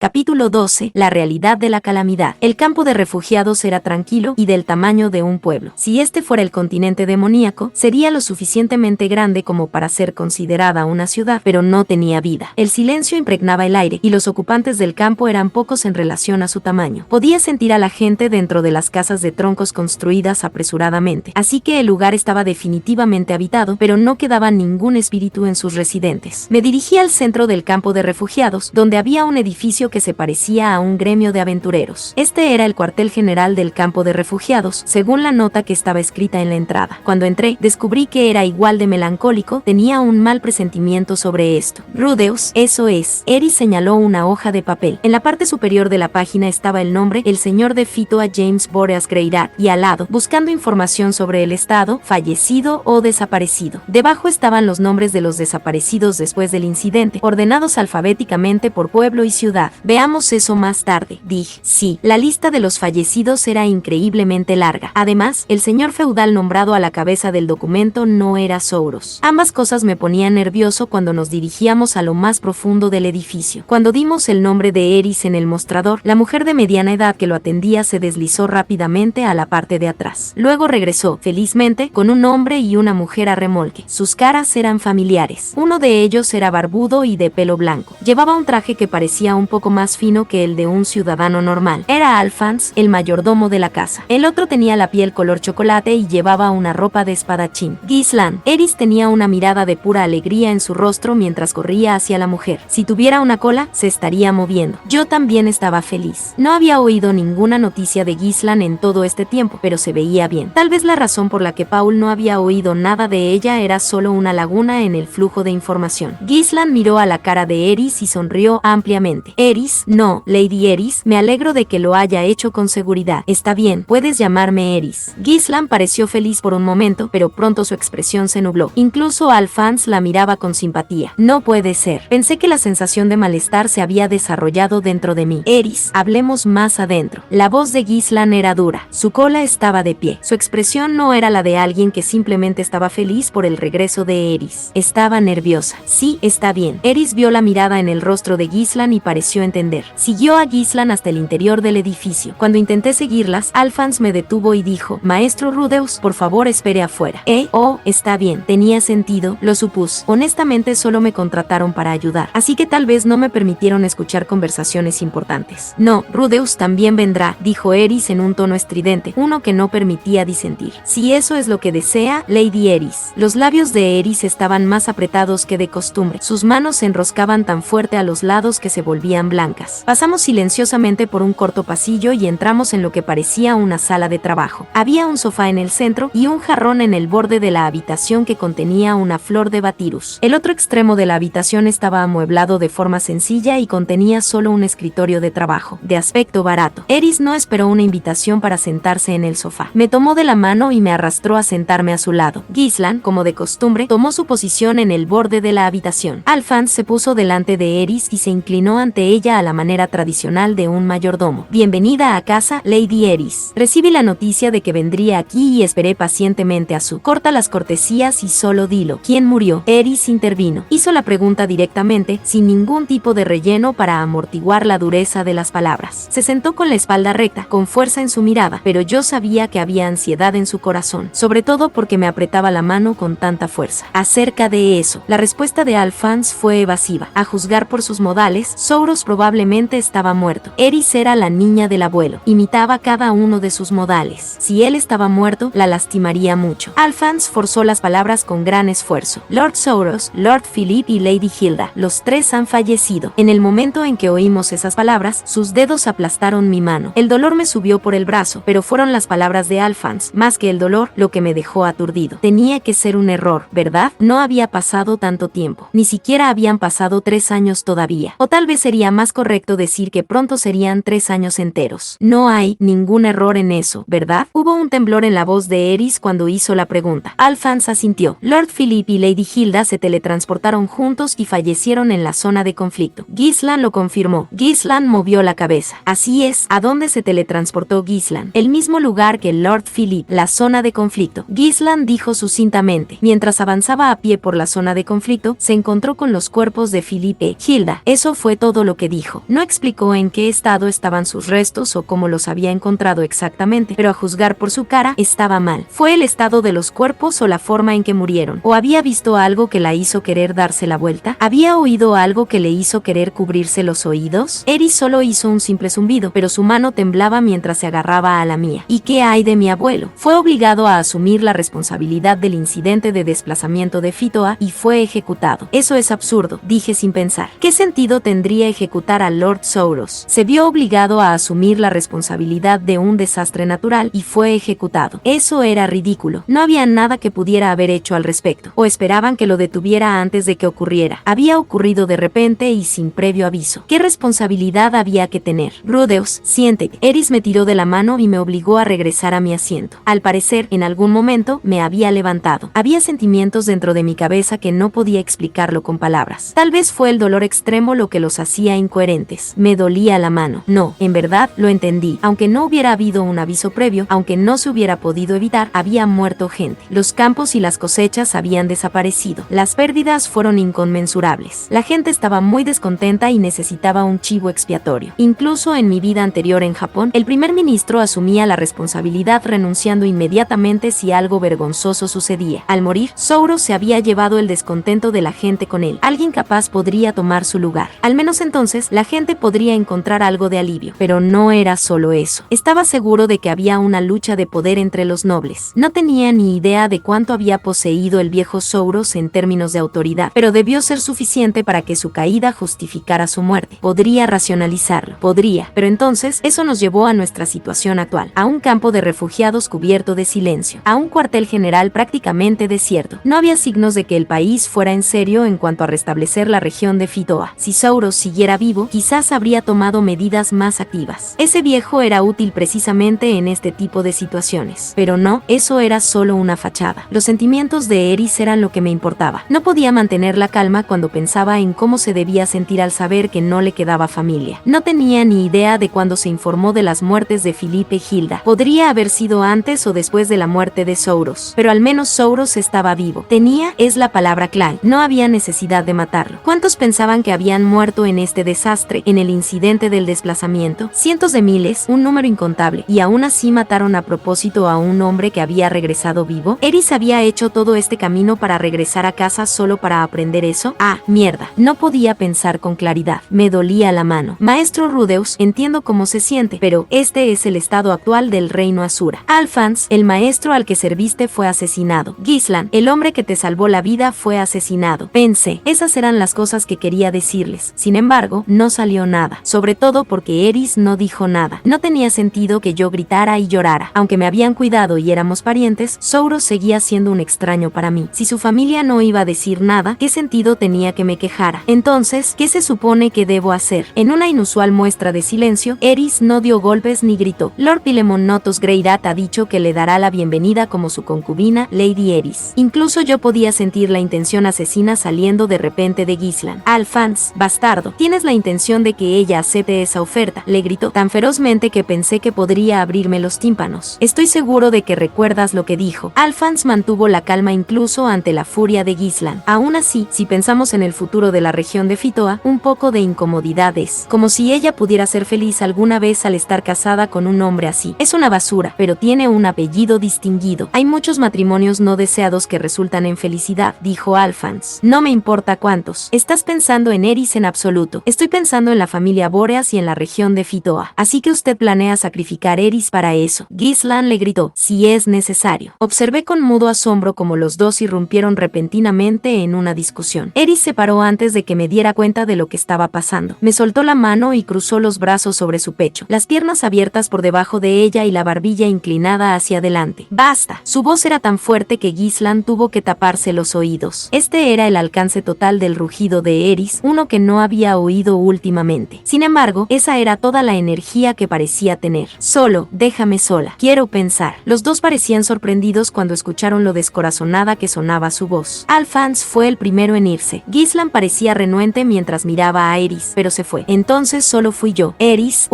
Capítulo 12. La realidad de la calamidad. El campo de refugiados era tranquilo y del tamaño de un pueblo. Si este fuera el continente demoníaco, sería lo suficientemente grande como para ser considerada una ciudad, pero no tenía vida. El silencio impregnaba el aire, y los ocupantes del campo eran pocos en relación a su tamaño. Podía sentir a la gente dentro de las casas de troncos construidas apresuradamente, así que el lugar estaba definitivamente habitado, pero no quedaba ningún espíritu en sus residentes. Me dirigí al centro del campo de refugiados, donde había un edificio que se parecía a un gremio de aventureros. Este era el cuartel general del campo de refugiados, según la nota que estaba escrita en la entrada. Cuando entré, descubrí que era igual de melancólico. Tenía un mal presentimiento sobre esto. Rudeus, eso es. Eris señaló una hoja de papel. En la parte superior de la página estaba el nombre, el señor de Fito a James Boreas Greyrat, y al lado, buscando información sobre el estado, fallecido o desaparecido. Debajo estaban los nombres de los desaparecidos después del incidente, ordenados alfabéticamente por pueblo y ciudad. Veamos eso más tarde, dije. Sí, la lista de los fallecidos era increíblemente larga. Además, el señor feudal nombrado a la cabeza del documento no era Souros. Ambas cosas me ponían nervioso cuando nos dirigíamos a lo más profundo del edificio. Cuando dimos el nombre de Eris en el mostrador, la mujer de mediana edad que lo atendía se deslizó rápidamente a la parte de atrás. Luego regresó, felizmente, con un hombre y una mujer a remolque. Sus caras eran familiares. Uno de ellos era barbudo y de pelo blanco. Llevaba un traje que parecía un poco más fino que el de un ciudadano normal. Era Alphonse, el mayordomo de la casa. El otro tenía la piel color chocolate y llevaba una ropa de espadachín. Gislan. Eris tenía una mirada de pura alegría en su rostro mientras corría hacia la mujer. Si tuviera una cola, se estaría moviendo. Yo también estaba feliz. No había oído ninguna noticia de Gislan en todo este tiempo, pero se veía bien. Tal vez la razón por la que Paul no había oído nada de ella era solo una laguna en el flujo de información. Gislan miró a la cara de Eris y sonrió ampliamente. Eris, no, Lady Eris, me alegro de que lo haya hecho con seguridad. Está bien, puedes llamarme Eris. Gislan pareció feliz por un momento, pero pronto su expresión se nubló. Incluso Alphonse la miraba con simpatía. No puede ser. Pensé que la sensación de malestar se había desarrollado dentro de mí. Eris, hablemos más adentro. La voz de Gislan era dura. Su cola estaba de pie. Su expresión no era la de alguien que simplemente estaba feliz por el regreso de Eris. Estaba nerviosa. Sí, está bien. Eris vio la mirada en el rostro de Gislan y pareció entender. Siguió a Gislan hasta el interior del edificio. Cuando intenté seguirlas, Alphonse me detuvo y dijo: Maestro Rudeus, por favor espere afuera. Oh, está bien. Tenía sentido, lo supuse. Honestamente solo me contrataron para ayudar, así que tal vez no me permitieron escuchar conversaciones importantes. No, Rudeus también vendrá, dijo Eris en un tono estridente, uno que no permitía disentir. Si eso es lo que desea, Lady Eris. Los labios de Eris estaban más apretados que de costumbre. Sus manos se enroscaban tan fuerte a los lados que se volvían blancas. Pasamos silenciosamente por un corto pasillo y entramos en lo que parecía una sala de trabajo. Había un sofá en el centro y un jarrón en el borde de la habitación que contenía una flor de batirus. El otro extremo de la habitación estaba amueblado de forma sencilla y contenía solo un escritorio de trabajo, de aspecto barato. Eris no esperó una invitación para sentarse en el sofá. Me tomó de la mano y me arrastró a sentarme a su lado. Gislan, como de costumbre, tomó su posición en el borde de la habitación. Alphonse se puso delante de Eris y se inclinó ante ella a la manera tradicional de un mayordomo. Bienvenida a casa, Lady Eris. Recibí la noticia de que vendría aquí y esperé pacientemente a su. Corta las cortesías y solo dilo. ¿Quién murió? Eris intervino. Hizo la pregunta directamente, sin ningún tipo de relleno para amortiguar la dureza de las palabras. Se sentó con la espalda recta, con fuerza en su mirada, pero yo sabía que había ansiedad en su corazón, sobre todo porque me apretaba la mano con tanta fuerza. Acerca de eso, la respuesta de Alphonse fue evasiva. A juzgar por sus modales, Souros probablemente estaba muerto. Eris era la niña del abuelo. Imitaba cada uno de sus modales. Si él estaba muerto, la lastimaría mucho. Alphonse forzó las palabras con gran esfuerzo. Lord Souros, Lord Philip y Lady Hilda, los tres han fallecido. En el momento en que oímos esas palabras, sus dedos aplastaron mi mano. El dolor me subió por el brazo, pero fueron las palabras de Alphonse, más que el dolor, lo que me dejó aturdido. Tenía que ser un error, ¿verdad? No había pasado tanto tiempo. Ni siquiera habían pasado 3 años todavía. O tal vez sería más correcto decir que pronto serían 3 años enteros. No hay ningún error en eso, ¿verdad? Hubo un temblor en la voz de Eris cuando hizo la pregunta. Alphonse asintió. Lord Philip y Lady Hilda se teletransportaron juntos y fallecieron en la zona de conflicto. Gislan lo confirmó. Gislan movió la cabeza. Así es. ¿A dónde se teletransportó Gislan? El mismo lugar que Lord Philip, la zona de conflicto. Gislan dijo sucintamente. Mientras avanzaba a pie por la zona de conflicto, se encontró con los cuerpos de Philip e Hilda. Eso fue todo lo que que dijo. No explicó en qué estado estaban sus restos o cómo los había encontrado exactamente, pero a juzgar por su cara, estaba mal. ¿Fue el estado de los cuerpos o la forma en que murieron? ¿O había visto algo que la hizo querer darse la vuelta? ¿Había oído algo que le hizo querer cubrirse los oídos? Eris solo hizo un simple zumbido, pero su mano temblaba mientras se agarraba a la mía. ¿Y qué hay de mi abuelo? Fue obligado a asumir la responsabilidad del incidente de desplazamiento de Fitoa y fue ejecutado. Eso es absurdo, dije sin pensar. ¿Qué sentido tendría ejecutar a Lord Souros? Se vio obligado a asumir la responsabilidad de un desastre natural y fue ejecutado. Eso era ridículo. No había nada que pudiera haber hecho al respecto. O esperaban que lo detuviera antes de que ocurriera. Había ocurrido de repente y sin previo aviso. ¿Qué responsabilidad había que tener? Rudeus, siéntate. Eris me tiró de la mano y me obligó a regresar a mi asiento. Al parecer, en algún momento, me había levantado. Había sentimientos dentro de mi cabeza que no podía explicarlo con palabras. Tal vez fue el dolor extremo lo que los hacía incoherentes. Me dolía la mano. No, en verdad, lo entendí. Aunque no hubiera habido un aviso previo, aunque no se hubiera podido evitar, había muerto gente. Los campos y las cosechas habían desaparecido. Las pérdidas fueron inconmensurables. La gente estaba muy descontenta y necesitaba un chivo expiatorio. Incluso en mi vida anterior en Japón, el primer ministro asumía la responsabilidad renunciando inmediatamente si algo vergonzoso sucedía. Al morir, Souros se había llevado el descontento de la gente con él. Alguien capaz podría tomar su lugar. Al menos entonces, la gente podría encontrar algo de alivio. Pero no era solo eso. Estaba seguro de que había una lucha de poder entre los nobles. No tenía ni idea de cuánto había poseído el viejo Souros en términos de autoridad, pero debió ser suficiente para que su caída justificara su muerte. Podría racionalizarlo. Podría. Pero entonces, eso nos llevó a nuestra situación actual. A un campo de refugiados cubierto de silencio. A un cuartel general prácticamente desierto. No había signos de que el país fuera en serio en cuanto a restablecer la región de Fitoa. Si Souros siguiera vivo, quizás habría tomado medidas más activas. Ese viejo era útil precisamente en este tipo de situaciones. Pero no, eso era solo una fachada. Los sentimientos de Eris eran lo que me importaba. No podía mantener la calma cuando pensaba en cómo se debía sentir al saber que no le quedaba familia. No tenía ni idea de cuándo se informó de las muertes de Filipe y Hilda. Podría haber sido antes o después de la muerte de Souros. Pero al menos Souros estaba vivo. Tenía, es la palabra clave. No había necesidad de matarlo. ¿Cuántos pensaban que habían muerto en este desastre, en el incidente del desplazamiento? Cientos de miles, un número incontable. Y aún así mataron a propósito a un hombre que había regresado vivo. ¿Eris había hecho todo este camino para regresar a casa solo para aprender eso? Ah, mierda. No podía pensar con claridad. Me dolía la mano. Maestro Rudeus, entiendo cómo se siente, pero este es el estado actual del reino Asura. Alphonse, el maestro al que serviste, fue asesinado. Gislan, el hombre que te salvó la vida, fue asesinado. Pensé, esas eran las cosas que quería decirles. Sin embargo, no salió nada. Sobre todo porque Eris no dijo nada. No tenía sentido que yo gritara y llorara. Aunque me habían cuidado y éramos parientes, Souros seguía siendo un extraño para mí. Si su familia no iba a decir nada, ¿qué sentido tenía que me quejara? Entonces, ¿qué se supone que debo hacer? En una inusual muestra de silencio, Eris no dio golpes ni gritó. Lord Pilemon Notus Greyrat ha dicho que le dará la bienvenida como su concubina, Lady Eris. Incluso yo podía sentir la intención asesina saliendo de repente de Gislan. Alphonse, bastardo, tienes la intención de que ella acepte esa oferta, le gritó tan ferozmente que pensé que podría abrirme los tímpanos. Estoy seguro de que recuerdas lo que dijo. Alphonse mantuvo la calma incluso ante la furia de Gislan. Aún así, si pensamos en el futuro de la región de Fitoa, un poco de incomodidad es. Como si ella pudiera ser feliz alguna vez al estar casada con un hombre así. Es una basura, pero tiene un apellido distinguido. Hay muchos matrimonios no deseados que resultan en felicidad, dijo Alphonse. No me importa cuántos. Estás pensando en Eris en absoluto. Estoy pensando en la familia Boreas y en la región de Fitoa. Así que usted planea sacrificar Eris para eso. Gislan le gritó, si es necesario. Observé con mudo asombro como los dos irrumpieron repentinamente en una discusión. Eris se paró antes de que me diera cuenta de lo que estaba pasando. Me soltó la mano y cruzó los brazos sobre su pecho, las piernas abiertas por debajo de ella y la barbilla inclinada hacia adelante. ¡Basta! Su voz era tan fuerte que Gislan tuvo que taparse los oídos. Este era el alcance total del rugido de Eris, uno que no había oído últimamente. Sin embargo, esa era toda la energía que parecía tener. Solo, déjame sola. Quiero pensar. Los dos parecían sorprendidos cuando escucharon lo descorazonada que sonaba su voz. Alphonse fue el primero en irse. Gislan parecía renuente mientras miraba a Eris, pero se fue. Entonces solo fui yo. Eris,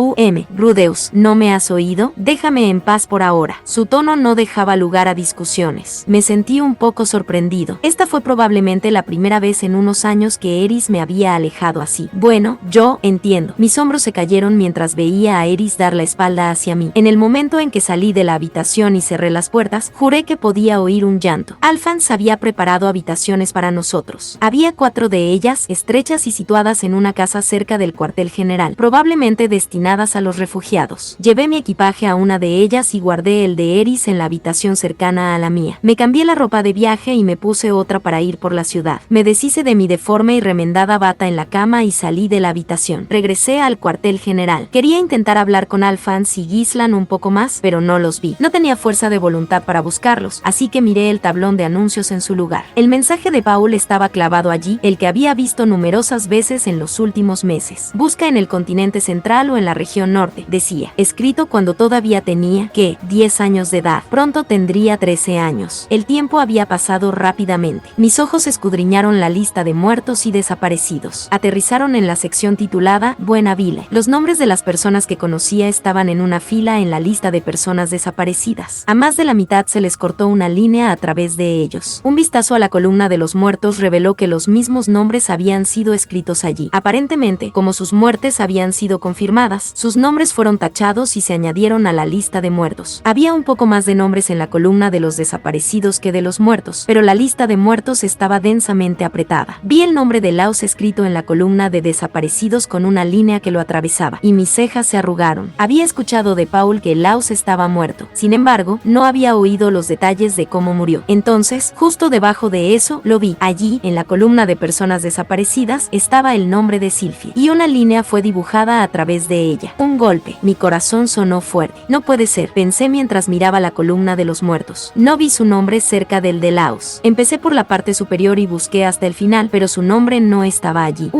Rudeus, ¿no me has oído? Déjame en paz por ahora. Su tono no dejaba lugar a discusiones. Me sentí un poco sorprendido. Esta fue probablemente la primera vez en unos años que Eris me había alejado así. Bueno, Bueno, yo entiendo. Mis hombros se cayeron mientras veía a Eris dar la espalda hacia mí. En el momento en que salí de la habitación y cerré las puertas, juré que podía oír un llanto. Alphonse había preparado habitaciones para nosotros. Había 4 de ellas, estrechas y situadas en una casa cerca del cuartel general, probablemente destinadas a los refugiados. Llevé mi equipaje a una de ellas y guardé el de Eris en la habitación cercana a la mía. Me cambié la ropa de viaje y me puse otra para ir por la ciudad. Me deshice de mi deforme y remendada bata en la cama y salí de la habitación. Regresé al cuartel general. Quería intentar hablar con Alphonse y Gislan un poco más, pero no los vi. No tenía fuerza de voluntad para buscarlos, así que miré el tablón de anuncios en su lugar. El mensaje de Paul estaba clavado allí, el que había visto numerosas veces en los últimos meses. Busca en el continente central o en la región norte, decía, escrito cuando todavía tenía, 10 años de edad. Pronto tendría 13 años. El tiempo había pasado rápidamente. Mis ojos escudriñaron la lista de muertos y desaparecidos. Aterrizaron en la sección titulada Buena Vile. Los nombres de las personas que conocía estaban en una fila en la lista de personas desaparecidas. A más de la mitad se les cortó una línea a través de ellos. Un vistazo a la columna de los muertos reveló que los mismos nombres habían sido escritos allí. Aparentemente, como sus muertes habían sido confirmadas, sus nombres fueron tachados y se añadieron a la lista de muertos. Había un poco más de nombres en la columna de los desaparecidos que de los muertos, pero la lista de muertos estaba densamente apretada. Vi el nombre de Laus escrito en la columna de desaparecidos con una línea que lo atravesaba, y mis cejas se arrugaron. Había escuchado de Paul que Laus estaba muerto. Sin embargo, no había oído los detalles de cómo murió. Entonces, justo debajo de eso, lo vi. Allí, en la columna de personas desaparecidas, estaba el nombre de Sylphie, y una línea fue dibujada a través de ella. Un golpe. Mi corazón sonó fuerte. No puede ser, pensé mientras miraba la columna de los muertos. No vi su nombre cerca del de Laus. Empecé por la parte superior y busqué hasta el final, pero su nombre no estaba allí.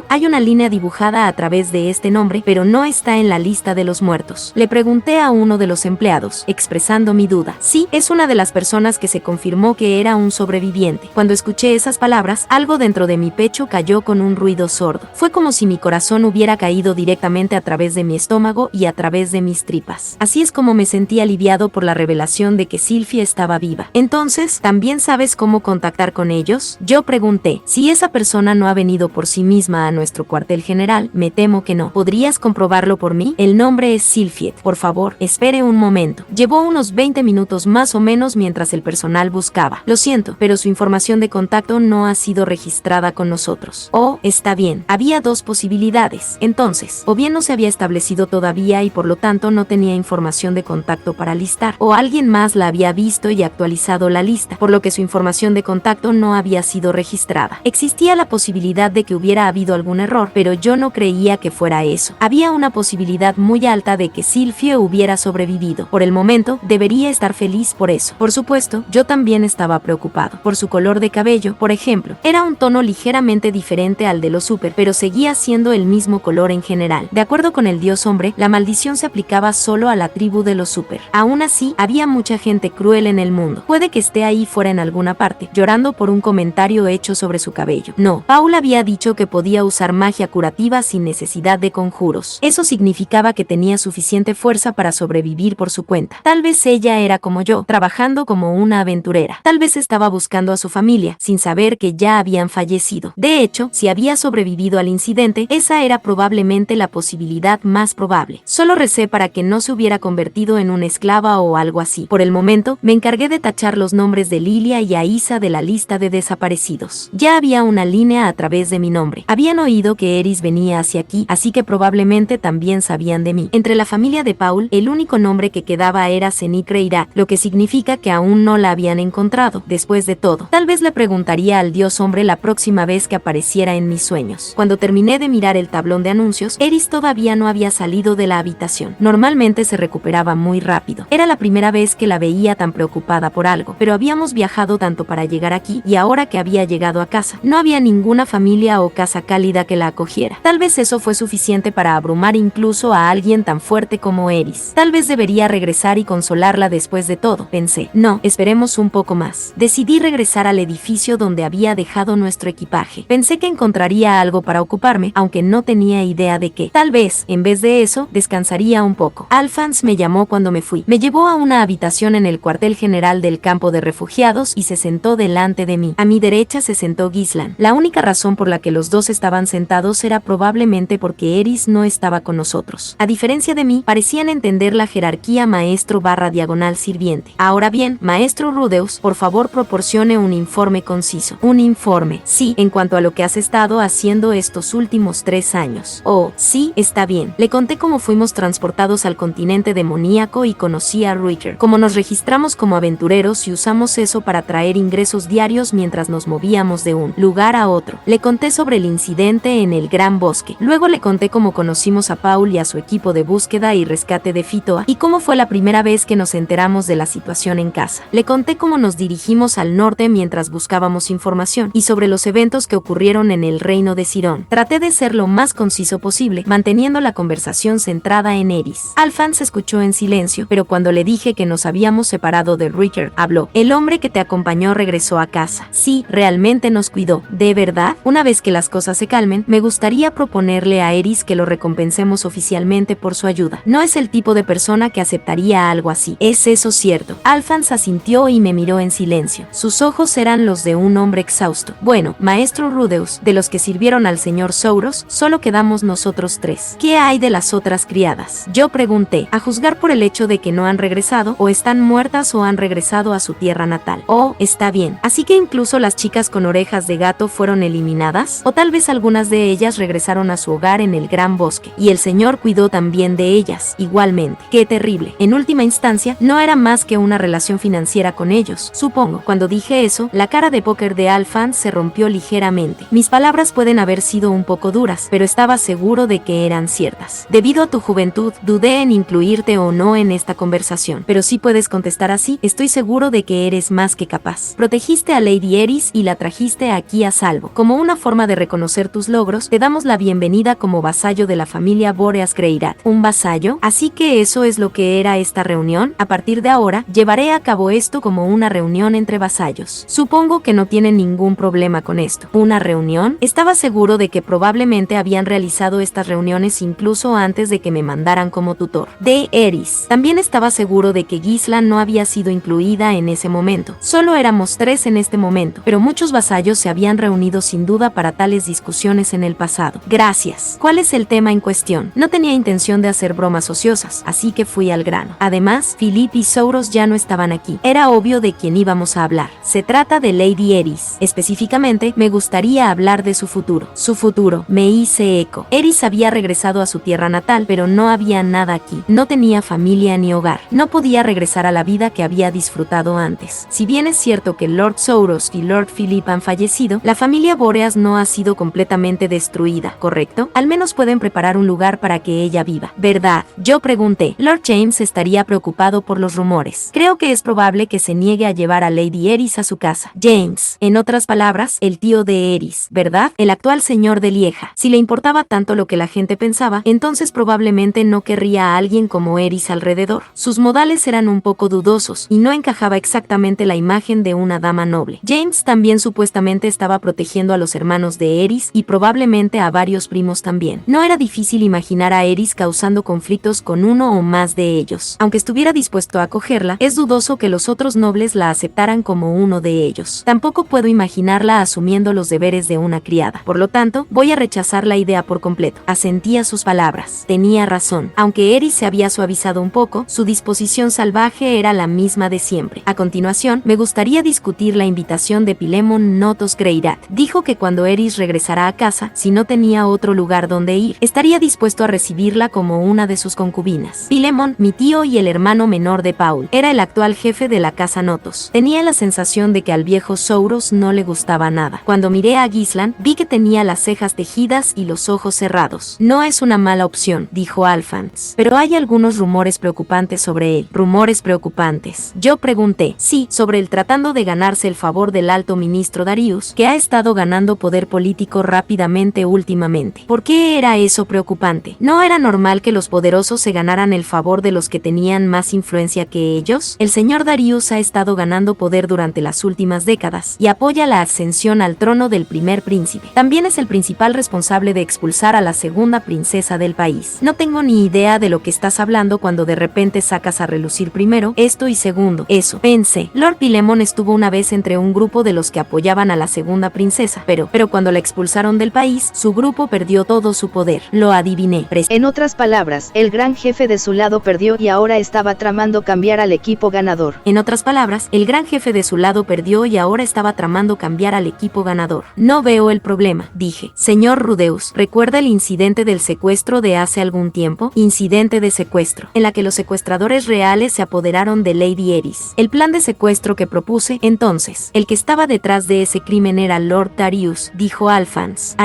Hay una línea dibujada a través de este nombre, pero no está en la lista de los muertos. Le pregunté a uno de los empleados, expresando mi duda. Sí, es una de las personas que se confirmó que era un sobreviviente. Cuando escuché esas palabras, algo dentro de mi pecho cayó con un ruido sordo. Fue como si mi corazón hubiera caído directamente a través de mi estómago y a través de mis tripas. Así es como me sentí aliviado por la revelación de que Sylphie estaba viva. Entonces, ¿también sabes cómo contactar con ellos? Yo pregunté, si esa persona no ha venido por sí misma a nuestro cuartel general, me temo que no. ¿Podrías comprobarlo por mí? El nombre es Sylphie. Por favor, espere un momento. Llevó unos 20 minutos más o menos mientras el personal buscaba. Lo siento, pero su información de contacto no ha sido registrada con nosotros. Oh, está bien. Había 2 posibilidades. Entonces, o bien no se había establecido todavía y por lo tanto no tenía información de contacto para listar, o alguien más la había visto y actualizado la lista, por lo que su información de contacto no había sido registrada. Existía la posibilidad de que hubiera habido algún error, pero yo no creía que fuera eso. Había una posibilidad muy alta de que Sylphie hubiera sobrevivido. Por el momento, debería estar feliz por eso. Por supuesto, yo también estaba preocupado. Por su color de cabello, por ejemplo. Era un tono ligeramente diferente al de los super, pero seguía siendo el mismo color en general. De acuerdo con el dios hombre, la maldición se aplicaba solo a la tribu de los super. Aún así, había mucha gente cruel en el mundo. Puede que esté ahí fuera en alguna parte, llorando por un comentario hecho sobre su cabello. No, Paul había dicho que podía usar magia curativa sin necesidad de conjuros. Eso significaba que tenía suficiente fuerza para sobrevivir por su cuenta. Tal vez ella era como yo, trabajando como una aventurera. Tal vez estaba buscando a su familia, sin saber que ya habían fallecido. De hecho, si había sobrevivido al incidente, esa era probablemente la posibilidad más probable. Solo recé para que no se hubiera convertido en una esclava o algo así. Por el momento, me encargué de tachar los nombres de Lilia y Aisa de la lista de desaparecidos. Ya había una línea a través de mi nombre. Habían oído que Eris venía hacia aquí, así que probablemente también sabían de mí. Entre la familia de Paul, el único nombre que quedaba era Zenith Reira, lo que significa que aún no la habían encontrado. Después de todo, tal vez le preguntaría al dios hombre la próxima vez que apareciera en mis sueños. Cuando terminé de mirar el tablón de anuncios, Eris todavía no había salido de la habitación. Normalmente se recuperaba muy rápido. Era la primera vez que la veía tan preocupada por algo, pero habíamos viajado tanto para llegar aquí y ahora que había llegado a casa, no había ninguna familia o casa cálida que la acogiera. Tal vez eso fue suficiente para abrumar incluso a alguien tan fuerte como Eris. Tal vez debería regresar y consolarla después de todo, pensé. No, esperemos un poco más. Decidí regresar al edificio donde había dejado nuestro equipaje. Pensé que encontraría algo para ocuparme, aunque no tenía idea de qué. Tal vez, en vez de eso, descansaría un poco. Alphonse me llamó cuando me fui. Me llevó a una habitación en el cuartel general del campo de refugiados y se sentó delante de mí. A mi derecha se sentó Gislan. La única razón por la que los dos estaban sentados era probablemente porque Eris no estaba con nosotros. A diferencia de mí, parecían entender la jerarquía maestro/diagonal-sirviente. Ahora bien, maestro Rudeus, por favor proporcione un informe conciso. Un informe, sí, en cuanto a lo que has estado haciendo estos últimos 3 años. Oh, sí, está bien. Le conté cómo fuimos transportados al continente demoníaco y conocí a Richard. Cómo nos registramos como aventureros y usamos eso para traer ingresos diarios mientras nos movíamos de un lugar a otro. Le conté sobre el incidente en el Gran Bosque. Luego le conté cómo conocimos a Paul y a su equipo de búsqueda y rescate de Fitoa y cómo fue la primera vez que nos enteramos de la situación en casa. Le conté cómo nos dirigimos al norte mientras buscábamos información y sobre los eventos que ocurrieron en el reino de Sirón. Traté de ser lo más conciso posible, manteniendo la conversación centrada en Eris. Alphonse escuchó en silencio, pero cuando le dije que nos habíamos separado de Richard, habló. El hombre que te acompañó regresó a casa. Sí, realmente nos cuidó. ¿De verdad? Una vez que las cosas se calmen, me gustaría proponerle a Eris que lo recompensemos oficialmente por su ayuda. No es el tipo de persona que aceptaría algo así. ¿Es eso cierto? Alphonse asintió y me miró en silencio. Sus ojos eran los de un hombre exhausto. Bueno, maestro Rudeus, de los que sirvieron al señor Souros, solo quedamos nosotros 3. ¿Qué hay de las otras criadas? Yo pregunté, a juzgar por el hecho de que no han regresado, o están muertas o han regresado a su tierra natal. Oh, está bien. Así que incluso las chicas con orejas de gato fueron eliminadas, o tal vez algunas de ellas regresaron a su hogar en el Gran Bosque, y el señor cuidó también de ellas, igualmente. Qué terrible. En última instancia, no era más que una relación financiera con ellos, supongo. Cuando dije eso, la cara de póker de Alphonse se rompió ligeramente. Mis palabras pueden haber sido un poco duras, pero estaba seguro de que eran ciertas. Debido a tu juventud, dudé en incluirte o no en esta conversación, pero si puedes contestar así, estoy seguro de que eres más que capaz. Protegiste a Lady Eris y la trajiste aquí a salvo. Como una forma de reconocer tus logros, te damos la bienvenida como vasallo de la familia Boreas Greirat. ¿Un vasallo? Así que eso es lo que era esta reunión. A partir de ahora, llevaré a cabo esto como una reunión entre vasallos. Supongo que no tienen ningún problema con esto. ¿Una reunión? Estaba seguro de que probablemente habían realizado estas reuniones incluso antes de que me mandaran como tutor de Eris. También estaba seguro de que Gisla no había sido incluida en ese momento. Solo éramos 3 en este momento, pero muchos vasallos se habían reunido sin duda para tales discusiones en el pasado. Gracias. ¿Cuál es el tema en cuestión? No tenía intención de hacer bromas ociosas, así que fui al grano. Además, Philip y Souros ya no estaban aquí. Era obvio de quién íbamos a hablar. Se trata de Lady Eris. Específicamente, me gustaría hablar de su futuro. Su futuro. Me hice eco. Eris había regresado a su tierra natal, pero no había nada aquí. No tenía familia ni hogar. No podía regresar a la vida que había disfrutado antes. Si bien es cierto que Lord Souros y Lord Philip han fallecido, la familia Boreas no ha sido completamente destruida, ¿correcto? Al menos pueden preparar un lugar para que ella viva. ¿Verdad? Yo pregunté. Lord James estaría preocupado por los rumores. Creo que es probable que se niegue a llevar a Lady Eris a su casa. James, en otras palabras, el tío de Eris, ¿verdad? El actual señor de Lieja. Si le importaba tanto lo que la gente pensaba, entonces probablemente no querría a alguien como Eris alrededor. Sus modales eran un poco dudosos y no encajaba exactamente la imagen de una dama noble. James también supuestamente estaba protegiendo a los hermanos de Eris y probablemente a varios primos también. No era difícil imaginar a Eris causando conflictos con uno o más de ellos. Aunque estuviera dispuesto a acogerla, es dudoso que los otros nobles la aceptaran como uno de ellos. Tampoco puedo imaginarla asumiendo los deberes de una criada. Por lo tanto, voy a rechazar la idea por completo. Asentí a sus palabras. Tenía razón. Aunque Eris se había suavizado un poco, su disposición salvaje era la misma de siempre. A continuación, me gustaría discutir la invitación de Pilemon Notos Greirat. Dijo que cuando Eris regresara a casa, si no tenía otro lugar donde ir, estaría dispuesto a recibirla como una de sus concubinas. Pilemon, mi tío y el hermano menor de Paul, era el actual jefe de la casa Notos. Tenía la sensación de que al viejo Souros no le gustaba nada. Cuando miré a Gislan, vi que tenía las cejas tejidas y los ojos cerrados. No es una mala opción, dijo Alphonse, pero hay algunos rumores preocupantes sobre él. ¿Rumores preocupantes? Yo pregunté. Sí, sobre él tratando de ganarse el favor del alto ministro Darius, que ha estado ganando poder político rápidamente últimamente. ¿Por qué era eso preocupante? ¿No era normal que los poderosos se ganaran el favor de los que tenían más influencia que ellos? El señor Darius ha estado ganando poder durante las últimas décadas y apoya la ascensión al trono del primer príncipe. También es el principal responsable de expulsar a la segunda princesa del país. No tengo ni idea de lo que estás hablando cuando de repente sacas a relucir primero esto y segundo eso. Pensé, Lord Pilemon estuvo una vez entre un grupo de los que apoyaban a la segunda princesa, pero cuando la expulsaron región del país, su grupo perdió todo su poder. Lo adiviné. En otras palabras, el gran jefe de su lado perdió y ahora estaba tramando cambiar al equipo ganador. En otras palabras, el gran jefe de su lado perdió y ahora estaba tramando cambiar al equipo ganador. No veo el problema, dije. Señor Rudeus, ¿recuerda el incidente del secuestro de hace algún tiempo? Incidente de secuestro, en la que los secuestradores reales se apoderaron de Lady Eris. El plan de secuestro que propuse, entonces, el que estaba detrás de ese crimen era Lord Darius, dijo Alphonse.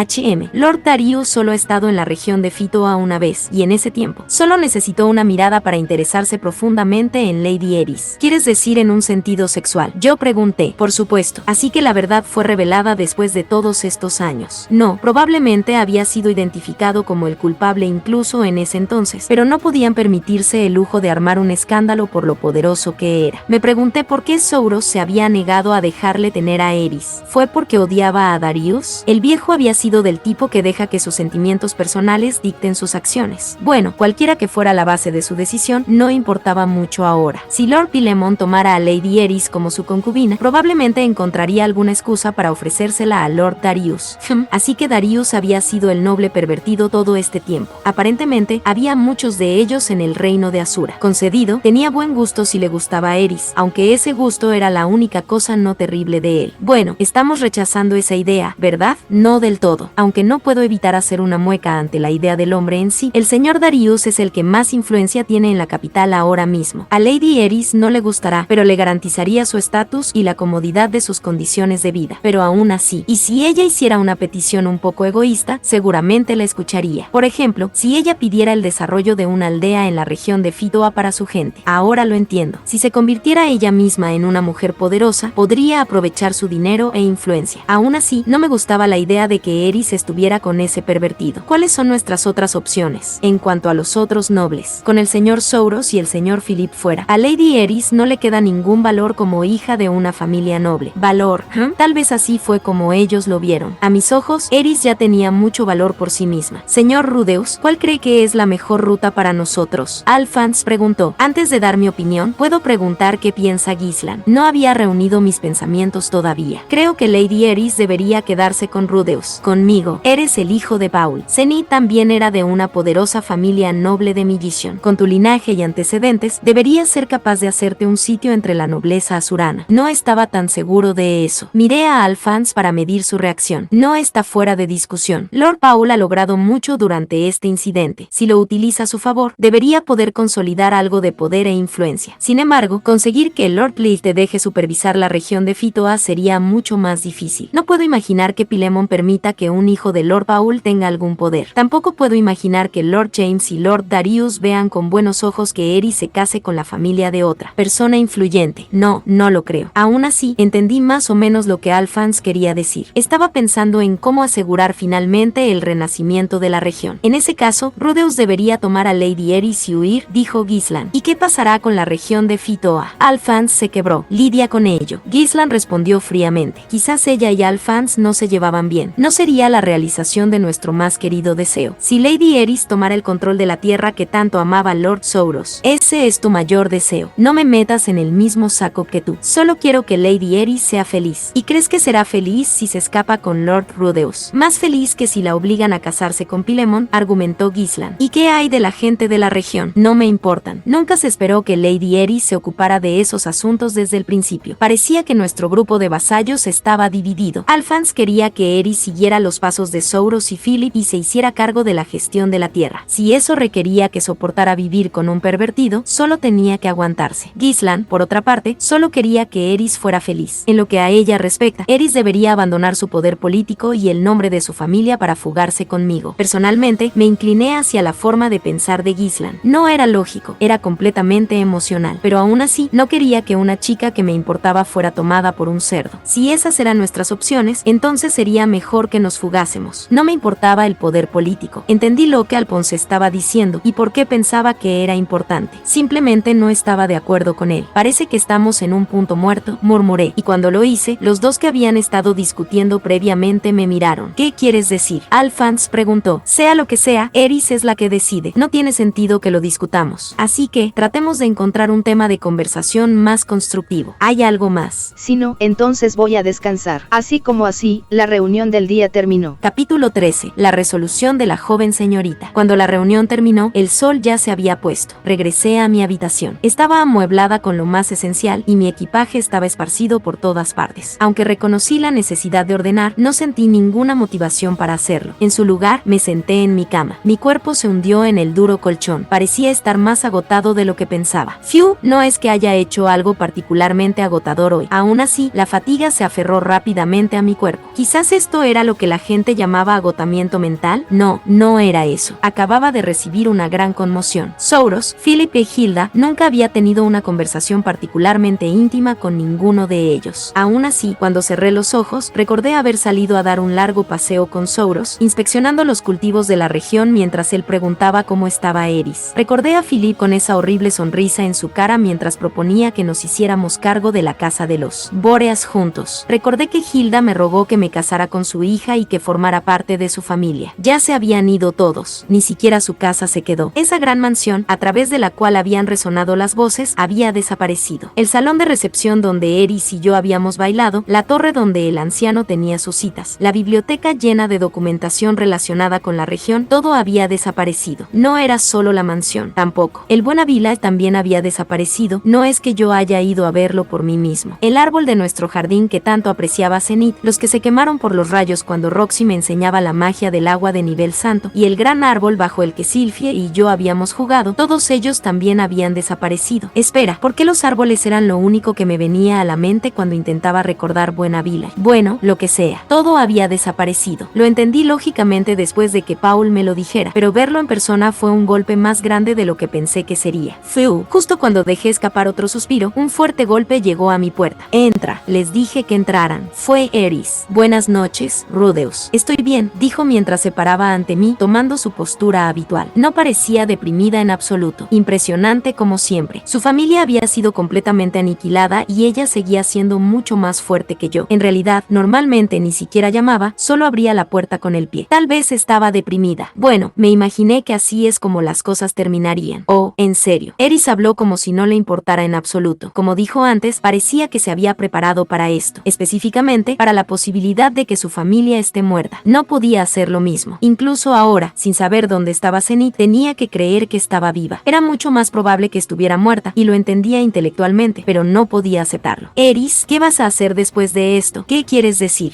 Lord Darius solo ha estado en la región de Fitoa una vez, y en ese tiempo, solo necesitó una mirada para interesarse profundamente en Lady Eris. ¿Quieres decir en un sentido sexual? Yo pregunté. Por supuesto. Así que la verdad fue revelada después de todos estos años. No, probablemente había sido identificado como el culpable incluso en ese entonces, pero no podían permitirse el lujo de armar un escándalo por lo poderoso que era. Me pregunté por qué Souros se había negado a dejarle tener a Eris. ¿Fue porque odiaba a Darius? El viejo había sido del tipo que deja que sus sentimientos personales dicten sus acciones. Bueno, cualquiera que fuera la base de su decisión, no importaba mucho ahora. Si Lord Pilemon tomara a Lady Eris como su concubina, probablemente encontraría alguna excusa para ofrecérsela a Lord Darius. Así que Darius había sido el noble pervertido todo este tiempo. Aparentemente, había muchos de ellos en el reino de Asura. Concedido, tenía buen gusto si le gustaba a Eris, aunque ese gusto era la única cosa no terrible de él. Bueno, estamos rechazando esa idea, ¿verdad? No del todo. Aunque no puedo evitar hacer una mueca ante la idea del hombre en sí, el señor Darius es el que más influencia tiene en la capital ahora mismo. A Lady Eris no le gustará, pero le garantizaría su estatus y la comodidad de sus condiciones de vida. Pero aún así, y si ella hiciera una petición un poco egoísta, seguramente la escucharía. Por ejemplo, si ella pidiera el desarrollo de una aldea en la región de Fitoa para su gente. Ahora lo entiendo. Si se convirtiera ella misma en una mujer poderosa, podría aprovechar su dinero e influencia. Aún así, no me gustaba la idea de que Eris estuviera con ese pervertido. ¿Cuáles son nuestras otras opciones? En cuanto a los otros nobles, con el señor Souros y el señor Philip fuera, a Lady Eris no le queda ningún valor como hija de una familia noble. ¿Valor? Tal vez así fue como ellos lo vieron. A mis ojos, Eris ya tenía mucho valor por sí misma. Señor Rudeus, ¿cuál cree que es la mejor ruta para nosotros? Alphonse preguntó. Antes de dar mi opinión, puedo preguntar qué piensa Gislan. No había reunido mis pensamientos todavía. Creo que Lady Eris debería quedarse con Rudeus. Conmigo. Eres el hijo de Paul. Seni también era de una poderosa familia noble de Millison. Con tu linaje y antecedentes, deberías ser capaz de hacerte un sitio entre la nobleza asurana. No estaba tan seguro de eso. Miré a Alphonse para medir su reacción. No está fuera de discusión. Lord Paul ha logrado mucho durante este incidente. Si lo utiliza a su favor, debería poder consolidar algo de poder e influencia. Sin embargo, conseguir que Lord Leith te deje supervisar la región de Fitoa sería mucho más difícil. No puedo imaginar que Pilemon permita que un hijo de Lord Paul tenga algún poder. Tampoco puedo imaginar que Lord James y Lord Darius vean con buenos ojos que Eris se case con la familia de otra persona influyente. No lo creo. Aún así, entendí más o menos lo que Alphonse quería decir. Estaba pensando en cómo asegurar finalmente el renacimiento de la región. En ese caso, Rudeus debería tomar a Lady Eris y huir, dijo Gislan. ¿Y qué pasará con la región de Fitoa? Alphonse se quebró. Lidia con ello. Gislan respondió fríamente. Quizás ella y Alphonse no se llevaban bien. No sería la realización de nuestro más querido deseo. Si Lady Eris tomara el control de la tierra que tanto amaba Lord Souros, ese es tu mayor deseo. No me metas en el mismo saco que tú. Solo quiero que Lady Eris sea feliz. ¿Y crees que será feliz si se escapa con Lord Rudeus? Más feliz que si la obligan a casarse con Pilemon, argumentó Gislan. ¿Y qué hay de la gente de la región? No me importan. Nunca se esperó que Lady Eris se ocupara de esos asuntos desde el principio. Parecía que nuestro grupo de vasallos estaba dividido. Alphonse quería que Eris siguiera los pasos de Souros y Philip y se hiciera cargo de la gestión de la tierra. Si eso requería que soportara vivir con un pervertido, solo tenía que aguantarse. Gislan, por otra parte, solo quería que Eris fuera feliz. En lo que a ella respecta, Eris debería abandonar su poder político y el nombre de su familia para fugarse conmigo. Personalmente, me incliné hacia la forma de pensar de Gislan. No era lógico, era completamente emocional, pero aún así, no quería que una chica que me importaba fuera tomada por un cerdo. Si esas eran nuestras opciones, entonces sería mejor que nos fugásemos. No me importaba el poder político. Entendí lo que Alphonse estaba diciendo y por qué pensaba que era importante. Simplemente no estaba de acuerdo con él. Parece que estamos en un punto muerto, murmuré, y cuando lo hice, los dos que habían estado discutiendo previamente me miraron. ¿Qué quieres decir? Alphonse preguntó. Sea lo que sea, Eris es la que decide. No tiene sentido que lo discutamos. Así que, tratemos de encontrar un tema de conversación más constructivo. ¿Hay algo más? Si no, entonces voy a descansar. Así como así, la reunión del día día terminó. Capítulo 13. La resolución de la joven señorita. Cuando la reunión terminó, el sol ya se había puesto. Regresé a mi habitación. Estaba amueblada con lo más esencial y mi equipaje estaba esparcido por todas partes. Aunque reconocí la necesidad de ordenar, no sentí ninguna motivación para hacerlo. En su lugar, me senté en mi cama. Mi cuerpo se hundió en el duro colchón. Parecía estar más agotado de lo que pensaba. Fiu, no es que haya hecho algo particularmente agotador hoy. Aún así, la fatiga se aferró rápidamente a mi cuerpo. Quizás esto era lo que la gente llamaba agotamiento mental. No, no era eso. Acababa de recibir una gran conmoción. Souros, Philip y Hilda nunca había tenido una conversación particularmente íntima con ninguno de ellos. Aún así, cuando cerré los ojos, recordé haber salido a dar un largo paseo con Souros, inspeccionando los cultivos de la región mientras él preguntaba cómo estaba Eris. Recordé a Philip con esa horrible sonrisa en su cara mientras proponía que nos hiciéramos cargo de la casa de los Boreas juntos. Recordé que Hilda me rogó que me casara con su hija y que formara parte de su familia. Ya se habían ido todos, ni siquiera su casa se quedó. Esa gran mansión, a través de la cual habían resonado las voces, había desaparecido. El salón de recepción donde Eris y yo habíamos bailado, la torre donde el anciano tenía sus citas, la biblioteca llena de documentación relacionada con la región, todo había desaparecido. No era solo la mansión, tampoco. El Buenavilla también había desaparecido, no es que yo haya ido a verlo por mí mismo. El árbol de nuestro jardín que tanto apreciaba Zenith, los que se quemaron por los rayos cuando Roxy me enseñaba la magia del agua de nivel santo, y el gran árbol bajo el que Sylphie y yo habíamos jugado, todos ellos también habían desaparecido. Espera, ¿por qué los árboles eran lo único que me venía a la mente cuando intentaba recordar Buenavilla? Bueno, lo que sea, todo había desaparecido. Lo entendí lógicamente después de que Paul me lo dijera, pero verlo en persona fue un golpe más grande de lo que pensé que sería. Fiu, justo cuando dejé escapar otro suspiro, un fuerte golpe llegó a mi puerta. Entra, les dije que entraran. Fue Eris. Buenas noches, Rudeus. Estoy bien, dijo mientras se paraba ante mí, tomando su postura habitual. No parecía deprimida en absoluto. Impresionante como siempre. Su familia había sido completamente aniquilada y ella seguía siendo mucho más fuerte que yo. En realidad, normalmente ni siquiera llamaba, solo abría la puerta con el pie. Tal vez estaba deprimida. Bueno, me imaginé que así es como las cosas terminarían. Oh, en serio. Eris habló como si no le importara en absoluto. Como dijo antes, parecía que se había preparado para esto. Específicamente, para la posibilidad de que su familia esté muerta. No podía hacer lo mismo. Incluso ahora, sin saber dónde estaba Zenith, tenía que creer que estaba viva. Era mucho más probable que estuviera muerta, y lo entendía intelectualmente, pero no podía aceptarlo. Eris, ¿qué vas a hacer después de esto? ¿Qué quieres decir?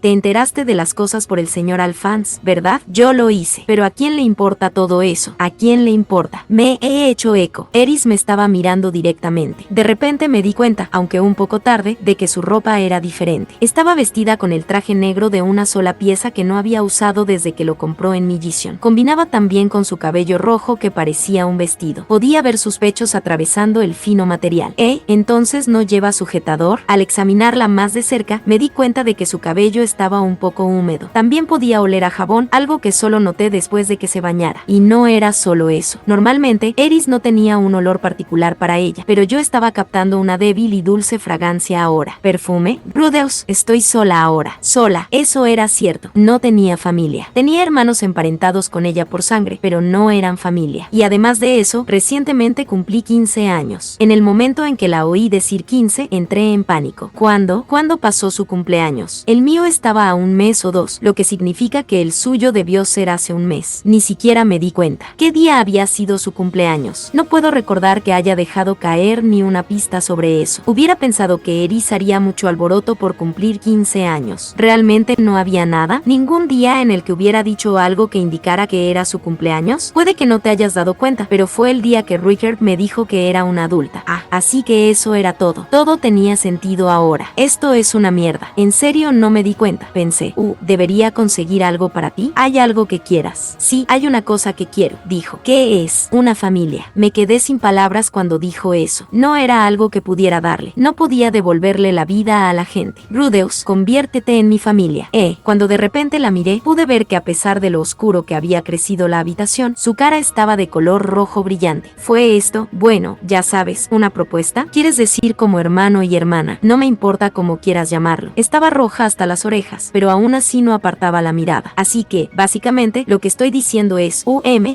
Te enteraste de las cosas por el señor Alphonse, ¿verdad? Yo lo hice. Pero ¿a quién le importa todo eso? ¿A quién le importa? Me he hecho eco. Eris me estaba mirando directamente. De repente me di cuenta, aunque un poco tarde, de que su ropa era diferente. Estaba vestida con el traje negro de una sola pieza que no había usado desde que lo compró en Magician. Combinaba también con su cabello rojo que parecía un vestido. Podía ver sus pechos atravesando el fino material. Entonces no lleva sujetador. Al examinarla más de cerca, me di cuenta de que su cabello estaba un poco húmedo. También podía oler a jabón, algo que solo noté después de que se bañara. Y no era solo eso. Normalmente, Eris no tenía un olor particular para ella, pero yo estaba captando una débil y dulce fragancia ahora. ¿Perfume? Rudeus, estoy sola ahora. Sola. Eso era cierto. No tenía familia. Tenía hermanos emparentados con ella por sangre, pero no eran familia. Y además de eso, recientemente cumplí 15 años. En el momento en que la oí decir 15, entré en pánico. ¿Cuándo? ¿Cuándo pasó su cumpleaños? El mío estaba a un mes o dos, lo que significa que el suyo debió ser hace un mes. Ni siquiera me di cuenta. ¿Qué día había sido su cumpleaños? No puedo recordar que haya dejado caer ni una pista sobre eso. Hubiera pensado que Eris haría mucho alboroto por cumplir 15 años. ¿Realmente no había nada? ¿Ningún día en el que hubiera dicho algo que indicara que era su cumpleaños? Puede que no te hayas dado cuenta, pero fue el día que Richard me dijo que era una adulta. Así que eso era todo. Todo tenía sentido ahora. Esto es una mierda. En serio no me di cuenta. Pensé, ¿debería conseguir algo para ti? ¿Hay algo que quieras? Sí, hay una cosa que quiero, dijo. ¿Qué es? Una familia. Me quedé sin palabras cuando dijo eso. No era algo que pudiera darle. No podía devolverle la vida a la gente. Rudeus, conviértete en mi familia. Cuando de repente la miré, pude ver que a pesar de lo oscuro que había crecido la habitación, su cara estaba de color rojo brillante. ¿Fue esto? Bueno, ya sabes, una propuesta. ¿Quieres decir como hermano y hermana? No me importa cómo quieras llamarlo. Estaba roja hasta las orejas, pero aún así no apartaba la mirada. Así que, básicamente, lo que estoy diciendo es,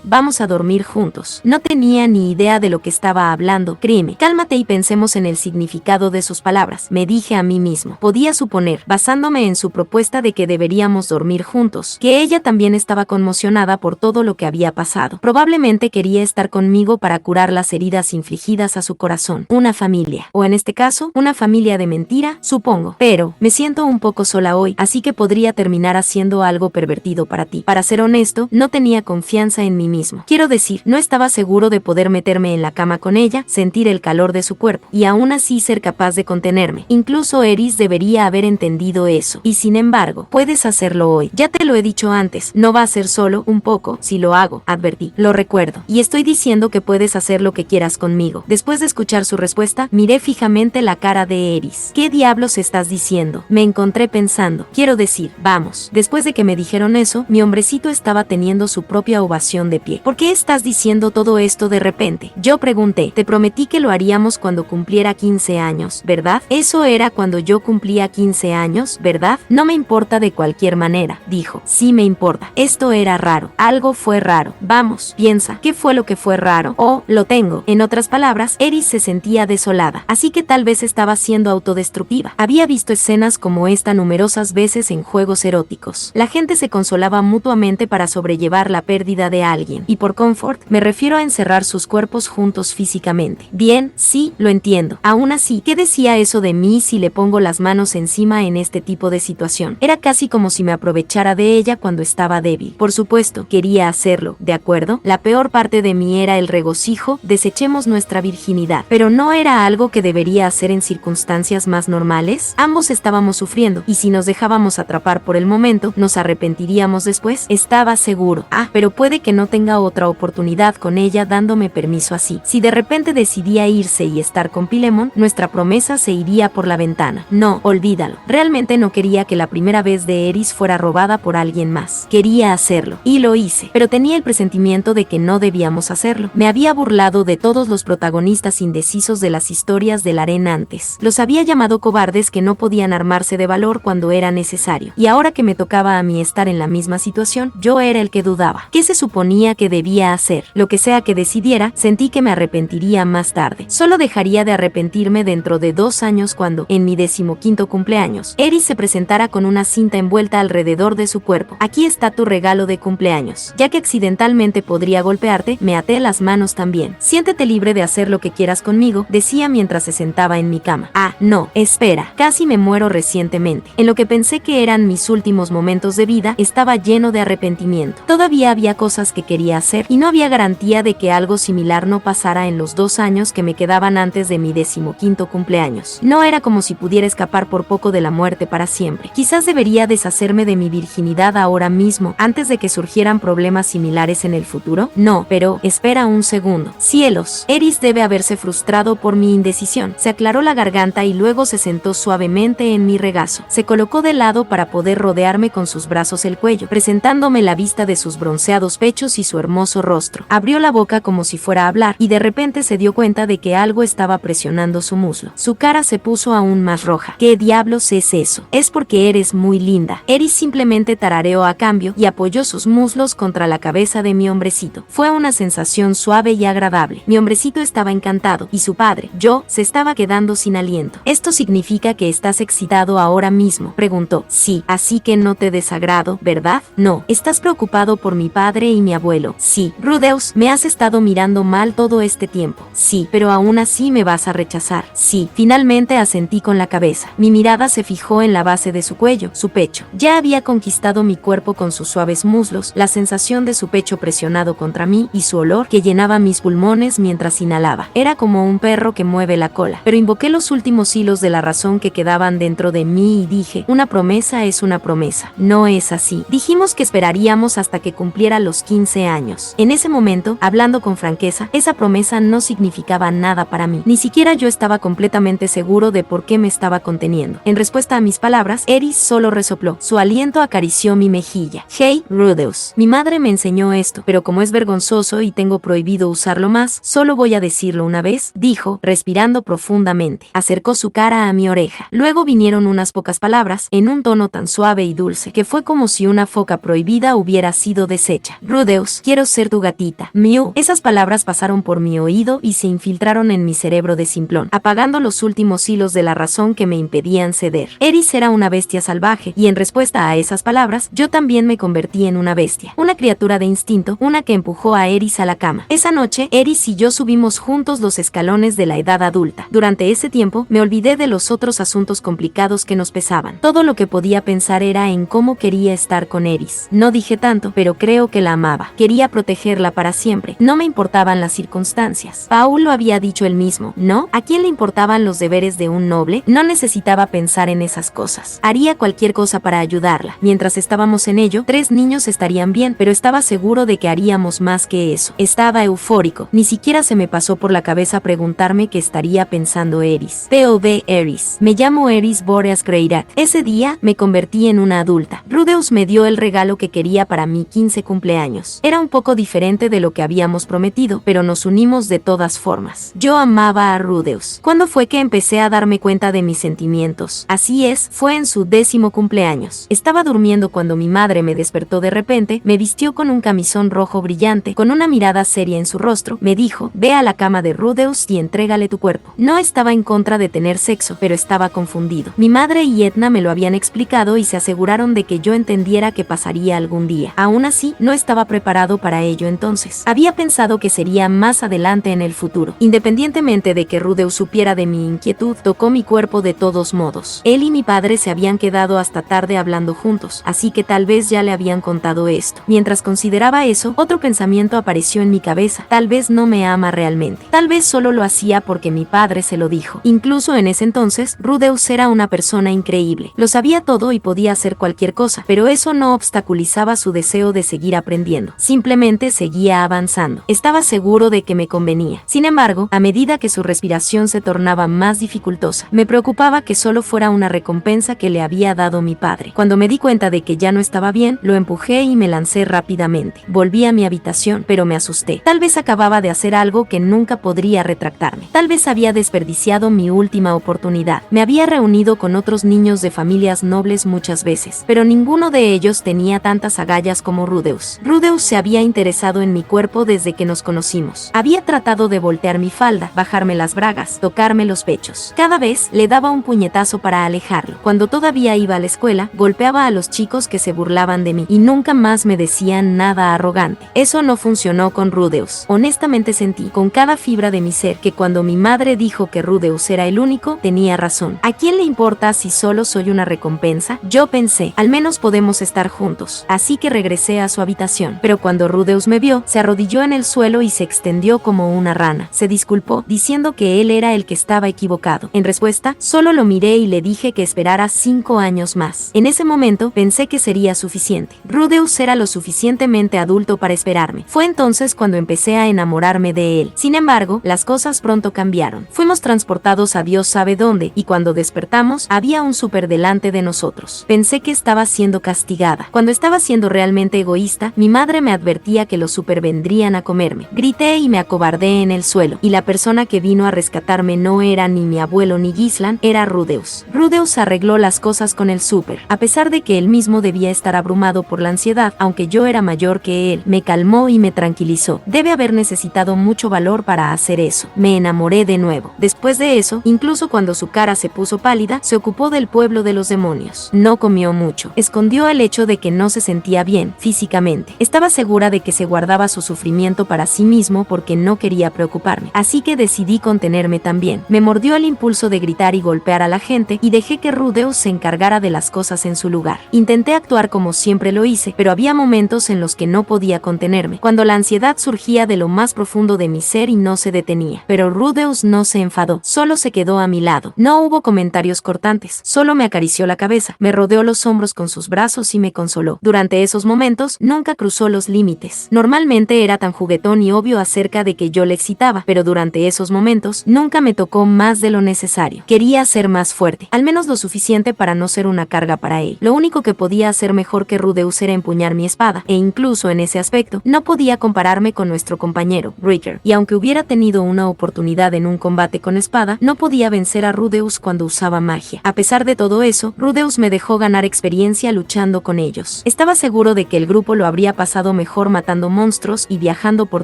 vamos a dormir juntos. No tenía ni idea de lo que estaba hablando. Créeme, cálmate y pensemos en el significado de sus palabras. Me dije a mí mismo. Podía suponer, basándome en su propuesta certeza de que deberíamos dormir juntos, que ella también estaba conmocionada por todo lo que había pasado. Probablemente quería estar conmigo para curar las heridas infligidas a su corazón. Una familia, o en este caso, una familia de mentira, supongo. Pero, me siento un poco sola hoy, así que podría terminar haciendo algo pervertido para ti. Para ser honesto, no tenía confianza en mí mismo. Quiero decir, no estaba seguro de poder meterme en la cama con ella, sentir el calor de su cuerpo, y aún así ser capaz de contenerme. Incluso Eris debería haber entendido eso. Y sin embargo, puedes hacerlo hoy. Ya te lo he dicho antes, no va a ser solo un poco si lo hago, advertí. Lo recuerdo. Y estoy diciendo que puedes hacer lo que quieras conmigo. Después de escuchar su respuesta, miré fijamente la cara de Eris. ¿Qué diablos estás diciendo? Me encontré pensando. Quiero decir, vamos. Después de que me dijeron eso, mi hombrecito estaba teniendo su propia ovación de pie. ¿Por qué estás diciendo todo esto de repente? Yo pregunté. Te prometí que lo haríamos cuando cumpliera 15 años, ¿verdad? Eso era cuando yo cumplía 15 años, ¿verdad? No me importa de cualquier manera, dijo. Sí me importa. Esto era raro. Algo fue raro. Vamos, piensa. ¿Qué fue lo que fue raro? Oh, lo tengo. En otras palabras, Eris se sentía desolada, así que tal vez estaba siendo autodestructiva. Había visto escenas como esta numerosas veces en juegos eróticos. La gente se consolaba mutuamente para sobrellevar la pérdida de alguien, y por confort me refiero a encerrar sus cuerpos juntos físicamente. Bien, sí, lo entiendo. Aún así, ¿qué decía eso de mí si le pongo las manos encima en este tipo de situación? Era casi como si me aprovechara de ella cuando estaba débil. Por supuesto, quería hacerlo, ¿de acuerdo? La peor parte de mí era el regocijo, desechemos nuestra virginidad. Pero no era algo que debería hacer en circunstancias más normales. Ambos estábamos sufriendo, y si nos dejábamos atrapar por el momento, nos arrepentiríamos después. Estaba seguro. Pero puede que no tenga otra oportunidad con ella dándome permiso así. Si de repente decidía irse y estar con Pilemon, nuestra promesa se iría por la ventana. No, olvídalo. Realmente no quería que la primera vez de Eris fuera robada por alguien más. Quería hacerlo, y lo hice, pero tenía el presentimiento de que no debíamos hacerlo. Me había burlado de todos los protagonistas indecisos de las historias del harén antes. Los había llamado cobardes que no podían armarse de valor cuando era necesario. Y ahora que me tocaba a mí estar en la misma situación, yo era el que dudaba. ¿Qué se suponía que debía hacer? Lo que sea que decidiera, sentí que me arrepentiría más tarde. Solo dejaría de arrepentirme dentro de 2 años cuando, en mi 15º cumpleaños, Eris se presentara con una cinta envuelta alrededor de su cuerpo. Aquí está tu regalo de cumpleaños. Ya que accidentalmente podría golpearte, me até las manos también. Siéntete libre de hacer lo que quieras conmigo, decía mientras se sentaba en mi cama. No, espera. Casi me muero recientemente. En lo que pensé que eran mis últimos momentos de vida, estaba lleno de arrepentimiento. Todavía había cosas que quería hacer, y no había garantía de que algo similar no pasara en los 2 años que me quedaban antes de mi 15º cumpleaños. No era como si pudiera escapar por poco de la muerte para siempre. Quizás debería deshacerme de mi virginidad ahora mismo, antes de que surgieran problemas similares en el futuro. No, pero, espera un segundo. Cielos, Eris debe haberse frustrado por mi indecisión. Se aclaró la garganta y luego se sentó suavemente en mi regazo. Se colocó de lado para poder rodearme con sus brazos el cuello, presentándome la vista de sus bronceados pechos y su hermoso rostro. Abrió la boca como si fuera a hablar, y de repente se dio cuenta de que algo estaba presionando su muslo. Su cara se puso aún más roja. ¿Qué diablos es eso? Es porque eres muy linda. Eris simplemente tarareó a cambio y apoyó sus muslos contra la cabeza de mi hombrecito. Fue una sensación suave y agradable. Mi hombrecito estaba encantado, y su padre, yo, se estaba quedando sin aliento. ¿Esto significa que estás excitado ahora mismo?, preguntó. Sí, así que no te desagrado, ¿verdad? No. ¿Estás preocupado por mi padre y mi abuelo? Sí. Rudeus, ¿me has estado mirando mal todo este tiempo? Sí. Pero aún así me vas a rechazar. Sí. Finalmente asentí con la cabeza. Mi mirada se fijó en la base de su cuello, su pecho. Ya había conquistado mi cuerpo con sus suaves muslos, la sensación de su pecho presionado contra mí y su olor que llenaba mis pulmones mientras inhalaba. Era como un perro que mueve la cola. Pero invoqué los últimos hilos de la razón que quedaban dentro de mí y dije, una promesa es una promesa. No es así. Dijimos que esperaríamos hasta que cumpliera los 15 años. En ese momento, hablando con franqueza, esa promesa no significaba nada para mí. Ni siquiera yo estaba completamente seguro de por qué me estaba conteniendo. En respuesta a mis palabras, Eris solo resopló. Su aliento acarició mi mejilla. Hey, Rudeus. Mi madre me enseñó esto, pero como es vergonzoso y tengo prohibido usarlo más, solo voy a decirlo una vez, dijo, respirando profundamente. Acercó su cara a mi oreja. Luego vinieron unas pocas palabras, en un tono tan suave y dulce, que fue como si una foca prohibida hubiera sido deshecha. Rudeus, quiero ser tu gatita. Mew. Esas palabras pasaron por mi oído y se infiltraron en mi cerebro de simplón, apagando los últimos hilos de la razón que me impedían ceder. Eris era una bestia salvaje salvaje, y en respuesta a esas palabras, yo también me convertí en una bestia, una criatura de instinto, una que empujó a Eris a la cama. Esa noche, Eris y yo subimos juntos los escalones de la edad adulta. Durante ese tiempo, me olvidé de los otros asuntos complicados que nos pesaban. Todo lo que podía pensar era en cómo quería estar con Eris. No dije tanto, pero creo que la amaba. Quería protegerla para siempre. No me importaban las circunstancias. Paul lo había dicho él mismo, ¿no? ¿A quién le importaban los deberes de un noble? No necesitaba pensar en esas cosas. Haría cualquier cosa para ayudarla. Mientras estábamos en ello, 3 niños estarían bien, pero estaba seguro de que haríamos más que eso. Estaba eufórico. Ni siquiera se me pasó por la cabeza preguntarme qué estaría pensando Eris. POV Eris. Me llamo Eris Boreas Greyrat. Ese día me convertí en una adulta. Rudeus me dio el regalo que quería para mi 15 cumpleaños. Era un poco diferente de lo que habíamos prometido, pero nos unimos de todas formas. Yo amaba a Rudeus. ¿Cuándo fue que empecé a darme cuenta de mis sentimientos? Así es, fue en su 10º cumpleaños. Estaba durmiendo cuando mi madre me despertó de repente, me vistió con un camisón rojo brillante, con una mirada seria en su rostro, me dijo, ve a la cama de Rudeus y entrégale tu cuerpo. No estaba en contra de tener sexo, pero estaba confundido. Mi madre y Edna me lo habían explicado y se aseguraron de que yo entendiera que pasaría algún día. Aún así, no estaba preparado para ello entonces. Había pensado que sería más adelante en el futuro. Independientemente de que Rudeus supiera de mi inquietud, tocó mi cuerpo de todos modos. Él y mi padre se habían quedado hasta tarde hablando juntos, así que tal vez ya le habían contado esto. Mientras consideraba eso, otro pensamiento apareció en mi cabeza. Tal vez no me ama realmente. Tal vez solo lo hacía porque mi padre se lo dijo. Incluso en ese entonces, Rudeus era una persona increíble. Lo sabía todo y podía hacer cualquier cosa, pero eso no obstaculizaba su deseo de seguir aprendiendo. Simplemente seguía avanzando. Estaba seguro de que me convenía. Sin embargo, a medida que su respiración se tornaba más dificultosa, me preocupaba que solo fuera una recompensa que le había dado mi padre. Cuando me di cuenta de que ya no estaba bien, lo empujé y me lancé rápidamente. Volví a mi habitación, pero me asusté. Tal vez acababa de hacer algo que nunca podría retractarme. Tal vez había desperdiciado mi última oportunidad. Me había reunido con otros niños de familias nobles muchas veces, pero ninguno de ellos tenía tantas agallas como Rudeus. Rudeus se había interesado en mi cuerpo desde que nos conocimos. Había tratado de voltear mi falda, bajarme las bragas, tocarme los pechos. Cada vez le daba un puñetazo para alejarlo. Cuando todavía iba a la escuela, golpeaba a los chicos que se burlaban de mí y nunca más me decían nada arrogante. Eso no funcionó con Rudeus. Honestamente sentí con cada fibra de mi ser que cuando mi madre dijo que Rudeus era el único, tenía razón. ¿A quién le importa si solo soy una recompensa? Yo pensé, al menos podemos estar juntos. Así que regresé a su habitación. Pero cuando Rudeus me vio, se arrodilló en el suelo y se extendió como una rana. Se disculpó, diciendo que él era el que estaba equivocado. En respuesta, solo lo miré y le dije que esperara 5 años más. En ese momento, pensé que sería suficiente. Rudeus era lo suficientemente adulto para esperarme. Fue entonces cuando empecé a enamorarme de él. Sin embargo, las cosas pronto cambiaron. Fuimos transportados a Dios sabe dónde, y cuando despertamos, había un súper delante de nosotros. Pensé que estaba siendo castigada. Cuando estaba siendo realmente egoísta, mi madre me advertía que los súper vendrían a comerme. Grité y me acobardé en el suelo, y la persona que vino a rescatarme no era ni mi abuelo ni Gislan, era Rudeus. Rudeus arregló las cosas con el súper. A pesar de que él mismo debía estar abrumado por la ansiedad, aunque yo era mayor que él, me calmó y me tranquilizó. Debe haber necesitado mucho valor para hacer eso. Me enamoré de nuevo. Después de eso, incluso cuando su cara se puso pálida, se ocupó del pueblo de los demonios. No comió mucho. Escondió el hecho de que no se sentía bien físicamente. Estaba segura de que se guardaba su sufrimiento para sí mismo porque no quería preocuparme. Así que decidí contenerme también. Me mordió el impulso de gritar y golpear a la gente y dejé que Rudeus se encargara de las cosas en su lugar. Intenté actuar como siempre lo hice, pero había momentos en los que no podía contenerme, cuando la ansiedad surgía de lo más profundo de mi ser y no se detenía. Pero Rudeus no se enfadó, solo se quedó a mi lado. No hubo comentarios cortantes, solo me acarició la cabeza, me rodeó los hombros con sus brazos y me consoló. Durante esos momentos, nunca cruzó los límites. Normalmente era tan juguetón y obvio acerca de que yo le excitaba, pero durante esos momentos, nunca me tocó más de lo necesario. Quería ser más fuerte, al menos lo suficiente para no ser una carga para él. Lo único que podía hacer mejor que Rudeus era empuñar mi espada, e incluso en ese aspecto, no podía compararme con nuestro compañero, Ricker. Y aunque hubiera tenido una oportunidad en un combate con espada, no podía vencer a Rudeus cuando usaba magia. A pesar de todo eso, Rudeus me dejó ganar experiencia luchando con ellos. Estaba seguro de que el grupo lo habría pasado mejor matando monstruos y viajando por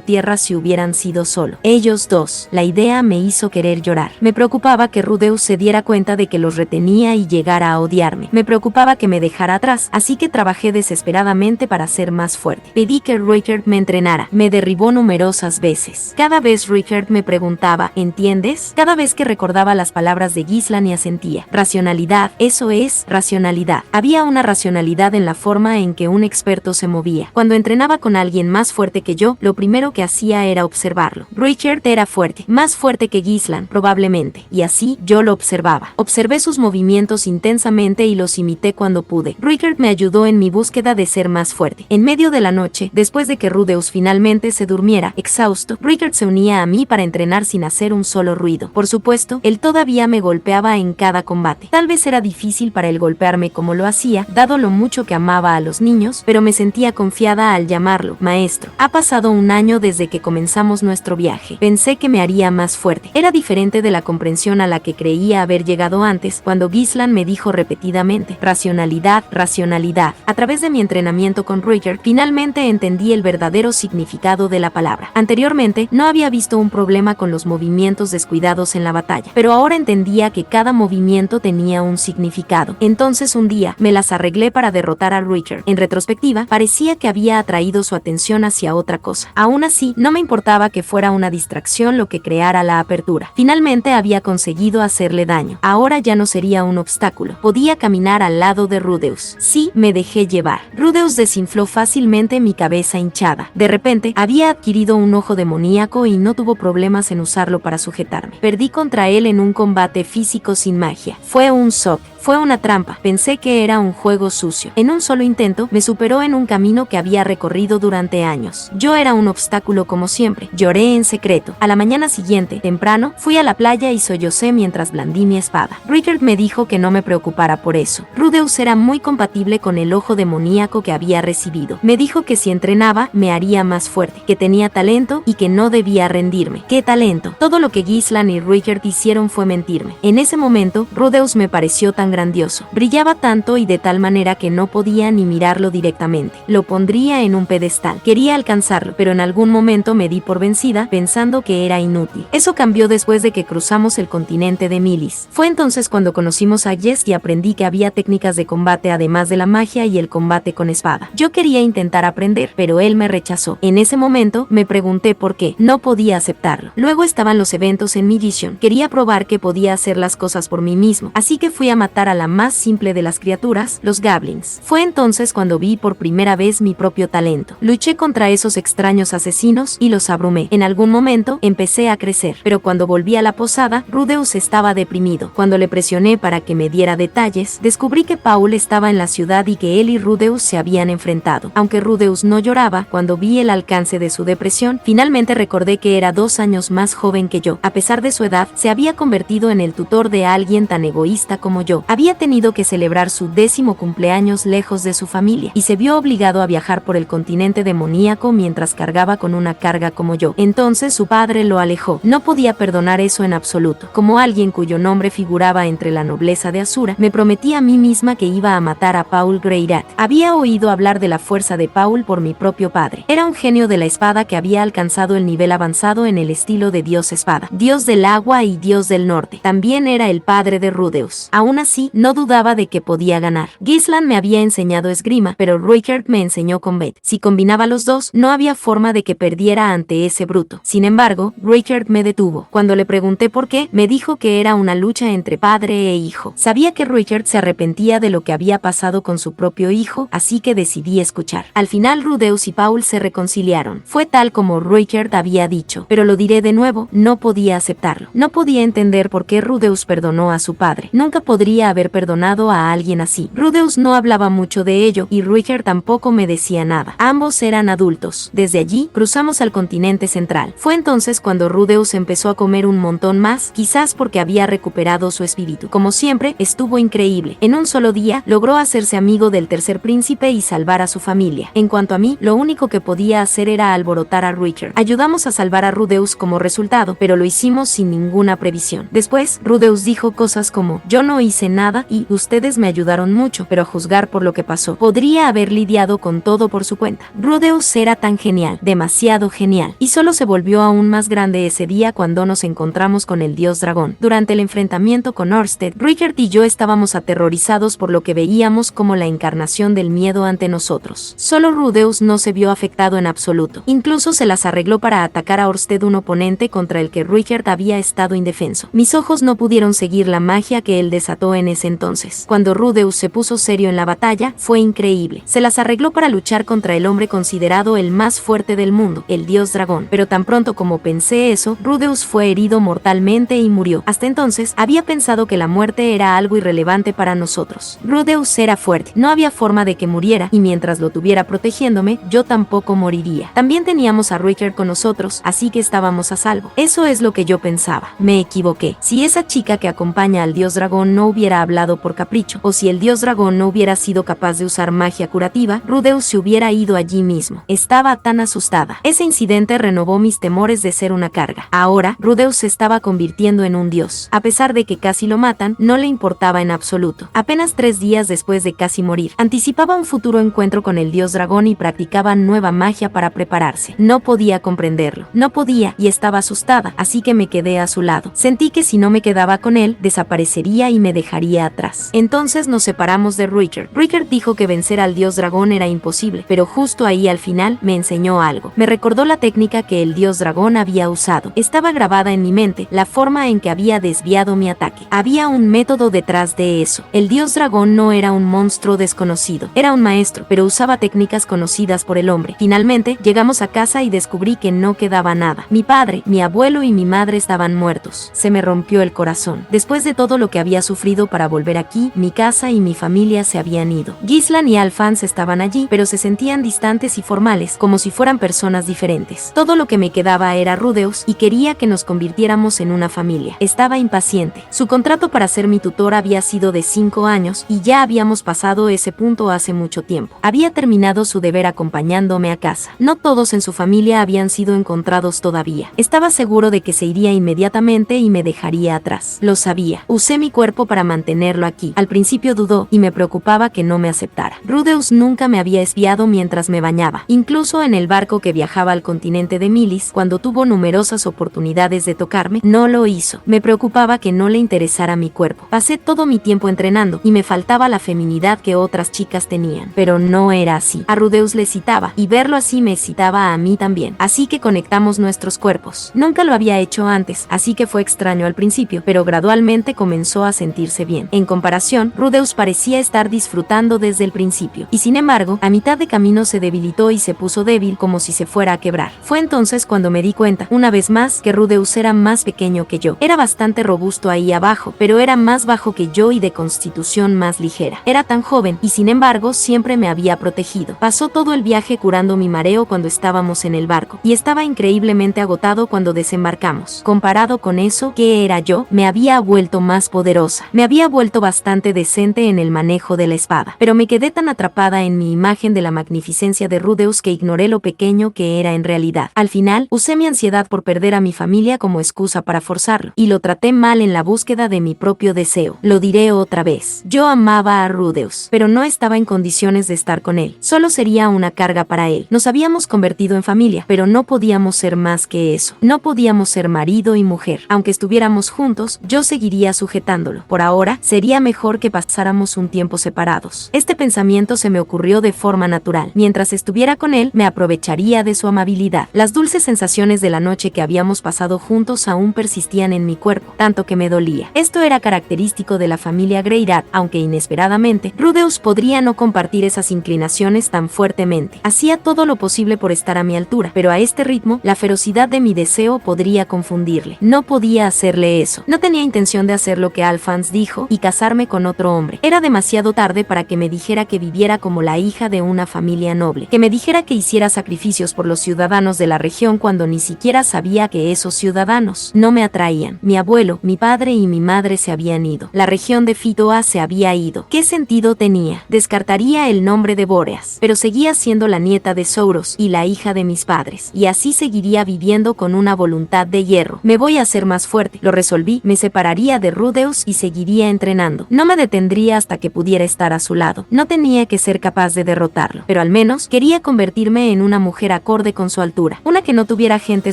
tierra si hubieran sido solo ellos dos. La idea me hizo querer llorar. Me preocupaba que Rudeus se diera cuenta de que los retenía y llegara a odiarme. ayudarme. Me preocupaba que me dejara atrás, así que trabajé desesperadamente para ser más fuerte. Pedí que Richard me entrenara. Me derribó numerosas veces. Cada vez Richard me preguntaba, ¿entiendes? Cada vez que recordaba las palabras de Ghislaine y asentía. Racionalidad, eso es, racionalidad. Había una racionalidad en la forma en que un experto se movía. Cuando entrenaba con alguien más fuerte que yo, lo primero que hacía era observarlo. Richard era fuerte, más fuerte que Ghislaine, probablemente, y así yo lo observaba. Observé sus movimientos intensamente y los imité cuando pude. Richard me ayudó en mi búsqueda de ser más fuerte. En medio de la noche, después de que Rudeus finalmente se durmiera, exhausto, Richard se unía a mí para entrenar sin hacer un solo ruido. Por supuesto, él todavía me golpeaba en cada combate. Tal vez era difícil para él golpearme como lo hacía, dado lo mucho que amaba a los niños, pero me sentía confiada al llamarlo maestro. Ha pasado un año desde que comenzamos nuestro viaje. Pensé que me haría más fuerte. Era diferente de la comprensión a la que creía haber llegado antes, cuando Ghislaine me dijo repetidamente, racionalidad, racionalidad. A través de mi entrenamiento con Richard, finalmente entendí el verdadero significado de la palabra. Anteriormente, no había visto un problema con los movimientos descuidados en la batalla, pero ahora entendía que cada movimiento tenía un significado. Entonces un día, me las arreglé para derrotar a Richard. En retrospectiva, parecía que había atraído su atención hacia otra cosa. Aún así, no me importaba que fuera una distracción lo que creara la apertura. Finalmente había conseguido hacerle daño. Ahora ya no sería un obstáculo. Podía caminar al lado de Rudeus. Sí, me dejé llevar. Rudeus desinfló fácilmente mi cabeza hinchada. De repente, había adquirido un ojo demoníaco y no tuvo problemas en usarlo para sujetarme. Perdí contra él en un combate físico sin magia. Fue un shock. Fue una trampa. Pensé que era un juego sucio. En un solo intento, me superó en un camino que había recorrido durante años. Yo era un obstáculo como siempre. Lloré en secreto. A la mañana siguiente, temprano, fui a la playa y sollocé mientras blandí mi espada. Richard me dijo que no me preocupara por eso. Rudeus era muy compatible con el ojo demoníaco que había recibido. Me dijo que si entrenaba, me haría más fuerte, que tenía talento y que no debía rendirme. ¿Qué talento? Todo lo que Ghislaine y Richard hicieron fue mentirme. En ese momento, Rudeus me pareció tan grandioso. Brillaba tanto y de tal manera que no podía ni mirarlo directamente. Lo pondría en un pedestal. Quería alcanzarlo, pero en algún momento me di por vencida, pensando que era inútil. Eso cambió después de que cruzamos el continente de Milis. Fue entonces cuando conocimos a Jess y aprendí que había técnicas de combate además de la magia y el combate con espada. Yo quería intentar aprender, pero él me rechazó. En ese momento me pregunté por qué. No podía aceptarlo. Luego estaban los eventos en mi Vision. Quería probar que podía hacer las cosas por mí mismo, así que fui a matar a la más simple de las criaturas, los goblins. Fue entonces cuando vi por primera vez mi propio talento. Luché contra esos extraños asesinos y los abrumé. En algún momento empecé a crecer, pero cuando volví a la posada, Rudeus estaba deprimido. Cuando le presioné para que me diera detalles, descubrí que Paul estaba en la ciudad y que él y Rudeus se habían enfrentado. Aunque Rudeus no lloraba, cuando vi el alcance de su depresión, finalmente recordé que era 2 años más joven que yo. A pesar de su edad, se había convertido en el tutor de alguien tan egoísta como yo. Había tenido que celebrar su 10º cumpleaños lejos de su familia, y se vio obligado a viajar por el continente demoníaco mientras cargaba con una carga como yo. Entonces su padre lo alejó. No podía perdonar eso en absoluto. Como alguien cuyo nombre figuraba entre la nobleza de Asura, me prometí a mí misma que iba a matar a Paul Greirat. Había oído hablar de la fuerza de Paul por mi propio padre. Era un genio de la espada que había alcanzado el nivel avanzado en el estilo de Dios Espada, Dios del agua y Dios del norte. También era el padre de Rudeus. Aún así, no dudaba de que podía ganar. Ghislaine me había enseñado esgrima, pero Richard me enseñó combat. Si combinaba los dos, no había forma de que perdiera ante ese bruto. Sin embargo, Richard me detuvo. Cuando le pregunté por qué, me dijo que era una lucha entre padre e hijo. Sabía que Richard se arrepentía de lo que había pasado con su propio hijo, así que decidí escuchar. Al final, Rudeus y Paul se reconciliaron. Fue tal como Richard había dicho, pero lo diré de nuevo, no podía aceptarlo. No podía entender por qué Rudeus perdonó a su padre. Nunca podría haber perdonado a alguien así. Rudeus no hablaba mucho de ello y Richard tampoco me decía nada. Ambos eran adultos. Desde allí, cruzamos al continente central. Fue entonces cuando Rudeus empezó a comer un montón más, quizás porque había recuperado su espíritu. Como siempre, estuvo increíble. En un solo día, logró hacerse amigo del tercer príncipe y salvar a su familia. En cuanto a mí, lo único que podía hacer era alborotar a Richard. Ayudamos a salvar a Rudeus como resultado, pero lo hicimos sin ninguna previsión. Después, Rudeus dijo cosas como, yo no hice nada y ustedes me ayudaron mucho, pero a juzgar por lo que pasó, podría haber lidiado con todo por su cuenta. Rudeus era tan genial, demasiado genial, y solo se volvió aún más grande ese día cuando nos encontramos con el dios dragón. Durante el enfrentamiento con Ørsted, Richard y yo estábamos aterrorizados por lo que veíamos como la encarnación del miedo ante nosotros. Solo Rudeus no se vio afectado en absoluto. Incluso se las arregló para atacar a Ørsted, un oponente contra el que Richard había estado indefenso. Mis ojos no pudieron seguir la magia que él desató en ese entonces. Cuando Rudeus se puso serio en la batalla, fue increíble. Se las arregló para luchar contra el hombre considerado el más fuerte del mundo, el dios dragón. Pero tan pronto como pensé eso, Rudeus fue herido mortalmente y murió. Hasta entonces, había pensado que la muerte era algo irrelevante para nosotros. Rudeus era fuerte, no había forma de que muriera, y mientras lo tuviera protegiéndome, yo tampoco moriría. También teníamos a Richard con nosotros, así que estábamos a salvo. Eso es lo que yo pensaba. Me equivoqué. Si esa chica que acompaña al dios dragón no hubiera hablado por capricho, o si el dios dragón no hubiera sido capaz de usar magia curativa, Rudeus se hubiera ido allí mismo. Estaba tan asustada. Ese incidente renovó mis temores de ser una carga. Ahora, Rudeus se estaba convirtiendo en un dios. A pesar de que casi lo matan, no le importaba en absoluto. Apenas 3 días después de casi morir, anticipaba un futuro encuentro con el dios dragón y practicaba nueva magia para prepararse. No podía comprenderlo. No podía, y estaba asustada, así que me quedé a su lado. Sentí que si no me quedaba con él, desaparecería y me dejaría atrás. Entonces nos separamos de Richard. Richard dijo que vencer al dios dragón era imposible, pero justo ahí al final me enseñó algo. Me recordó la técnica que el dios dragón había usado. Estaba grabada en mi mente la forma en que había desviado mi ataque. Había un método detrás de eso. El dios dragón no era un monstruo desconocido, era un maestro, pero usaba técnicas conocidas por el hombre. Finalmente, llegamos a casa y descubrí que no quedaba nada. Mi padre, mi abuelo y mi madre estaban muertos. Se me rompió el corazón. Después de todo lo que había sufrido para volver aquí, mi casa y mi familia se habían ido. Gislan y Alphonse estaban allí, pero se sentían distantes y formales, como si fueran personas diferentes. Todo lo que me quedaba era Rudeus y quería que nos convirtiéramos en una familia. Estaba impaciente. Su contrato para ser mi tutor había sido de 5 años y ya habíamos pasado ese punto hace mucho tiempo. Había terminado su deber acompañándome a casa. No todos en su familia habían sido encontrados todavía. Estaba seguro de que se iría inmediatamente y me dejaría atrás. Lo sabía. Usé mi cuerpo para mantenerlo aquí. Al principio dudó y me preocupaba que no me aceptara. Rudeus nunca me había espiado mientras me bañaba. Incluso en el barco que viajaba al continente de Milis, cuando tuvo numerosas oportunidades de tocarme, no lo hizo. Me preocupaba que no le interesara mi cuerpo. Pasé todo mi tiempo entrenando y me faltaba la feminidad que otras chicas tenían. Pero no era así. A Rudeus le excitaba y verlo así me excitaba a mí también. Así que conectamos nuestros cuerpos. Nunca lo había hecho antes, así que fue extraño al principio, pero gradualmente comenzó a sentirse bien. En comparación, Rudeus parecía estar disfrutando desde el principio. Y sin embargo, a mitad de camino se debilitó y se puso débil como si se fuera a quebrar. Fue entonces cuando me di cuenta, una vez más, que Rudeus era más pequeño que yo. Era bastante robusto ahí abajo, pero era más bajo que yo y de constitución más ligera. Era tan joven y sin embargo siempre me había protegido. Pasó todo el viaje curando mi mareo cuando estábamos en el barco, y estaba increíblemente agotado cuando desembarcamos. Comparado con eso, ¿qué era yo? Me había vuelto más poderosa. Me había vuelto bastante decente en el manejo de la espada. Pero me quedé tan atrapada en mi imagen de la magnificencia de Rudeus que ignoré lo pequeño que era en realidad. Al final, usé mi ansiedad por perder a mi familia como excusa para forzarlo, y lo traté mal en la búsqueda de mi propio deseo. Lo diré otra vez. Yo amaba a Rudeus, pero no estaba en condiciones de estar con él. Solo sería una carga para él. Nos habíamos convertido en familia, pero no podíamos ser más que eso. No podíamos ser marido y mujer. Aunque estuviéramos juntos, yo seguiría sujetándolo. Por ahora, sería mejor que pasáramos un tiempo separados. Este pensamiento se me ocurrió de forma natural. Mientras estuviera con él, me aprovecharía de su amabilidad. Las dulces sensaciones de la noche que habíamos pasado juntos aún persistían en mi cuerpo, tanto que me dolía. Esto era característico de la familia Greyrat, aunque inesperadamente, Rudeus podría no compartir esas inclinaciones tan fuertemente. Hacía todo lo posible por estar a mi altura, pero a este ritmo, la ferocidad de mi deseo podría confundirle. No podía hacerle eso. No tenía intención de hacer lo que Alphonse dijo y casarme con otro hombre. Era demasiado tarde para que me dijera que viviera como la hija de una familia noble, que me dijera que hiciera sacrificios por los ciudadanos de la región cuando ni siquiera sabía que esos ciudadanos no me atraían. Mi abuelo, mi padre y mi madre se habían ido. La región de Fitoa se había ido. ¿Qué sentido tenía? Descartaría el nombre de Bóreas, pero seguía siendo la nieta de Sauros y la hija de mis padres, y así seguiría viviendo con una voluntad de hierro. Me voy a hacer más fuerte, lo resolví, me separaría de Rudeus y seguiría seguiría entrenando. No me detendría hasta que pudiera estar a su lado. No tenía que ser capaz de derrotarlo, pero al menos quería convertirme en una mujer acorde con su altura, una que no tuviera gente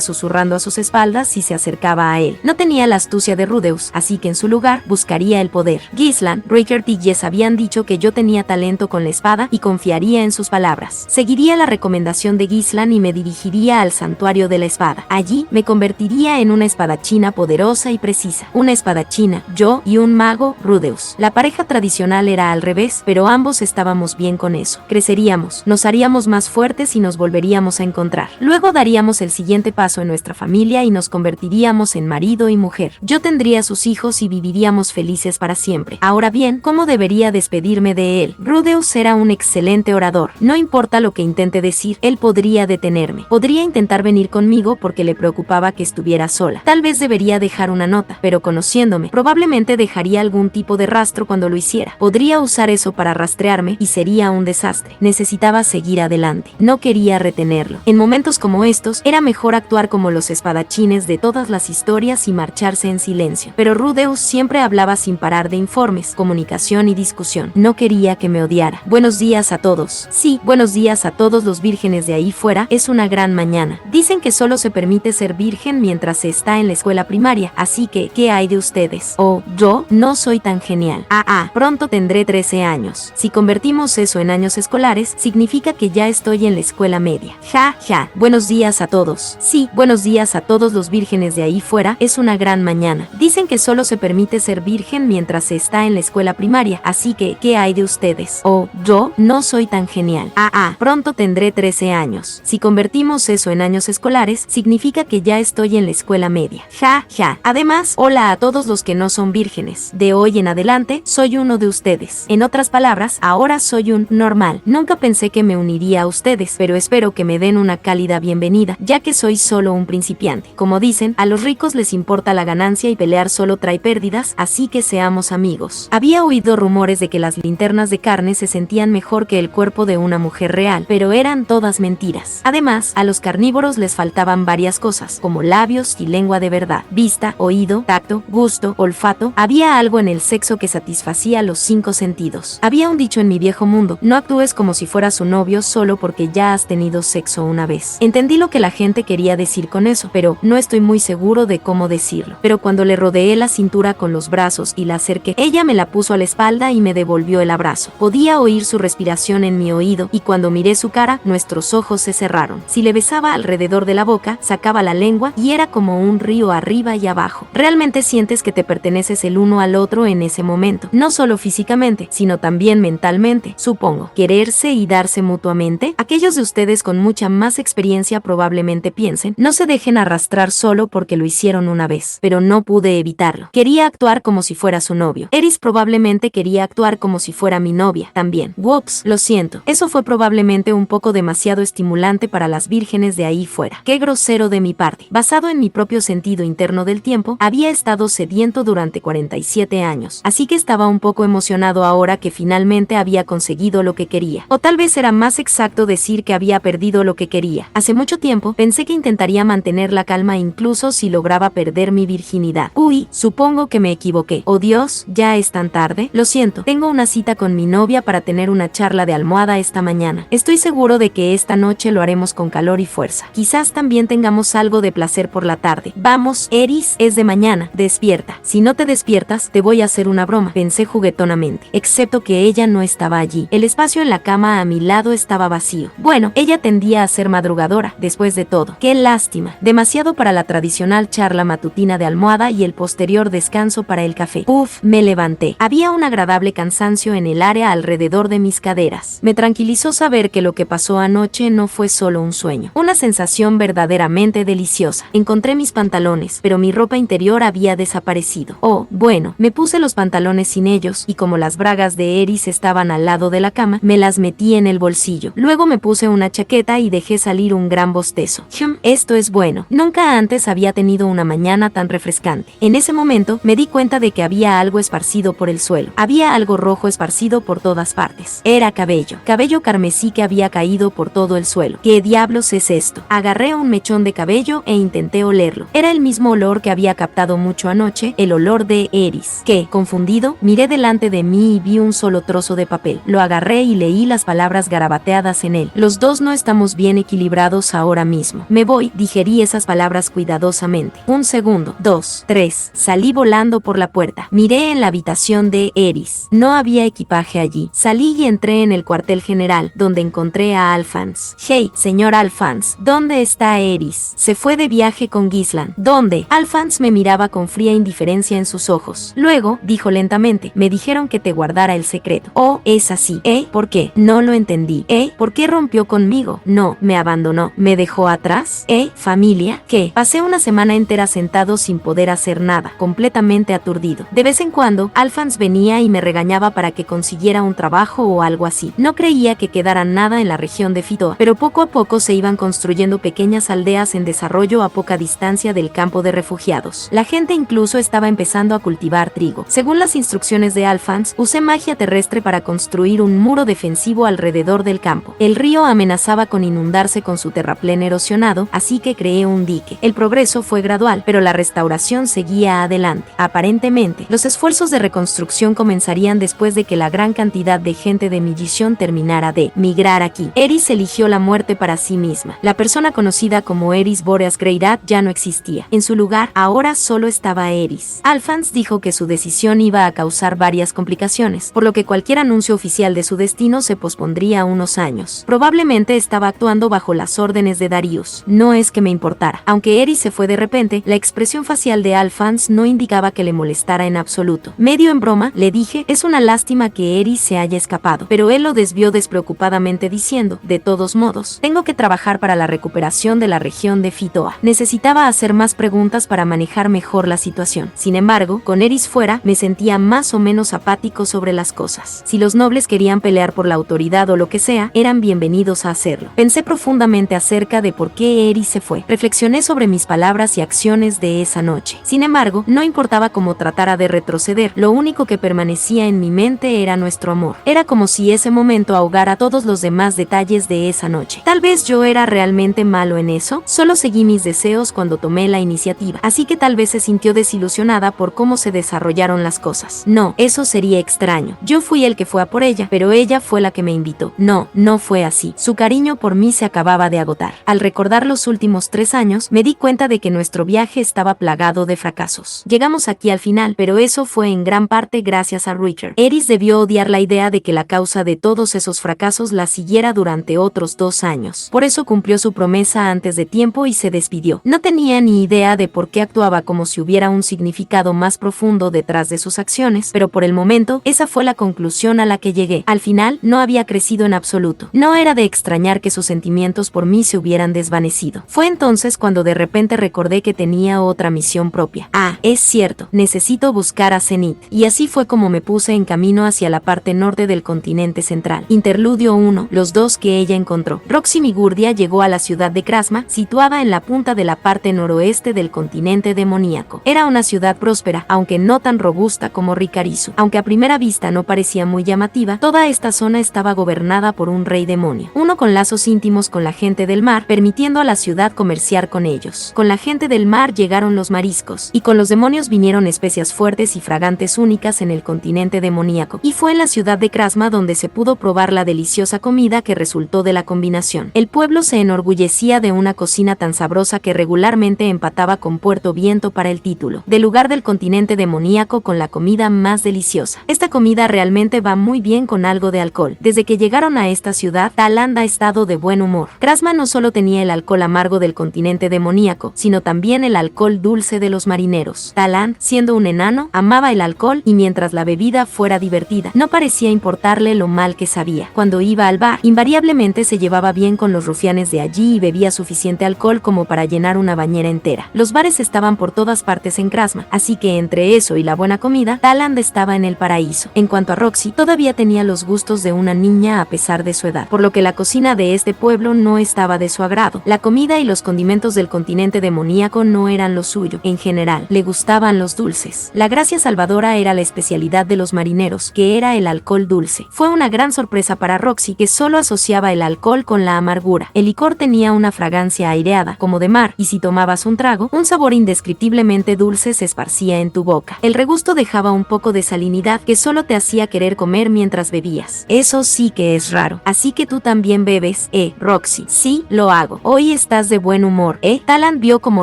susurrando a sus espaldas si se acercaba a él. No tenía la astucia de Rudeus, así que en su lugar buscaría el poder. Gislan, Rickert y Jess habían dicho que yo tenía talento con la espada y confiaría en sus palabras. Seguiría la recomendación de Gislan y me dirigiría al santuario de la espada. Allí me convertiría en una espadachina poderosa y precisa. Una espadachina, yo y un mago, Rudeus. La pareja tradicional era al revés, pero ambos estábamos bien con eso. Creceríamos, nos haríamos más fuertes y nos volveríamos a encontrar. Luego daríamos el siguiente paso en nuestra familia y nos convertiríamos en marido y mujer. Yo tendría sus hijos y viviríamos felices para siempre. Ahora bien, ¿cómo debería despedirme de él? Rudeus era un excelente orador. No importa lo que intente decir, él podría detenerme. Podría intentar venir conmigo porque le preocupaba que estuviera sola. Tal vez debería dejar una nota, pero conociéndome, probablemente dejaría algún tipo de rastro cuando lo hiciera. Podría usar eso para rastrearme y sería un desastre. Necesitaba seguir adelante. No quería retenerlo. En momentos como estos, era mejor actuar como los espadachines de todas las historias y marcharse en silencio. Pero Rudeus siempre hablaba sin parar de informes, comunicación y discusión. No quería que me odiara. Buenos días a todos. Sí, buenos días a todos los vírgenes de ahí fuera. Es una gran mañana. Dicen que solo se permite ser virgen mientras se está en la escuela primaria, así que, ¿qué hay de ustedes? Oh, yo no soy tan genial. Pronto tendré 13 años. Si convertimos eso en años escolares, significa que ya estoy en la escuela media. Ja, ja. Buenos días a todos. Sí, buenos días a todos los vírgenes de ahí fuera. Es una gran mañana. Dicen que solo se permite ser virgen mientras se está en la escuela primaria, así que, ¿qué hay de ustedes? Oh, yo no soy tan genial. Pronto tendré 13 años. Si convertimos eso en años escolares, significa que ya estoy en la escuela media. Ja, ja. Además, hola a todos los que no son vírgenes. De hoy en adelante, soy uno de ustedes. En otras palabras, ahora soy un normal. Nunca pensé que me uniría a ustedes, pero espero que me den una cálida bienvenida, ya que soy solo un principiante. Como dicen, a los ricos les importa la ganancia y pelear solo trae pérdidas, así que seamos amigos. Había oído rumores de que las linternas de carne se sentían mejor que el cuerpo de una mujer real, pero eran todas mentiras. Además, a los carnívoros les faltaban varias cosas, como labios y lengua de verdad, vista, oído, tacto, gusto, olfato. Había algo en el sexo que satisfacía los 5 sentidos. Había un dicho en mi viejo mundo: no actúes como si fueras su novio solo porque ya has tenido sexo una vez. Entendí lo que la gente quería decir con eso, pero no estoy muy seguro de cómo decirlo. Pero cuando le rodeé la cintura con los brazos y la acerqué, ella me la puso a la espalda y me devolvió el abrazo. Podía oír su respiración en mi oído y cuando miré su cara, nuestros ojos se cerraron. Si le besaba alrededor de la boca, sacaba la lengua y era como un río arriba y abajo. Realmente sientes que te perteneces el uno al otro en ese momento, no solo físicamente, sino también mentalmente, supongo. Quererse y darse mutuamente. Aquellos de ustedes con mucha más experiencia probablemente piensen: no se dejen arrastrar solo porque lo hicieron una vez. Pero no pude evitarlo. Quería actuar como si fuera su novio. Eris probablemente quería actuar como si fuera mi novia también. Whoops, lo siento. Eso fue probablemente un poco demasiado estimulante para las vírgenes de ahí fuera. Qué grosero de mi parte. Basado en mi propio sentido interno del tiempo, había estado sediento durante 47 años, así que estaba un poco emocionado ahora que finalmente había conseguido lo que quería. O tal vez era más exacto decir que había perdido lo que quería. Hace mucho tiempo pensé que intentaría mantener la calma incluso si lograba perder mi virginidad. Uy, supongo que me equivoqué. Oh Dios, ya es tan tarde. Lo siento, tengo una cita con mi novia para tener una charla de almohada esta mañana. Estoy seguro de que esta noche lo haremos con calor y fuerza. Quizás también tengamos algo de placer por la tarde. Vamos, Eris, es de mañana. Despierta. Si no te despiertas, te voy a hacer una broma, pensé juguetonamente. Excepto que ella no estaba allí. El espacio en la cama a mi lado estaba vacío. Bueno, ella tendía a ser madrugadora, después de todo. Qué lástima. Demasiado para la tradicional charla matutina de almohada y el posterior descanso para el café. Uf, me levanté. Había un agradable cansancio en el área alrededor de mis caderas. Me tranquilizó saber que lo que pasó anoche no fue solo un sueño. Una sensación verdaderamente deliciosa. Encontré mis pantalones, pero mi ropa interior había desaparecido. Oh, bueno, me puse los pantalones sin ellos y como las bragas de Eris estaban al lado de la cama, me las metí en el bolsillo. Luego me puse una chaqueta y dejé salir un gran bostezo. Esto es bueno. Nunca antes había tenido una mañana tan refrescante. En ese momento me di cuenta de que había algo esparcido por el suelo. Había algo rojo esparcido por todas partes. Era cabello. Cabello carmesí que había caído por todo el suelo. ¿Qué diablos es esto? Agarré un mechón de cabello e intenté olerlo. Era el mismo olor que había captado mucho anoche, el olor de Eris. ¿Qué? Confundido, miré delante de mí y vi un solo trozo de papel. Lo agarré y leí las palabras garabateadas en él. Los dos no estamos bien equilibrados ahora mismo. Me voy, digerí esas palabras cuidadosamente. 1 segundo, 2, 3. Salí volando por la puerta. Miré en la habitación de Eris. No había equipaje allí. Salí y entré en el cuartel general, donde encontré a Alphonse. Hey, señor Alphonse, ¿dónde está Eris? Se fue de viaje con Gislan. ¿Dónde? Alphonse me miraba con fría indiferencia en sus ojos. Luego, dijo lentamente, me dijeron que te guardara el secreto. Oh, es así. ¿Por qué? No lo entendí. ¿Por qué rompió conmigo? No, me abandonó. ¿Me dejó atrás? ¿Familia? ¿Qué? Pasé una semana entera sentado sin poder hacer nada, completamente aturdido. De vez en cuando, Alphonse venía y me regañaba para que consiguiera un trabajo o algo así. No creía que quedara nada en la región de Fitoa, pero poco a poco se iban construyendo pequeñas aldeas en desarrollo a poca distancia del campo de refugiados. La gente incluso estaba empezando a cultivar trigo. Según las instrucciones de Alphonse, usé magia terrestre para construir un muro defensivo alrededor del campo. El río amenazaba con inundarse con su terraplén erosionado, así que creé un dique. El progreso fue gradual, pero la restauración seguía adelante. Aparentemente, los esfuerzos de reconstrucción comenzarían después de que la gran cantidad de gente de Millishon terminara de migrar aquí. Eris eligió la muerte para sí misma. La persona conocida como Eris Boreas Greyrat ya no existía. En su lugar, ahora solo estaba Eris. Alphonse dijo que su decisión iba a causar varias complicaciones, por lo que cualquier anuncio oficial de su destino se pospondría unos años. Probablemente estaba actuando bajo las órdenes de Darius. No es que me importara. Aunque Eris se fue de repente, la expresión facial de Alphonse no indicaba que le molestara en absoluto. Medio en broma, le dije, es una lástima que Eris se haya escapado, pero él lo desvió despreocupadamente diciendo, de todos modos, tengo que trabajar para la recuperación de la región de Fitoa. Necesitaba hacer más preguntas para manejar mejor la situación. Sin embargo, con Eris fuera, me sentía más o menos apático sobre las cosas. Si los nobles querían pelear por la autoridad o lo que sea, eran bienvenidos a hacerlo. Pensé profundamente acerca de por qué Eris se fue. Reflexioné sobre mis palabras y acciones de esa noche. Sin embargo, no importaba cómo tratara de retroceder, lo único que permanecía en mi mente era nuestro amor. Era como si ese momento ahogara todos los demás detalles de esa noche. Tal vez yo era realmente malo en eso, solo seguí mis deseos cuando tomé la iniciativa, así que tal vez se sintió desilusionada por cómo se desarrollaron las cosas. No, eso sería extraño. Yo fui el que fue a por ella, pero ella fue la que me invitó. No, no fue así. Su cariño por mí se acababa de agotar. Al recordar los últimos 3 años, me di cuenta de que nuestro viaje estaba plagado de fracasos. Llegamos aquí al final, pero eso fue en gran parte gracias a Richard. Eris debió odiar la idea de que la causa de todos esos fracasos la siguiera durante otros 2 años. Por eso cumplió su promesa antes de tiempo y se despidió. No tenía ni idea de por qué actuaba como si hubiera un significado más profundo detrás de sus acciones, pero por el momento, esa fue la conclusión a la que llegué. Al final, no había crecido en absoluto. No era de extrañar que sus sentimientos por mí se hubieran desvanecido. Fue entonces cuando de repente recordé que tenía otra misión propia. Es cierto, necesito buscar a Zenith. Y así fue como me puse en camino hacia la parte norte del continente central. Interludio 1. Los dos que ella encontró. Roxy Migurdia llegó a la ciudad de Krasma, situada en la punta de la parte noroeste del continente demoníaco. Era una ciudad próspera, aunque no tan robusta como Ricarizu. Aunque a primera vista no parecía muy llamativa, toda esta zona estaba gobernada por un rey demonio, uno con lazos íntimos con la gente del mar, permitiendo a la ciudad comerciar con ellos. Con la gente del mar llegaron los mariscos, y con los demonios vinieron especias fuertes y fragantes únicas en el continente demoníaco. Y fue en la ciudad de Krasma donde se pudo probar la deliciosa comida que resultó de la combinación. El pueblo se enorgullecía de una cocina tan sabrosa que regularmente empataba con Puerto Viento para el título del lugar del continente demoníaco con la comida más deliciosa. Esta comida realmente va muy bien con algo de alcohol. Desde que llegaron a esta ciudad, Taland ha estado de buen humor. Krasma no solo tenía el alcohol amargo del continente demoníaco, sino también el alcohol dulce de los marineros. Taland, siendo un enano, amaba el alcohol y mientras la bebida fuera divertida, no parecía importarle lo mal que sabía. Cuando iba al bar, invariablemente se llevaba bien con los rufianes de allí y bebía suficiente alcohol como para llenar una bañera entera. Los bares estaban por todas partes en Krasma, así que entre eso y la buena comida, Taland estaba en el paraíso. En cuanto a Roxy, todavía tenía los gustos de una niña a pesar de su edad, por lo que la cocina de este pueblo no estaba de su agrado. La comida y los condimentos del continente demoníaco no eran lo suyo. En general, le gustaban los dulces. La gracia salvadora era la especialidad de los marineros, que era el alcohol dulce. Fue una gran sorpresa para Roxy, que solo asociaba el alcohol con la amargura. El licor tenía una fragancia aireada, como de mar, y si tomabas un trago, un sabor indescriptiblemente dulce se esparcía en tu boca. El El regusto dejaba un poco de salinidad que solo te hacía querer comer mientras bebías. Eso sí que es raro. Así que tú también bebes, Roxy. Sí, lo hago. Hoy estás de buen humor, Talant vio como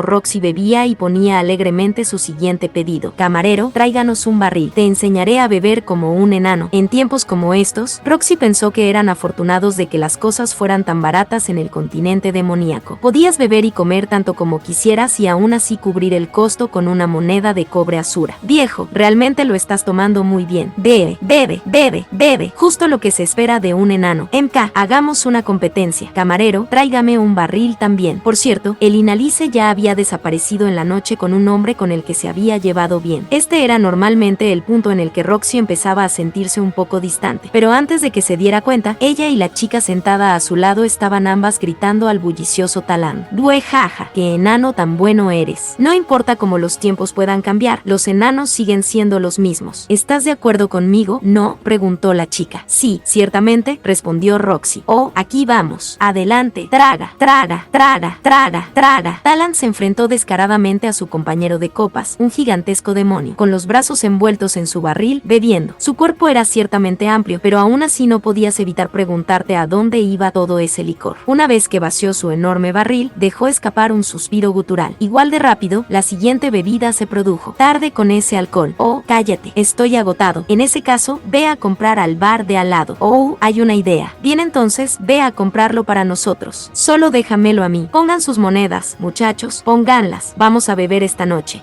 Roxy bebía y ponía alegremente su siguiente pedido. Camarero, tráiganos un barril. Te enseñaré a beber como un enano. En tiempos como estos, Roxy pensó que eran afortunados de que las cosas fueran tan baratas en el continente demoníaco. Podías beber y comer tanto como quisieras y aún así cubrir el costo con una moneda de cobre Asura. Viejo, realmente lo estás tomando muy bien. Bebe, bebe, bebe, bebe. Justo lo que se espera de un enano. MK, hagamos una competencia. Camarero, tráigame un barril también. Por cierto, el Inalice ya había desaparecido en la noche con un hombre con el que se había llevado bien. Este era normalmente el punto en el que Roxy empezaba a sentirse un poco distante. Pero antes de que se diera cuenta, ella y la chica sentada a su lado estaban ambas gritando al bullicioso Talant. Due jaja, qué enano tan bueno eres. No importa cómo los tiempos puedan cambiar, los enanos siguen siendo los mismos. ¿Estás de acuerdo conmigo? ¿No?, preguntó la chica. Sí, ciertamente, respondió Roxy. Oh, aquí vamos. Adelante. Traga, traga, traga, traga, traga. Talant se enfrentó descaradamente a su compañero de copas, un gigantesco demonio, con los brazos envueltos en su barril, bebiendo. Su cuerpo era ciertamente amplio, pero aún así no podías evitar preguntarte a dónde iba todo ese licor. Una vez que vació su enorme barril, dejó escapar un suspiro gutural. Igual de rápido, la siguiente bebida se produjo. Tarde con ese alcohol. Oh, cállate, estoy agotado. En ese caso, ve a comprar al bar de al lado. Oh, hay una idea. Bien, entonces, ve a comprarlo para nosotros. Solo déjamelo a mí. Pongan sus monedas, muchachos, pónganlas. Vamos a beber esta noche.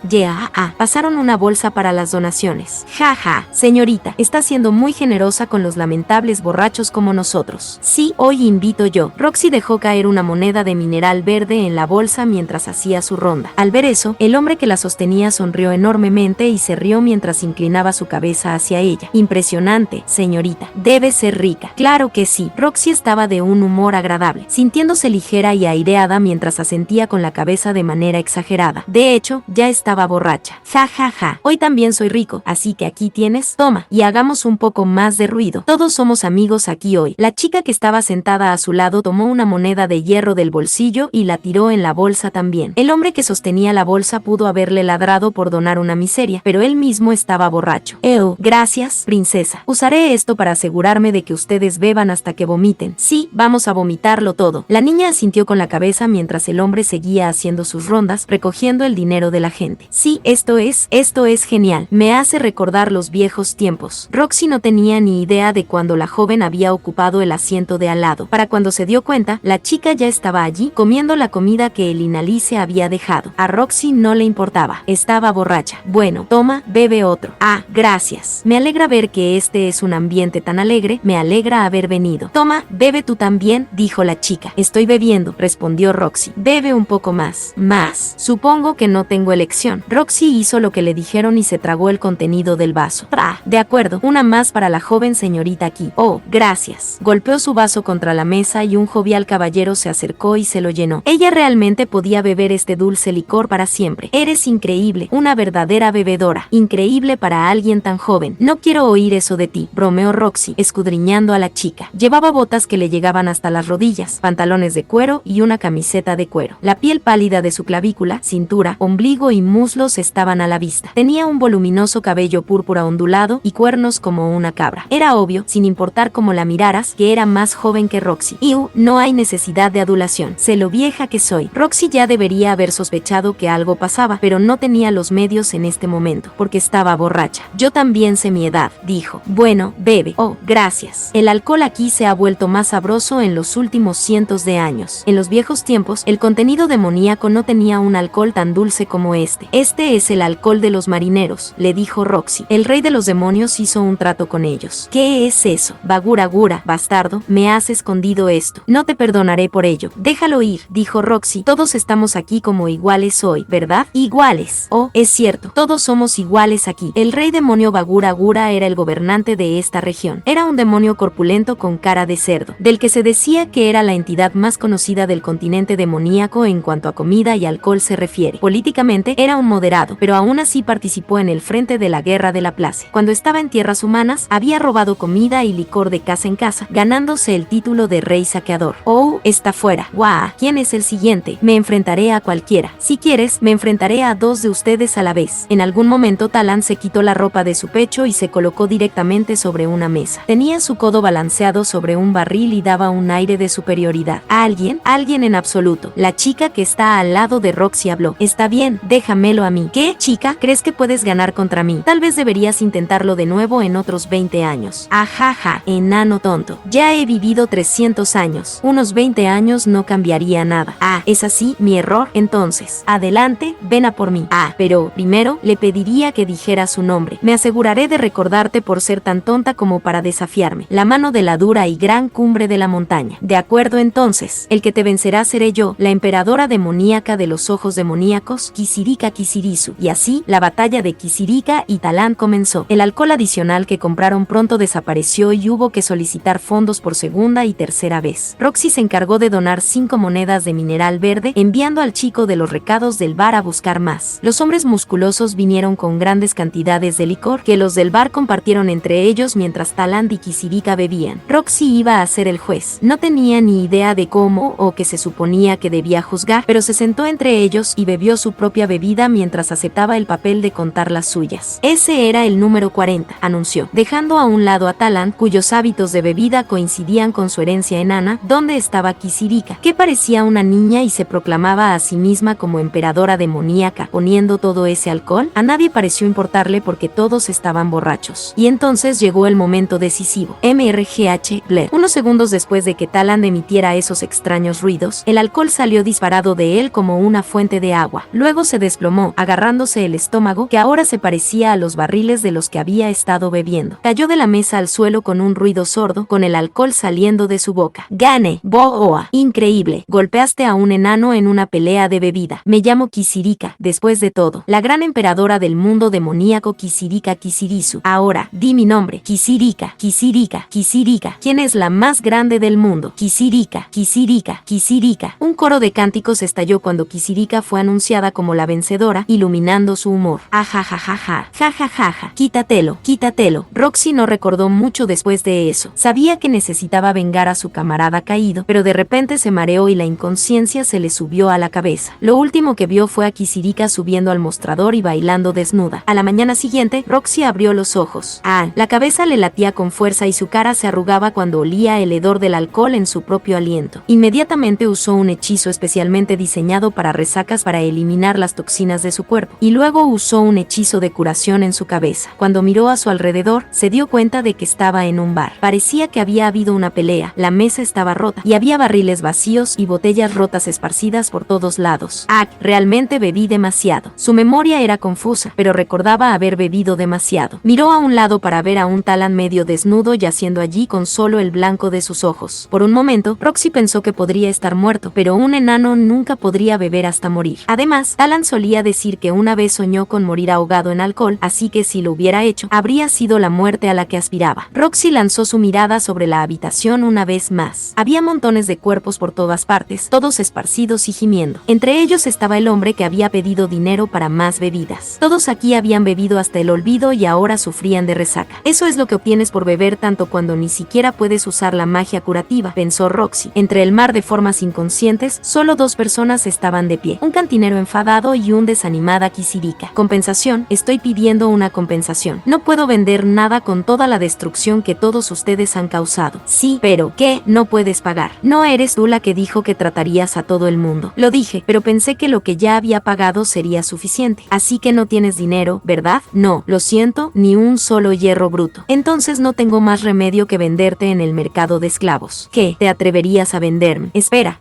Pasaron una bolsa para las donaciones. Jaja, señorita, está siendo muy generosa con los lamentables borrachos como nosotros. Sí, hoy invito yo. Roxy dejó caer una moneda de mineral verde en la bolsa mientras hacía su ronda. Al ver eso, el hombre que la sostenía sonrió enormemente y se rió mientras inclinaba su cabeza hacia ella. Impresionante, señorita. Debe ser rica. Claro que sí. Roxy estaba de un humor agradable, sintiéndose ligera y aireada mientras asentía con la cabeza de manera exagerada. De hecho, ya estaba borracha. Ja, ja, ja. Hoy también soy rico, así que aquí tienes. Toma, y hagamos un poco más de ruido. Todos somos amigos aquí hoy. La chica que estaba sentada a su lado tomó una moneda de hierro del bolsillo y la tiró en la bolsa también. El hombre que sostenía la bolsa pudo haberle ladrado por donar una miseria, pero él mismo estaba borracho. Gracias, princesa. Usaré esto para asegurarme de que ustedes beban hasta que vomiten. Sí, vamos a vomitarlo todo. La niña asintió con la cabeza mientras el hombre seguía haciendo sus rondas, recogiendo el dinero de la gente. Sí, esto es genial. Me hace recordar los viejos tiempos. Roxy no tenía ni idea de cuando la joven había ocupado el asiento de al lado. Para cuando se dio cuenta, la chica ya estaba allí, comiendo la comida que el Inalice había dejado. A Roxy no le importaba. Estaba borracha. Bueno, toma, bebe otro. Gracias. Me alegra ver que este es un ambiente tan alegre. Me alegra haber venido. Toma, bebe tú también, dijo la chica. Estoy bebiendo, respondió Roxy. Bebe un poco más. Más. Supongo que no tengo elección. Roxy hizo lo que le dijeron y se tragó el contenido del vaso. De acuerdo, una más para la joven señorita aquí. Oh, gracias. Golpeó su vaso contra la mesa y un jovial caballero se acercó y se lo llenó. Ella realmente podía beber este dulce licor para siempre. Eres increíble, una verdadera bebedora. Increíble para alguien tan joven. No quiero oír eso de ti, bromeó Roxy, escudriñando a la chica. Llevaba botas que le llegaban hasta las rodillas, pantalones de cuero y una camiseta de cuero. La piel pálida de su clavícula, cintura, ombligo y muslos estaban a la vista. Tenía un voluminoso cabello púrpura ondulado y cuernos como una cabra. Era obvio, sin importar cómo la miraras, que era más joven que Roxy. No hay necesidad de adulación. Sé lo vieja que soy. Roxy ya debería haber sospechado que algo pasaba, pero no tenía los medios en este momento, porque estaba borracha. Yo también sé mi edad, dijo. Bueno, bebe. Oh, gracias. El alcohol aquí se ha vuelto más sabroso en los últimos cientos de años. En los viejos tiempos, el contenido demoníaco no tenía un alcohol tan dulce como este. Este es el alcohol de los marineros, le dijo Roxy. El rey de los demonios hizo un trato con ellos. ¿Qué es eso? Bagura gura, bastardo, me has escondido esto. No te perdonaré por ello. Déjalo ir, dijo Roxy. Todos estamos aquí como iguales hoy, ¿verdad? Iguales. Oh, es cierto, todos somos iguales aquí. El rey demonio Bagura Gura era el gobernante de esta región. Era un demonio corpulento con cara de cerdo, del que se decía que era la entidad más conocida del continente demoníaco en cuanto a comida y alcohol se refiere. Políticamente era un moderado, pero aún así participó en el frente de la guerra de la Place. Cuando estaba en tierras humanas, había robado comida y licor de casa en casa, ganándose el título de rey saqueador. Oh, está fuera. ¡Guau! ¿Quién es el siguiente? Me enfrentaré a cualquiera. Si quieres, me enfrentaré a dos de ustedes a la vez. En algún momento Talán se quitó la ropa de su pecho y se colocó directamente sobre una mesa. Tenía su codo balanceado sobre un barril y daba un aire de superioridad. Alguien en absoluto. La chica que está al lado de Roxy habló. Está bien, déjamelo a mí. ¿Qué, chica? ¿Crees que puedes ganar contra mí? Tal vez deberías intentarlo de nuevo en otros 20 años. Ajaja, enano tonto. Ya he vivido 300 años. Unos 20 años no cambiaría nada. Ah, ¿es así mi error? Entonces, adelante, ven a por mí. Ah, pero primero le pediría que dijera su nombre. Me aseguraré de recordarte por ser tan tonta como para desafiarme. La mano de la dura y gran cumbre de la montaña. De acuerdo entonces, el que te vencerá seré yo, la emperadora demoníaca de los ojos demoníacos, Kisirika Kisirisu. Y así, la batalla de Kisirika y Talán comenzó. El alcohol adicional que compraron pronto desapareció y hubo que solicitar fondos por segunda y tercera vez. Roxy se encargó de donar 5 monedas de mineral verde, enviando al chico de los recados del bar a buscar más. Los hombres musculosos vinieron con grandes cantidades de licor, que los del bar compartieron entre ellos mientras Talán y Kisirika bebían. Roxy iba a ser el juez. No tenía ni idea de cómo o que se suponía que debía juzgar, pero se sentó entre ellos y bebió su propia bebida mientras aceptaba el papel de contar las suyas. Ese era el número 40, anunció, dejando a un lado a Talán, cuyos hábitos de bebida coincidían con su herencia enana. ¿Dónde estaba Kisirika, que parecía una niña y se proclamaba a sí misma como emperadora demoníaca, poniendo todo ese alcohol? A nadie pareció importarle porque todos estaban borrachos. Y entonces llegó el momento decisivo. MRGH Blair. Unos segundos después de que Talán emitiera esos extraños ruidos, el alcohol salió disparado de él como una fuente de agua. Luego se desplomó, agarrándose el estómago, que ahora se parecía a los barriles de los que había estado bebiendo. Cayó de la mesa al suelo con un ruido sordo, con el alcohol saliendo de su boca. Gane, Boa. Increíble. Golpeaste a un enano en una pelea de bebida. Me llamo Kisirika, después de todo. La gran emperadora del mundo demoníaco Kisirika Kisirisu. Ahora, di mi nombre. Kisirika, Kisirika, Kisirika. ¿Quién es la más grande del mundo? Kisirika, Kisirika, Kisirika. Un coro de cánticos estalló cuando Kisirika fue anunciada como la vencedora, iluminando su humor. Ajajajaja, jajajaja. Quítatelo, quítatelo. Roxy no recordó mucho después de eso. Sabía que necesitaba vengar a su camarada caído, pero de repente se mareó y la inconsciencia se le subió a la cabeza. Lo último que vio fue a Kisirika subiendo al mostrador y bailando desnuda. A la mañana siguiente, Roxy abrió los ojos. La cabeza le latía con fuerza y su cara se arrugaba cuando olía el hedor del alcohol en su propio aliento. Inmediatamente usó un hechizo especialmente diseñado para resacas para eliminar las toxinas de su cuerpo, y luego usó un hechizo de curación en su cabeza. Cuando miró a su alrededor, se dio cuenta de que estaba en un bar. Parecía que había habido una pelea, la mesa estaba rota, y había barriles vacíos y botellas rotas esparcidas por todos lados. Realmente bebí demasiado. Su memoria era confusa, pero recordaba haber bebido demasiado. Miró a un lado para ver a un Talán medio desnudo yaciendo allí con solo el blanco de sus ojos. Por un momento, Roxy pensó que podría estar muerto, pero un enano nunca podría beber hasta morir. Además, Talán solía decir que una vez soñó con morir ahogado en alcohol, así que si lo hubiera hecho, habría sido la muerte a la que aspiraba. Roxy lanzó su mirada sobre la habitación una vez más. Había montones de cuerpos por todas partes, todos esparcidos y gimiendo. Entre ellos estaba el hombre que había pedido dinero para más bebidas. Todos aquí habían bebido hasta el olvido y ahora sufrían de resaca. Eso es lo que obtienes por beber tanto cuando ni siquiera puedes usar la magia curativa, pensó Roxy. Entre el mar de formas inconscientes, solo 2 personas estaban de pie. Un cantinero enfadado y un desanimada Kisirika. Compensación, estoy pidiendo una compensación. No puedo vender nada con toda la destrucción que todos ustedes han causado. Sí, pero ¿qué? No puedes pagar. No eres tú la que dijo que tratarías a todo el mundo. Lo dije, pero pensé que lo que ya había pagado sería suficiente. Así que no tienes dinero, ¿verdad? No, lo siento, ni un solo hierro bruto. Entonces no tengo más remedio que venderte en el mercado de esclavos. ¿Qué? ¿Te atreverías a venderme? Espera,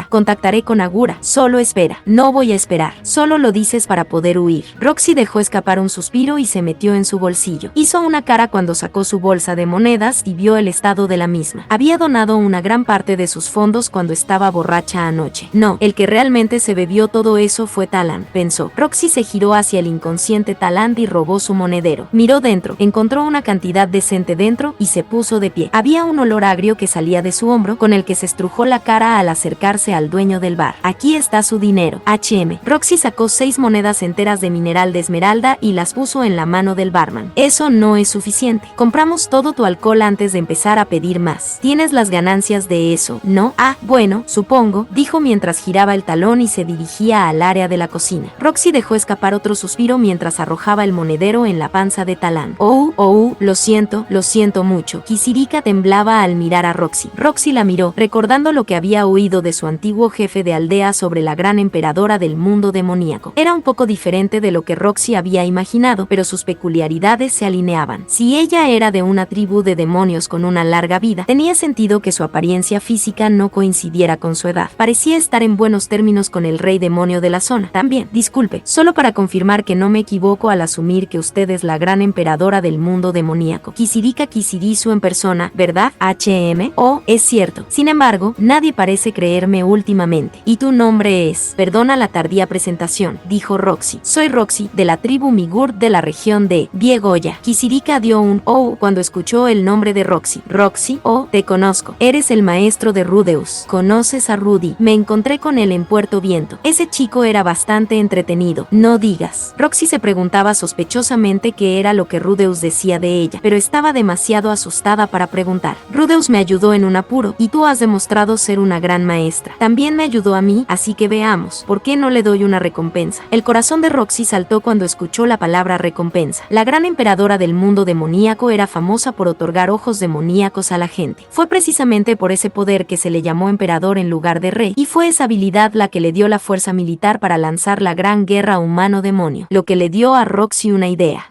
contactaré con Agura. Solo espera. No voy a esperar. Solo lo dices para poder huir. Roxy dejó escapar un suspiro y se metió en su bolsillo. Hizo una cara cuando sacó su bolsa de monedas y vio el estado de la misma. Había donado una gran parte de sus fondos cuando estaba borracha anoche. No, el que realmente se bebió todo eso fue Talán, pensó. Roxy se giró hacia el inconsciente Talán y robó su monedero. Miró dentro, encontró una cantidad decente dentro y se puso de pie. Había un olor agrio que salía de su hombro, con el que se estrujó la cara al acercarse al dueño del bar. Aquí está su dinero. Roxy sacó 6 monedas enteras de mineral de esmeralda y las puso en la mano del barman. Eso no es suficiente. Compramos todo tu alcohol antes de empezar a pedir más. Tienes las ganancias de eso, ¿no? Bueno, supongo, dijo mientras giraba el talón y se dirigía al área de la cocina. Roxy dejó escapar otro suspiro mientras arrojaba el monedero en la panza de Talán. Oh, lo siento mucho. Kisirika temblaba al mirar a Roxy. Roxy la miró, recordando lo que había oído de su antiguo jefe de aldea sobre la gran emperadora del mundo demoníaco. Era un poco diferente de lo que Roxy había imaginado, pero sus peculiaridades se alineaban. Si ella era de una tribu de demonios con una larga vida, tenía sentido que su apariencia física no coincidiera con su edad. Parecía estar en buenos términos con el rey demonio de la zona. También, disculpe, solo para confirmar que no me equivoco al asumir que usted es la gran emperadora del mundo demoníaco. Kisirika Kisirisu en persona, ¿verdad? HM. Oh, es cierto. Sin embargo, nadie parece creerme últimamente. ¿Y tu nombre es? Perdona la tardía presentación, dijo Roxy. Soy Roxy, de la tribu Migur de la región de Viegoya. Kisirika dio un oh cuando escuchó el nombre de Roxy. Roxy, oh, te conozco. Eres el maestro de Rudeus. ¿Conoces a Rudy? Me encontré con él en Puerto Viento. Ese chico era bastante entretenido. No digas. Roxy se preguntaba sospechosamente qué era lo que Rudeus decía de ella, pero estaba demasiado asustada para preguntar. Rudeus me ayudó en un apuro, y tú has demostrado ser una gran maestra. También me ayudó a mí, así que veamos, ¿por qué no le doy una recompensa? El corazón de Roxy saltó cuando escuchó la palabra recompensa. La gran emperadora del mundo demoníaco era famosa por otorgar ojos demoníacos a la gente. Fue precisamente por ese poder que se le llamó emperador en lugar de rey, y fue esa habilidad la que le dio la fuerza militar para lanzar la gran guerra humano-demonio, lo que le dio a Roxy una idea.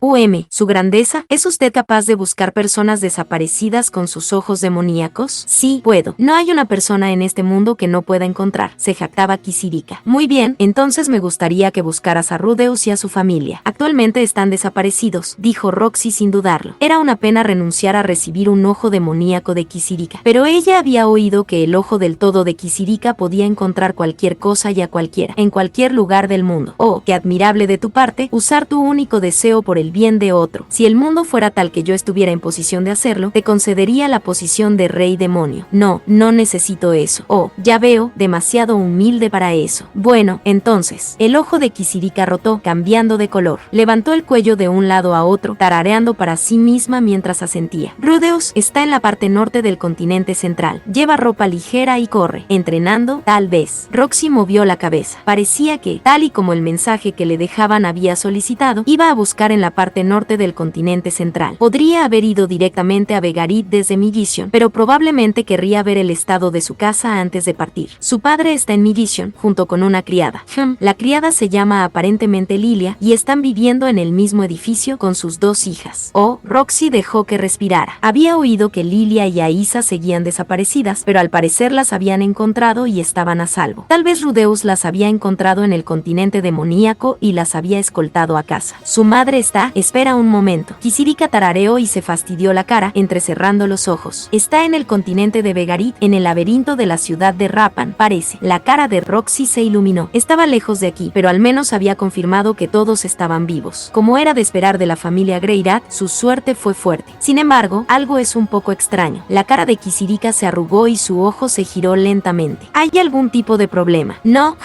Su grandeza, ¿es usted capaz de buscar personas desaparecidas con sus ojos demoníacos? Sí, puedo. No hay una persona en este mundo que no pueda encontrar, se jactaba Kisirika. Muy bien, entonces me gustaría que buscaras a Rudeus y a su familia. Actualmente están desaparecidos, dijo Roxy sin dudarlo. Era una pena renunciar a recibir un ojo demoníaco de Kisirika, pero ella había oído que el ojo del todo de Kisirika podía encontrar cualquier cosa y a cualquiera, en cualquier lugar del mundo. Oh, qué admirable de tu parte, usar tu único deseo por el bien de otro. Si el mundo fuera tal que yo estuviera en posición de hacerlo, te concedería la posición de rey demonio. No necesito eso. Oh, ya veo, demasiado humilde para eso. Bueno, entonces, el ojo de Kisirika rotó, cambiando de color. Levantó el cuello de un lado a otro, tarareando para sí misma mientras asentía. Rudeus está en la parte norte del continente central. Lleva ropa ligera y corre. Entrenando, tal vez. Roxy movió la cabeza. Parecía que, tal y como el mensaje que le dejaban había solicitado, iba a buscar en la parte norte del continente central. Podría haber ido directamente a Vegarit desde Migition, pero probablemente querría ver el estado de su casa antes de partir. Su padre está en Migition, junto con una criada. La criada se llama aparentemente Lilia, y están viviendo en el mismo edificio con sus dos hijas. Roxy dejó que respirara. Había oído que Lilia y Aisa seguían desaparecidas, pero al parecer las habían encontrado y estaban a salvo. Tal vez Rudeus las había encontrado en el continente demoníaco y las había escoltado a casa. Su madre está... Espera un momento. Kisirika tarareó y se fastidió la cara, entrecerrando los ojos. Está en el continente de Vegarit, en el laberinto de la ciudad de Rapan, parece. La cara de Roxy se iluminó. Estaba lejos de aquí, pero al menos había confirmado que todos estaban vivos. Como era de esperar de la familia Greirat, su suerte fue fuerte. Sin embargo, algo es un poco extraño. La cara de Kisirika se arrugó y su ojo se giró lentamente. ¿Hay algún tipo de problema? No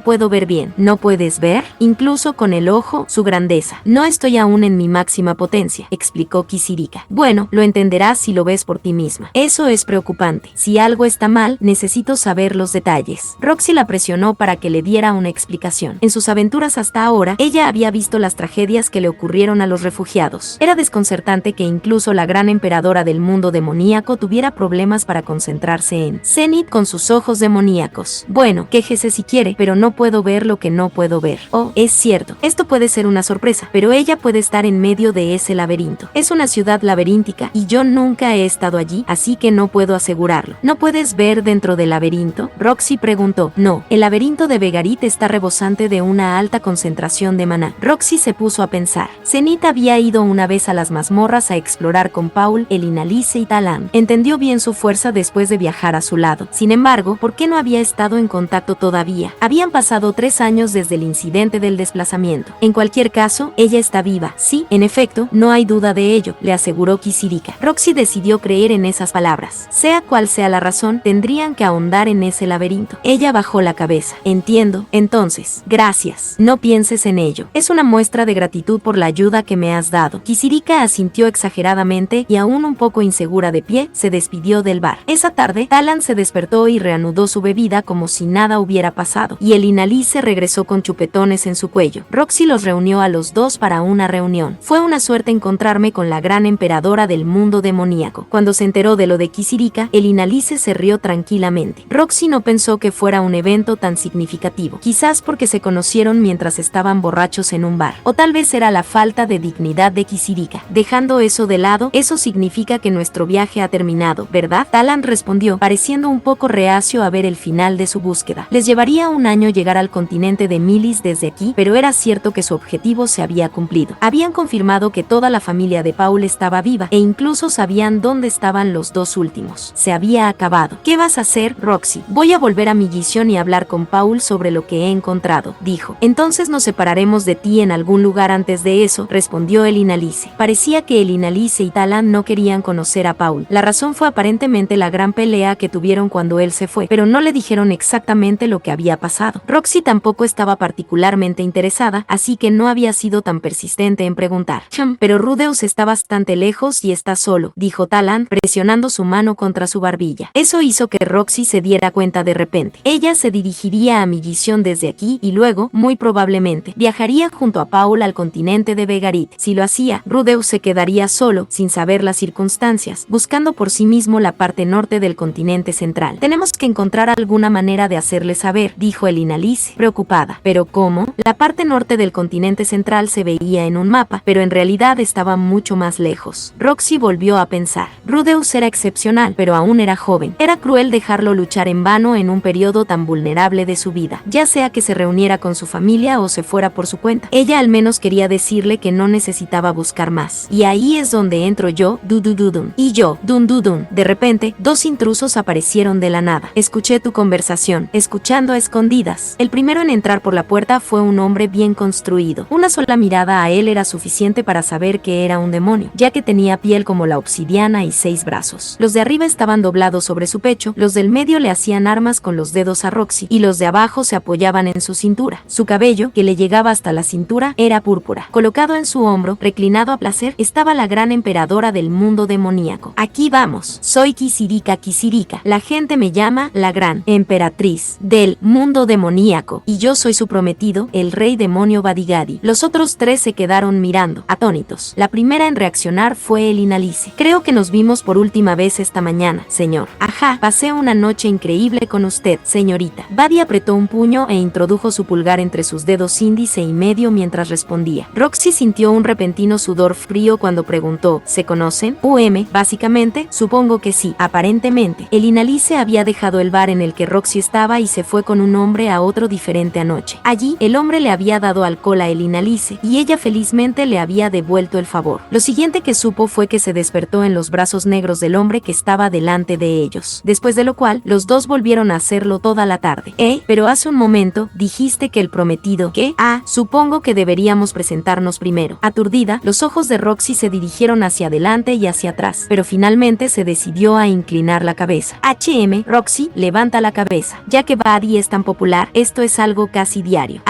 puedo ver bien. ¿No puedes ver? Incluso con el ojo, su grandeza. No estoy aún en mi máxima potencia, explicó Kisirika. Bueno, lo entenderás si lo ves por ti misma. Eso es preocupante. Si algo está mal, necesito saber los detalles. Roxy la presionó para que le diera una explicación. En sus aventuras hasta ahora, ella había visto las tragedias que le ocurrieron a los refugiados. Era desconcertante que incluso la gran emperadora del mundo demoníaco tuviera problemas para concentrarse en Zenith con sus ojos demoníacos. Bueno, quéjese si quiere, pero no puedo ver lo que no puedo ver. Es cierto. Esto puede ser una sorpresa, pero ella puede estar en medio de ese laberinto. Es una ciudad laberíntica y yo nunca he estado allí, así que no puedo asegurarlo. ¿No puedes ver dentro del laberinto? Roxy preguntó. No, el laberinto de Vegarit está rebosante de una alta concentración de maná. Roxy se puso a pensar. Zenith había ido una vez a las mazmorras a explorar con Paul, Elinalice y Talán. Entendió bien su fuerza después de viajar a su lado. Sin embargo, ¿por qué no había estado en contacto todavía? Habían pasado 3 años desde el incidente del desplazamiento. En cualquier caso, ella está viva. Sí, en efecto, no hay duda de ello, le aseguró Kisirika. Roxy decidió creer en esas palabras. Sea cual sea la razón, tendrían que ahondar en ese laberinto. Ella bajó la cabeza. Entiendo. Entonces, gracias. No pienses en ello. Es una muestra de gratitud por la ayuda que me has dado. Kisirika asintió exageradamente y aún un poco insegura de pie, se despidió del bar. Esa tarde, Talan se despertó y reanudó su bebida como si nada hubiera pasado, y el Inalice regresó con chupetones en su cuello. Roxy los reunió a los dos para una reunión. Fue una suerte encontrarme con la gran emperadora del mundo demoníaco. Cuando se enteró de lo de Kisirika, el Inalice se rió tranquilamente. Roxy no pensó que fuera un evento tan significativo, quizás porque se conocieron mientras estaban borrachos en un bar, o tal vez era la falta de dignidad de Kisirika. Dejando eso de lado, eso significa que nuestro viaje ha terminado, ¿verdad? Talan respondió, pareciendo un poco reacio a ver el final de su búsqueda. Les llevaría un año llegar al continente de Milis desde aquí, pero era cierto que su objetivo se había cumplido. Habían confirmado que toda la familia de Paul estaba viva, e incluso sabían dónde estaban los dos últimos. Se había acabado. ¿Qué vas a hacer, Roxy? Voy a volver a mi guisión y hablar con Paul sobre lo que he encontrado, dijo. Entonces nos separaremos de ti en algún lugar antes de eso, respondió el Inalice. Parecía que el Inalice y Talan no querían conocer a Paul. La razón fue aparentemente la gran pelea que tuvieron cuando él se fue, pero no le dijeron exactamente lo que había pasado. Roxy tampoco estaba particularmente interesada, así que no había sido tan persistente en preguntar. Pero Rudeus está bastante lejos y está solo, dijo Talan, presionando su mano contra su barbilla. Eso hizo que Roxy se diera cuenta de repente. Ella se dirigiría a Migisión desde aquí y luego, muy probablemente, viajaría junto a Paul al continente de Vegarit. Si lo hacía, Rudeus se quedaría solo, sin saber las circunstancias, buscando por sí mismo la parte norte del continente central. Tenemos que encontrar alguna manera de hacerle saber, dijo el Inalice, preocupada. ¿Pero cómo? La parte norte del continente central se veía en un mapa, pero en realidad estaba mucho más lejos. Roxy volvió a pensar. Rudeus era excepcional, pero aún era joven. Era cruel dejarlo luchar en vano en un periodo tan vulnerable de su vida, ya sea que se reuniera con su familia o se fuera por su cuenta. Ella al menos quería decirle que no necesitaba buscar más. Y ahí es donde entro yo, Dudududun. Y yo, Dundudun. De repente, dos intrusos aparecieron de la nada. Escuché tu conversación, escuchando a escondidas. El primero en entrar por la puerta fue un hombre bien construido. Una sola mirada a él era suficiente para saber que era un demonio, ya que tenía piel como la obsidiana y 6 brazos. Los de arriba estaban doblados sobre su pecho, los del medio le hacían armas con los dedos a Roxy, y los de abajo se apoyaban en su cintura. Su cabello, que le llegaba hasta la cintura, era púrpura. Colocado en su hombro, reclinado a placer, estaba la gran emperadora del mundo demoníaco. Aquí vamos. Soy Kisirika Kisirika. La gente me llama la gran emperatriz del mundo demoníaco, y yo soy su prometido, el rey demonio Badigadi. Los otros 3 se quedaron mirando, atónitos. La primera en reaccionar fue el Inalice. Creo que nos vimos por última vez esta mañana, señor. Ajá, pasé una noche increíble con usted, señorita. Buddy apretó un puño e introdujo su pulgar entre sus dedos índice y medio mientras respondía. Roxy sintió un repentino sudor frío cuando preguntó, ¿se conocen? Básicamente, supongo que sí, aparentemente. El Inalice había dejado el bar en el que Roxy estaba y se fue con un hombre a otro diferente anoche. Allí, el hombre le había dado alcohol a el Inalice y ella felizmente le había devuelto el favor. Lo siguiente que supo fue que se despertó en los brazos negros del hombre que estaba delante de ellos. Después de lo cual, los dos volvieron a hacerlo toda la tarde. Pero hace un momento, dijiste que el prometido, ¿qué? Supongo que deberíamos presentarnos primero. Aturdida, los ojos de Roxy se dirigieron hacia adelante y hacia atrás, pero finalmente se decidió a inclinar la cabeza. Roxy, levanta la cabeza. Ya que Buddy es tan popular, esto es algo casi diario.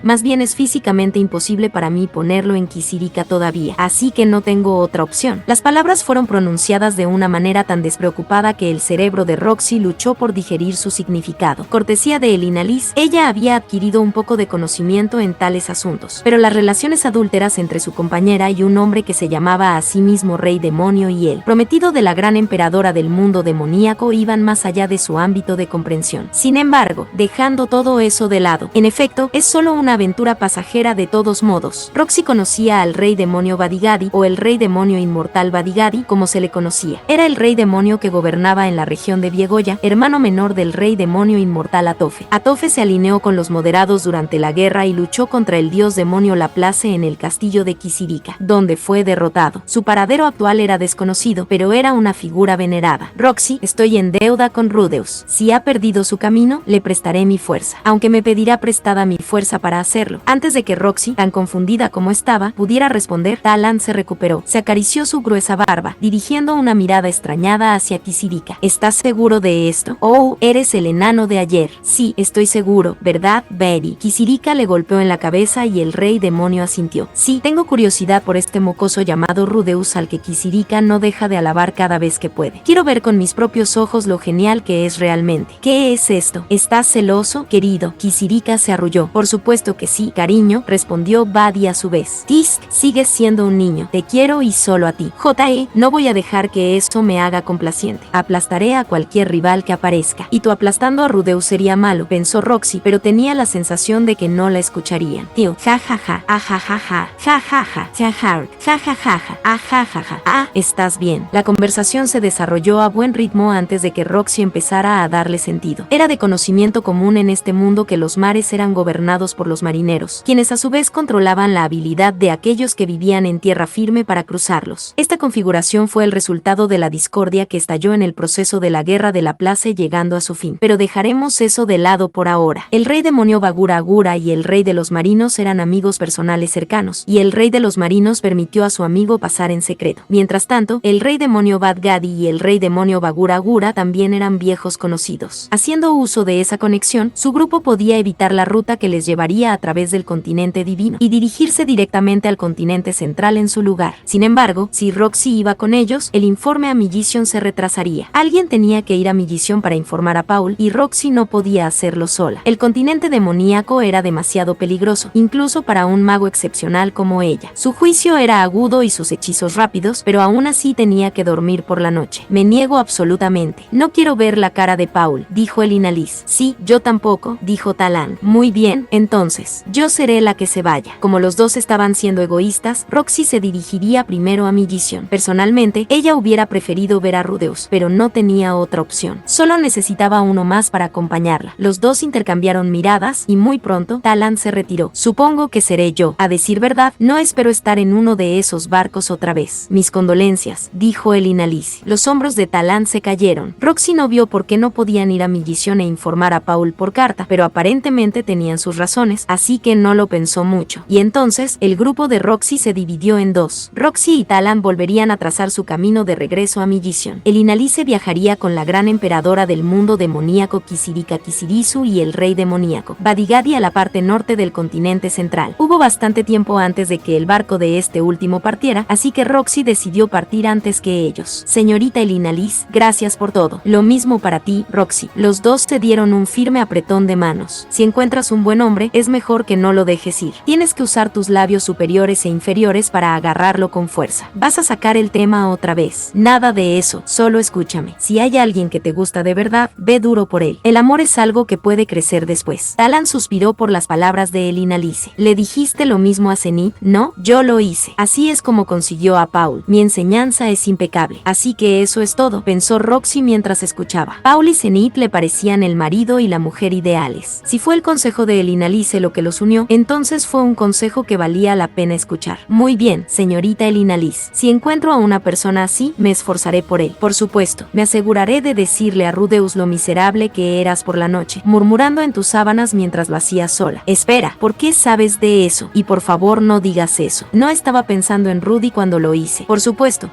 Más bien es físicamente imposible para mí ponerlo en Kisirika todavía, así que no tengo otra opción. Las palabras fueron pronunciadas de una manera tan despreocupada que el cerebro de Roxy luchó por digerir su significado. Cortesía de el Inalice, ella había adquirido un poco de conocimiento en tales asuntos, pero las relaciones adúlteras entre su compañera y un hombre que se llamaba a sí mismo Rey Demonio y él, prometido de la gran emperadora del mundo demoníaco, iban más allá de su ámbito de comprensión. Sin embargo, dejando todo eso de lado, en efecto, es solo una aventura pasajera de todos modos. Roxy conocía al Rey Demonio Badigadi, o el Rey Demonio Inmortal Badigadi, como se le conocía. Era el Rey Demonio que gobernaba en la región de Viegoya, hermano menor del Rey Demonio Inmortal Atofe. Atofe se alineó con los moderados durante la guerra y luchó contra el dios demonio Laplace en el castillo de Kisirika, donde fue derrotado. Su paradero actual era desconocido, pero era una figura venerada. Roxy, estoy en deuda con Rudeus. Si ha perdido su camino, le prestaré mi fuerza, aunque me pedirá prestada mi fuerza para hacerlo. Antes de que Roxy, tan confundida como estaba, pudiera responder, Talan se recuperó. Se acarició su gruesa barba, dirigiendo una mirada extrañada hacia Kisirika. ¿Estás seguro de esto? Oh, eres el enano de ayer. Sí, estoy seguro, ¿verdad, Betty? Kisirika le golpeó en la cabeza y el rey demonio asintió. Sí, tengo curiosidad por este mocoso llamado Rudeus al que Kisirika no deja de alabar cada vez que puede. Quiero ver con mis propios ojos lo genial que es realmente. ¿Qué es esto? ¿Estás celoso, querido? Kisirika se arrulló. Por supuesto que sí, cariño, respondió Buddy a su vez. Tisk, sigues siendo un niño. Te quiero y solo a ti. J.E., no voy a dejar que eso me haga complaciente. Aplastaré a cualquier rival que aparezca. Y tú aplastando a Rudeus sería malo, pensó Roxy, pero tenía la sensación de que no la escucharían. Tío, ja ja ja, ajajaja, ja ja ja, ja ja, ja ja ja ja, ajajaja, ah, estás bien. La conversación se desarrolló a buen ritmo antes de que Roxy empezara a darle sentido. Era de conocimiento común en este mundo que los mares eran gobernados por los marineros, quienes a su vez controlaban la habilidad de aquellos que vivían en tierra firme para cruzarlos. Esta configuración fue el resultado de la discordia que estalló en el proceso de la guerra de la Place, llegando a su fin. Pero dejaremos eso de lado por ahora. El rey demonio Bagura Agura y el rey de los marinos eran amigos personales cercanos, y el rey de los marinos permitió a su amigo pasar en secreto. Mientras tanto, el rey demonio Bad Gadi y el rey demonio Bagura Agura también eran viejos conocidos. Haciendo uso de esa conexión, su grupo podía evitar la ruta que les llevaría a través del continente divino y dirigirse directamente al continente central en su lugar. Sin embargo, si Roxy iba con ellos, el informe a Millition se retrasaría. Alguien tenía que ir a Millition para informar a Paul, y Roxy no podía hacerlo sola. El continente demoníaco era demasiado peligroso, incluso para un mago excepcional como ella. Su juicio era agudo y sus hechizos rápidos, pero aún así tenía que dormir por la noche. Me niego absolutamente. No quiero ver la cara de Paul, dijo el Inalis. Sí, yo tampoco, dijo Talán. Muy bien, entonces, yo seré la que se vaya. Como los dos estaban siendo egoístas, Roxy se dirigiría primero a Millition. Personalmente, ella hubiera preferido ver a Rudeus, pero no tenía otra opción. Solo necesitaba uno más para acompañarla. Los dos intercambiaron miradas y muy pronto Talán se retiró. Supongo que seré yo. A decir verdad, no espero estar en uno de esos barcos otra vez. Mis condolencias, dijo el Inalis. Los hombros de Talán se cayeron. Roxy no vio por qué no podían ir a Millition e informar a Paul por carta, pero aparentemente tenían sus razones, así que no lo pensó mucho. Y entonces, el grupo de Roxy se dividió en dos. Roxy y Talán volverían a trazar su camino de regreso a Millition. El Inalis viajaría con la gran emperadora del mundo demoníaco Kisirika Kisirisu y el rey demoníaco Badigadi a la parte norte del continente central. Hubo bastante tiempo antes de que el barco de este último partiera, así que Roxy decidió partir antes que ellos. Señorita el Inalis, gracias por todo. Lo mismo para ti, Roxy. Los dos se dieron un firme apretón de manos. Si encuentras un buen hombre, es mejor que no lo dejes ir. Tienes que usar tus labios superiores e inferiores para agarrarlo con fuerza. Vas a sacar el tema otra vez. Nada de eso, solo escúchame. Si hay alguien que te gusta de verdad, ve duro por él. El amor es algo que puede crecer después. Talán suspiró por las palabras de Elina Lice. ¿Le dijiste lo mismo a Zenith? No, yo lo hice. Así es como consiguió a Paul. Mi enseñanza es impecable. Así que eso es todo, pensó Roxy mientras escuchaba. Paul y Zenith le parecían el marido y la mujer ideales. Si fue el consejo de Elina Lice lo que los unió, entonces fue un consejo que valía la pena escuchar. Muy bien, señorita Elina Lice. Si encuentro a una persona así, me esforzaré por él. Por supuesto, me aseguraré de decirle a Rudeus lo miserable que eras por la noche, murmurando en tus sábanas mientras lo hacías sola. Espera, ¿por qué sabes de eso? Y por favor no digas eso. No estaba pensando en Rudy cuando lo hice. Por supuesto,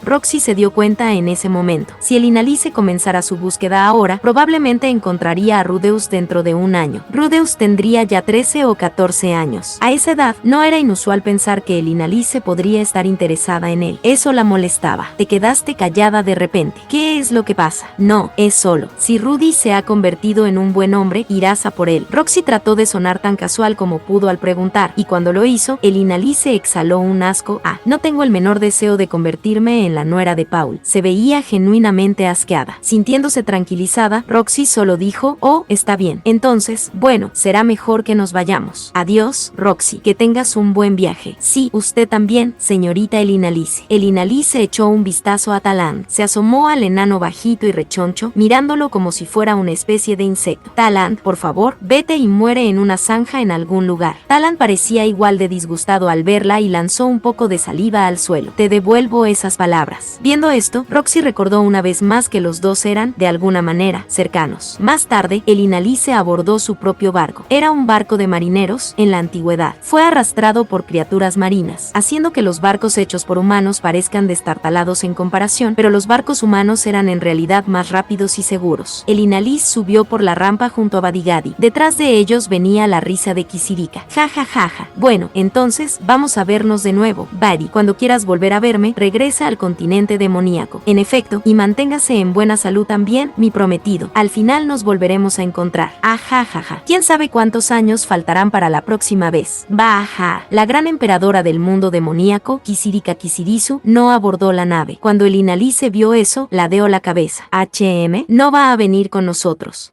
Roxy se dio cuenta en ese momento. Si Elina Lice comenzara su búsqueda ahora, probablemente encontraría a Rudeus dentro de un año. Rudeus tendría ya 13 o 14 años. A esa edad, no era inusual pensar que Elina Lice podría estar interesada en él. Eso la molestaba. Te quedaste callada de repente. ¿Qué es lo que pasa? No, es solo. Si Rudy se ha convertido en un buen hombre, irás a por él. Roxy trató de sonar tan casual como pudo al preguntar, y cuando lo hizo, Elina Lice exhaló un asco. No tengo el menor deseo de convertirme en la nuera de Paul. Se veía genuinamente asqueada. Sintiéndose tranquilizada, Roxy solo dijo, oh, está bien. Entonces, bueno, será mejor que nos vayamos. Adiós, Roxy. Que tengas un buen viaje. Sí, usted también, señorita Elina Lice. Elina Lice echó un vistazo a Talán. Se asomó al enano bajito y rechoncho, mirándolo como si fuera una especie de insecto. Talán, por favor, vete y muere en una zanja en algún lugar. Talán parecía igual de disgustado al verla y lanzó un poco de saliva al suelo. Te devuelvo esas palabras. Viendo esto, Roxy recordó una vez más que los dos eran, de alguna manera, cercanos. Más tarde, Elina Lice abordó su propio barco. Era un barco de marineros en la antigüedad. Fue arrastrado por criaturas marinas, haciendo que los barcos hechos por humanos parezcan destartalados en comparación, pero los barcos humanos eran en realidad más rápidos y seguros. Elina Lice subió por la rampa junto a Badigadi. Detrás de ellos venía la risa de Kisirika. Ja ja ja ja. Bueno, entonces, vamos a vernos de nuevo. Buddy, cuando quieras volver a verme, regresa al continente continente demoníaco. En efecto, y manténgase en buena salud también, mi prometido. Al final nos volveremos a encontrar. Ajajaja. ¿Quién sabe cuántos años faltarán para la próxima vez? Baja. La gran emperadora del mundo demoníaco, Kisirika Kisirisu, no abordó la nave. Cuando el Inalice vio eso, ladeó la cabeza. No va a venir con nosotros.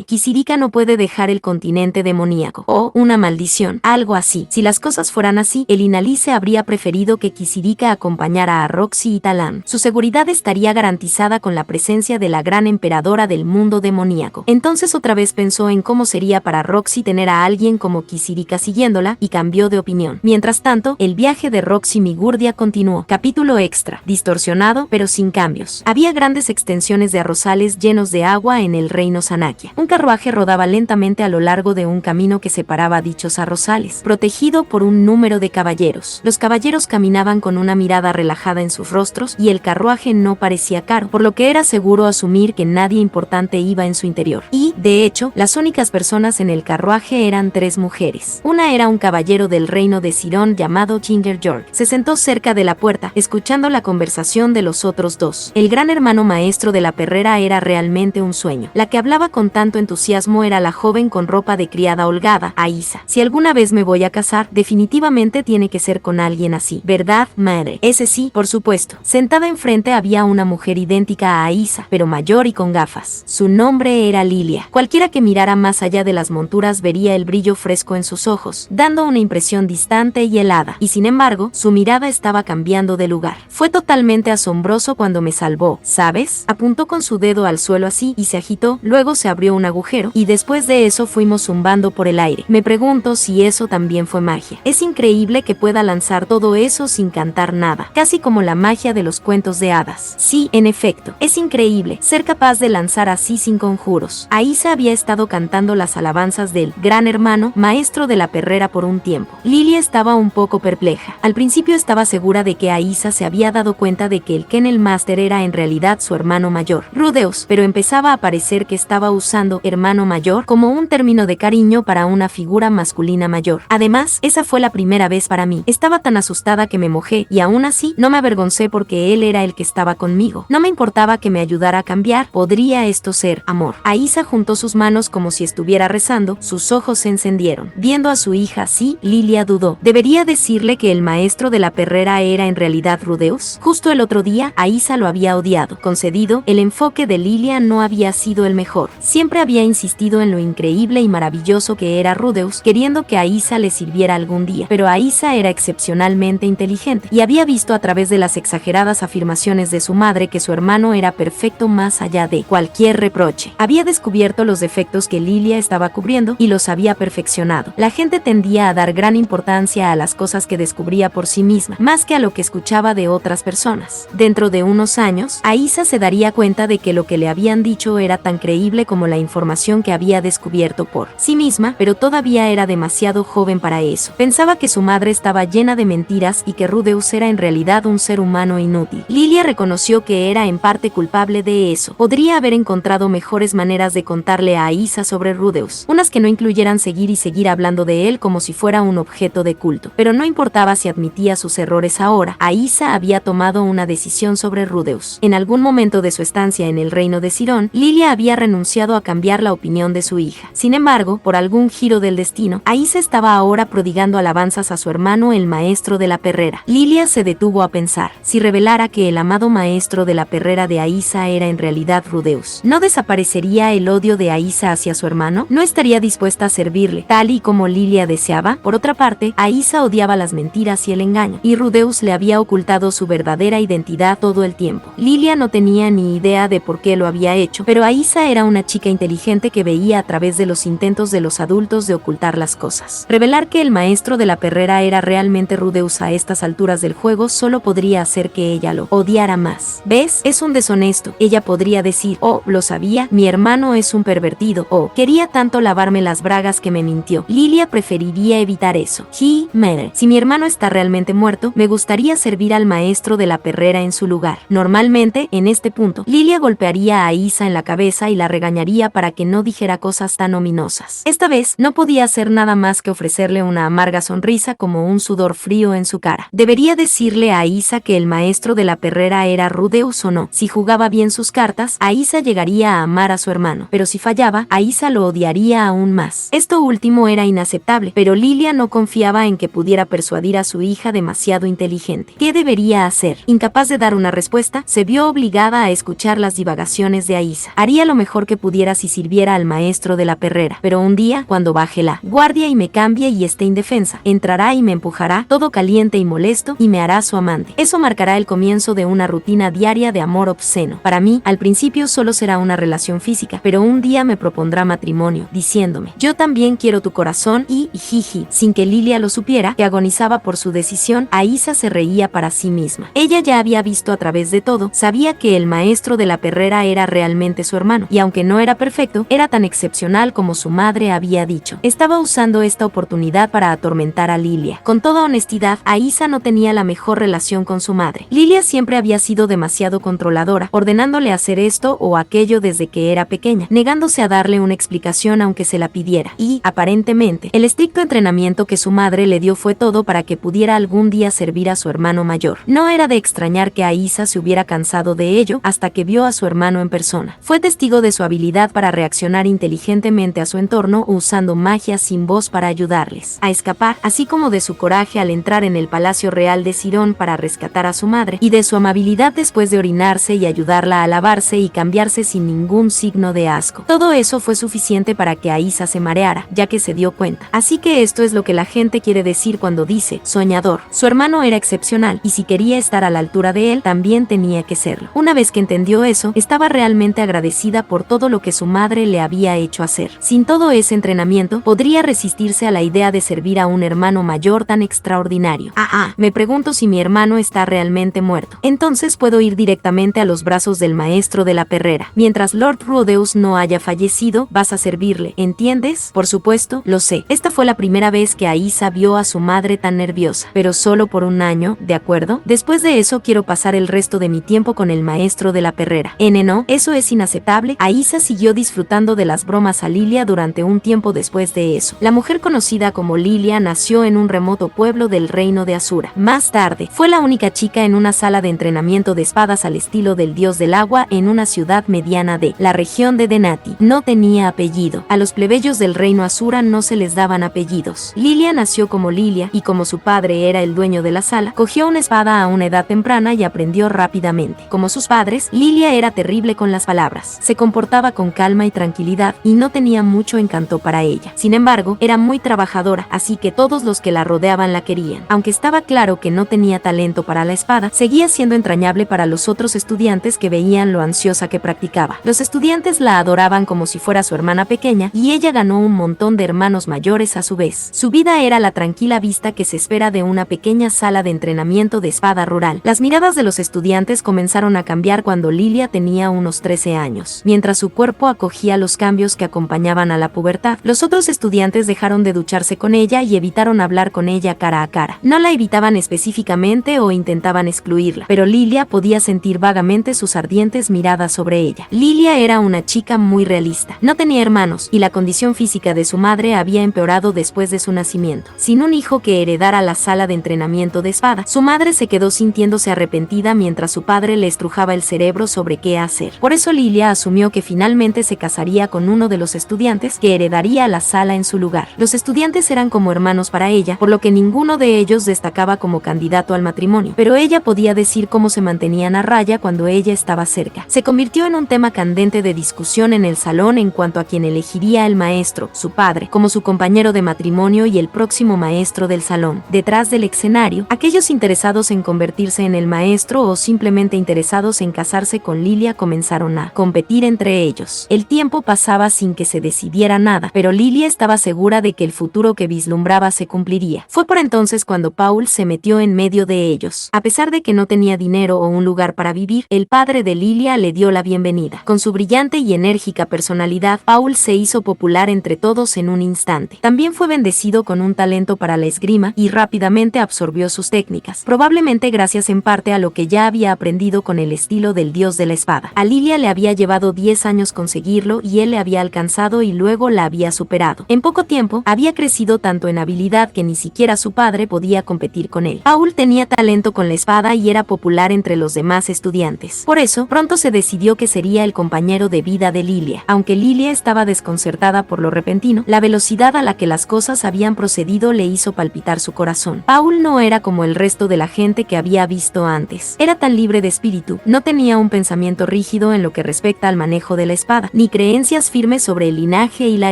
Kisirika no puede dejar el continente demoníaco. O una maldición. Algo así. Si las cosas fueran así, el Inalice habría preferido que Kisirika acompañara a Roxy y Talan. Su seguridad estaría garantizada con la presencia de la gran emperadora del mundo demoníaco. Entonces otra vez pensó en cómo sería para Roxy tener a alguien como Kisirika siguiéndola y cambió de opinión. Mientras tanto, el viaje de Roxy Migurdia continuó. Capítulo extra. Distorsionado, pero sin cambios. Había grandes extensiones de arrozales llenos de agua en el reino Sanakia. Un carruaje rodaba lentamente a lo largo de un camino que separaba dichos arrozales, protegido por un número de caballeros. Los caballeros caminaban con una mirada relajada en sus rostros y el carruaje no parecía caro, por lo que era seguro asumir que nadie importante iba en su interior. Y, de hecho, las únicas personas en el carruaje eran 3 mujeres. Una era un caballero del reino de Sirón llamado Ginger York. Se sentó cerca de la puerta, escuchando la conversación de los otros 2. El gran hermano maestro de la perrera era realmente un sueño. La que hablaba con tanto entusiasmo era la joven con ropa de criada holgada, Aisa. Si alguna vez me voy a casar, definitivamente tiene que ser con alguien así, ¿verdad, madre? Ese sí, por supuesto. Sentada enfrente había una mujer idéntica a Aisa, pero mayor y con gafas. Su nombre era Lilia. Cualquiera que mirara más allá de las monturas vería el brillo fresco en sus ojos, dando una impresión distante y helada, y sin embargo, su mirada estaba cambiando de lugar. Fue totalmente asombroso cuando me salvó, ¿sabes? Apuntó con su dedo al suelo así y se agitó, luego se abrió un agujero, y después de eso fuimos zumbando por el aire. Me pregunto si eso también fue magia. Es increíble que pueda lanzar todo eso sin cantar nada, casi como la magia de los cuentos de hadas. Sí, en efecto, es increíble ser capaz de lanzar así sin conjuros. Aisa había estado cantando las alabanzas del gran hermano, maestro de la perrera por un tiempo. Lilia estaba un poco perpleja. Al principio estaba segura de que Aisa se había dado cuenta de que el Kennel Master era en realidad su hermano mayor, Rudeus, pero empezaba a parecer que estaba usando hermano mayor como un término de cariño para una figura masculina mayor. Además, esa fue la primera vez para mí. Estaba tan asustada que me mojé y aún así no me avergoncé porque él era el que estaba conmigo. No me importaba que me ayudara a cambiar. ¿Podría esto ser amor? Aisa juntó sus manos como si estuviera rezando, sus ojos se encendieron. Viendo a su hija así, Lilia dudó. ¿Debería decirle que el maestro de la perrera era en realidad Rudeus? Justo el otro día, Aisa lo había odiado. Concedido, el enfoque de Lilia no había sido el mejor. Siempre había insistido en lo increíble y maravilloso que era Rudeus, queriendo que Aisa le sirviera algún día. Pero Aisa era excepcionalmente inteligente y había visto a través de las exageradas afirmaciones de su madre que su hermano era perfecto más allá de cualquier reproche. Había descubierto los defectos que Lilia estaba cubriendo y los había perfeccionado. La gente tendía a dar gran importancia a las cosas que descubría por sí misma, más que a lo que escuchaba de otras personas. Dentro de unos años, Aisa se daría cuenta de que lo que le habían dicho era tan creíble como la información que había descubierto por sí misma, pero todavía era demasiado joven para eso. Pensaba que su madre estaba llena de mentiras y que Rudeus era en realidad un ser humano inútil. Lilia reconoció que era en parte culpable de eso. Podría haber encontrado mejores maneras de contarle a Aisa sobre Rudeus, unas que no incluyeran seguir hablando de él como si fuera un objeto de culto. Pero no importaba si admitía sus errores ahora, Aisa había tomado una decisión sobre Rudeus. En algún momento de su estancia en el reino de Sirón, Lilia había renunciado a cambiar la opinión de su hija. Sin embargo, por algún giro del destino, Aisa estaba ahora prodigando alabanzas a su hermano, el maestro de la perrera. Lilia se detuvo a pensar. Si revelara que el amado maestro de la perrera de Aisa era en realidad Rudeus, ¿no desaparecería el odio de Aisa hacia su hermano? ¿No estaría dispuesta a servirle, tal y como Lilia deseaba? Por otra parte, Aisa odiaba las mentiras y el engaño, y Rudeus le había ocultado su verdadera identidad todo el tiempo. Lilia no tenía ni idea de por qué lo había hecho, pero Aisa era una chica inteligente que veía a través de los intentos de los adultos de ocultar las cosas. Revelar que el maestro de la perrera era realmente Rudeus a estas alturas del juego solo podría hacer que ella lo odiara más. ¿Ves? Es un deshonesto. Ella podría decir, oh, lo sabía, mi hermano es un pervertido, o quería tanto lavarme las bragas que me mintió. Lilia preferiría evitar eso. Si mi hermano está realmente muerto, me gustaría servir al maestro de la perrera en su lugar. Normalmente, en este punto, Lilia golpearía a Aisa en la cabeza y la regañaría para que no dijera cosas tan ominosas. Esta vez, no podía hacer nada más que ofrecerle una amarga sonrisa como un sudor frío en su cara. Debería decirle a Aisa que el maestro maestro de la perrera era Rudeus o no. Si jugaba bien sus cartas, Aisa llegaría a amar a su hermano, pero si fallaba, Aisa lo odiaría aún más. Esto último era inaceptable, pero Lilia no confiaba en que pudiera persuadir a su hija demasiado inteligente. ¿Qué debería hacer? Incapaz de dar una respuesta, se vio obligada a escuchar las divagaciones de Aisa. Haría lo mejor que pudiera si sirviera al maestro de la perrera, pero un día, cuando baje la guardia y me cambie y esté indefensa, entrará y me empujará, todo caliente y molesto, y me hará su amante. Eso marcará el comienzo de una rutina diaria de amor obsceno. Para mí, al principio solo será una relación física, pero un día me propondrá matrimonio, diciéndome, yo también quiero tu corazón y jiji. Sin que Lilia lo supiera, que agonizaba por su decisión, Aisa se reía para sí misma. Ella ya había visto a través de todo, sabía que el maestro de la perrera era realmente su hermano, y aunque no era perfecto, era tan excepcional como su madre había dicho. Estaba usando esta oportunidad para atormentar a Lilia. Con toda honestidad, Aisa no tenía la mejor relación con su madre. Lilia siempre había sido demasiado controladora, ordenándole hacer esto o aquello desde que era pequeña, negándose a darle una explicación aunque se la pidiera, y, aparentemente, el estricto entrenamiento que su madre le dio fue todo para que pudiera algún día servir a su hermano mayor. No era de extrañar que Aisa se hubiera cansado de ello hasta que vio a su hermano en persona. Fue testigo de su habilidad para reaccionar inteligentemente a su entorno usando magia sin voz para ayudarles a escapar, así como de su coraje al entrar en el Palacio Real de Cirón para rescatar a su madre, y de su amabilidad después de orinarse y ayudarla a lavarse y cambiarse sin ningún signo de asco. Todo eso fue suficiente para que Aisa se mareara, ya que se dio cuenta. Así que esto es lo que la gente quiere decir cuando dice soñador. Su hermano era excepcional, y si quería estar a la altura de él, también tenía que serlo. Una vez que entendió eso, estaba realmente agradecida por todo lo que su madre le había hecho hacer. Sin todo ese entrenamiento, podría resistirse a la idea de servir a un hermano mayor tan extraordinario. Me pregunto si mi hermano está realmente muerto. Entonces puedo ir directamente a los brazos del maestro de la perrera. Mientras Lord Rudeus no haya fallecido, vas a servirle, ¿entiendes? Por supuesto, lo sé. Esta fue la primera vez que Aisa vio a su madre tan nerviosa, pero solo por un año, ¿de acuerdo? Después de eso quiero pasar el resto de mi tiempo con el maestro de la perrera. No, eso es inaceptable. Aisa siguió disfrutando de las bromas a Lilia durante un tiempo después de eso. La mujer conocida como Lilia nació en un remoto pueblo del reino de Asura. Más tarde, fue la única chica en una sala de entrenamiento de espadas al estilo del dios del agua en una ciudad mediana de la región de Denati. No tenía apellido. A los plebeyos del reino Asura no se les daban apellidos. Lilia nació como Lilia, y como su padre era el dueño de la sala, cogió una espada a una edad temprana y aprendió rápidamente. Como sus padres, Lilia era terrible con las palabras. Se comportaba con calma y tranquilidad, y no tenía mucho encanto para ella. Sin embargo, era muy trabajadora, así que todos los que la rodeaban la querían. Aunque estaba claro que no tenía talento para la espada, seguía siendo entrañable para los otros estudiantes que veían lo ansiosa que practicaba. Los estudiantes la adoraban como si fuera su hermana pequeña, y ella ganó un montón de hermanos mayores a su vez. Su vida era la tranquila vista que se espera de una pequeña sala de entrenamiento de espada rural. Las miradas de los estudiantes comenzaron a cambiar cuando Lilia tenía unos 13 años. Mientras su cuerpo acogía los cambios que acompañaban a la pubertad, los otros estudiantes dejaron de ducharse con ella y evitaron hablar con ella cara a cara. No la evitaban específicamente o intentaban excluirla, pero Lilia podía sentir vagamente sus ardientes miradas sobre ella. Lilia era una chica muy realista. No tenía hermanos, y la condición física de su madre había empeorado después de su nacimiento. Sin un hijo que heredara la sala de entrenamiento de espada, su madre se quedó sintiéndose arrepentida mientras su padre le estrujaba el cerebro sobre qué hacer. Por eso Lilia asumió que finalmente se casaría con uno de los estudiantes que heredaría la sala en su lugar. Los estudiantes eran como hermanos para ella, por lo que ninguno de ellos destacaba como candidato al matrimonio, pero ella podía decir cómo se mantenían a raya cuando ella estaba cerca. Se convirtió en un tema candente de discusión en el salón en cuanto a quién elegiría el maestro, su padre, como su compañero de matrimonio y el próximo maestro del salón. Detrás del escenario, aquellos interesados en convertirse en el maestro o simplemente interesados en casarse con Lilia comenzaron a competir entre ellos. El tiempo pasaba sin que se decidiera nada, pero Lilia estaba segura de que el futuro que vislumbraba se cumpliría. Fue por entonces cuando Paul se metió en medio de ellos. A pesar de que no tenía dinero o un lugar para vivir, el padre de Lilia le dio la bienvenida. Con su brillante y enérgica personalidad, Paul se hizo popular entre todos en un instante. También fue bendecido con un talento para la esgrima y rápidamente absorbió sus técnicas, probablemente gracias en parte a lo que ya había aprendido con el estilo del dios de la espada. A Lilia le había llevado 10 años conseguirlo y él le había alcanzado y luego la había superado. En poco tiempo, había crecido tanto en habilidad que ni siquiera su padre podía competir con él. Paul tenía talento con la espada espada y era popular entre los demás estudiantes. Por eso, pronto se decidió que sería el compañero de vida de Lilia. Aunque Lilia estaba desconcertada por lo repentino, la velocidad a la que las cosas habían procedido le hizo palpitar su corazón. Paul no era como el resto de la gente que había visto antes. Era tan libre de espíritu, no tenía un pensamiento rígido en lo que respecta al manejo de la espada, ni creencias firmes sobre el linaje y la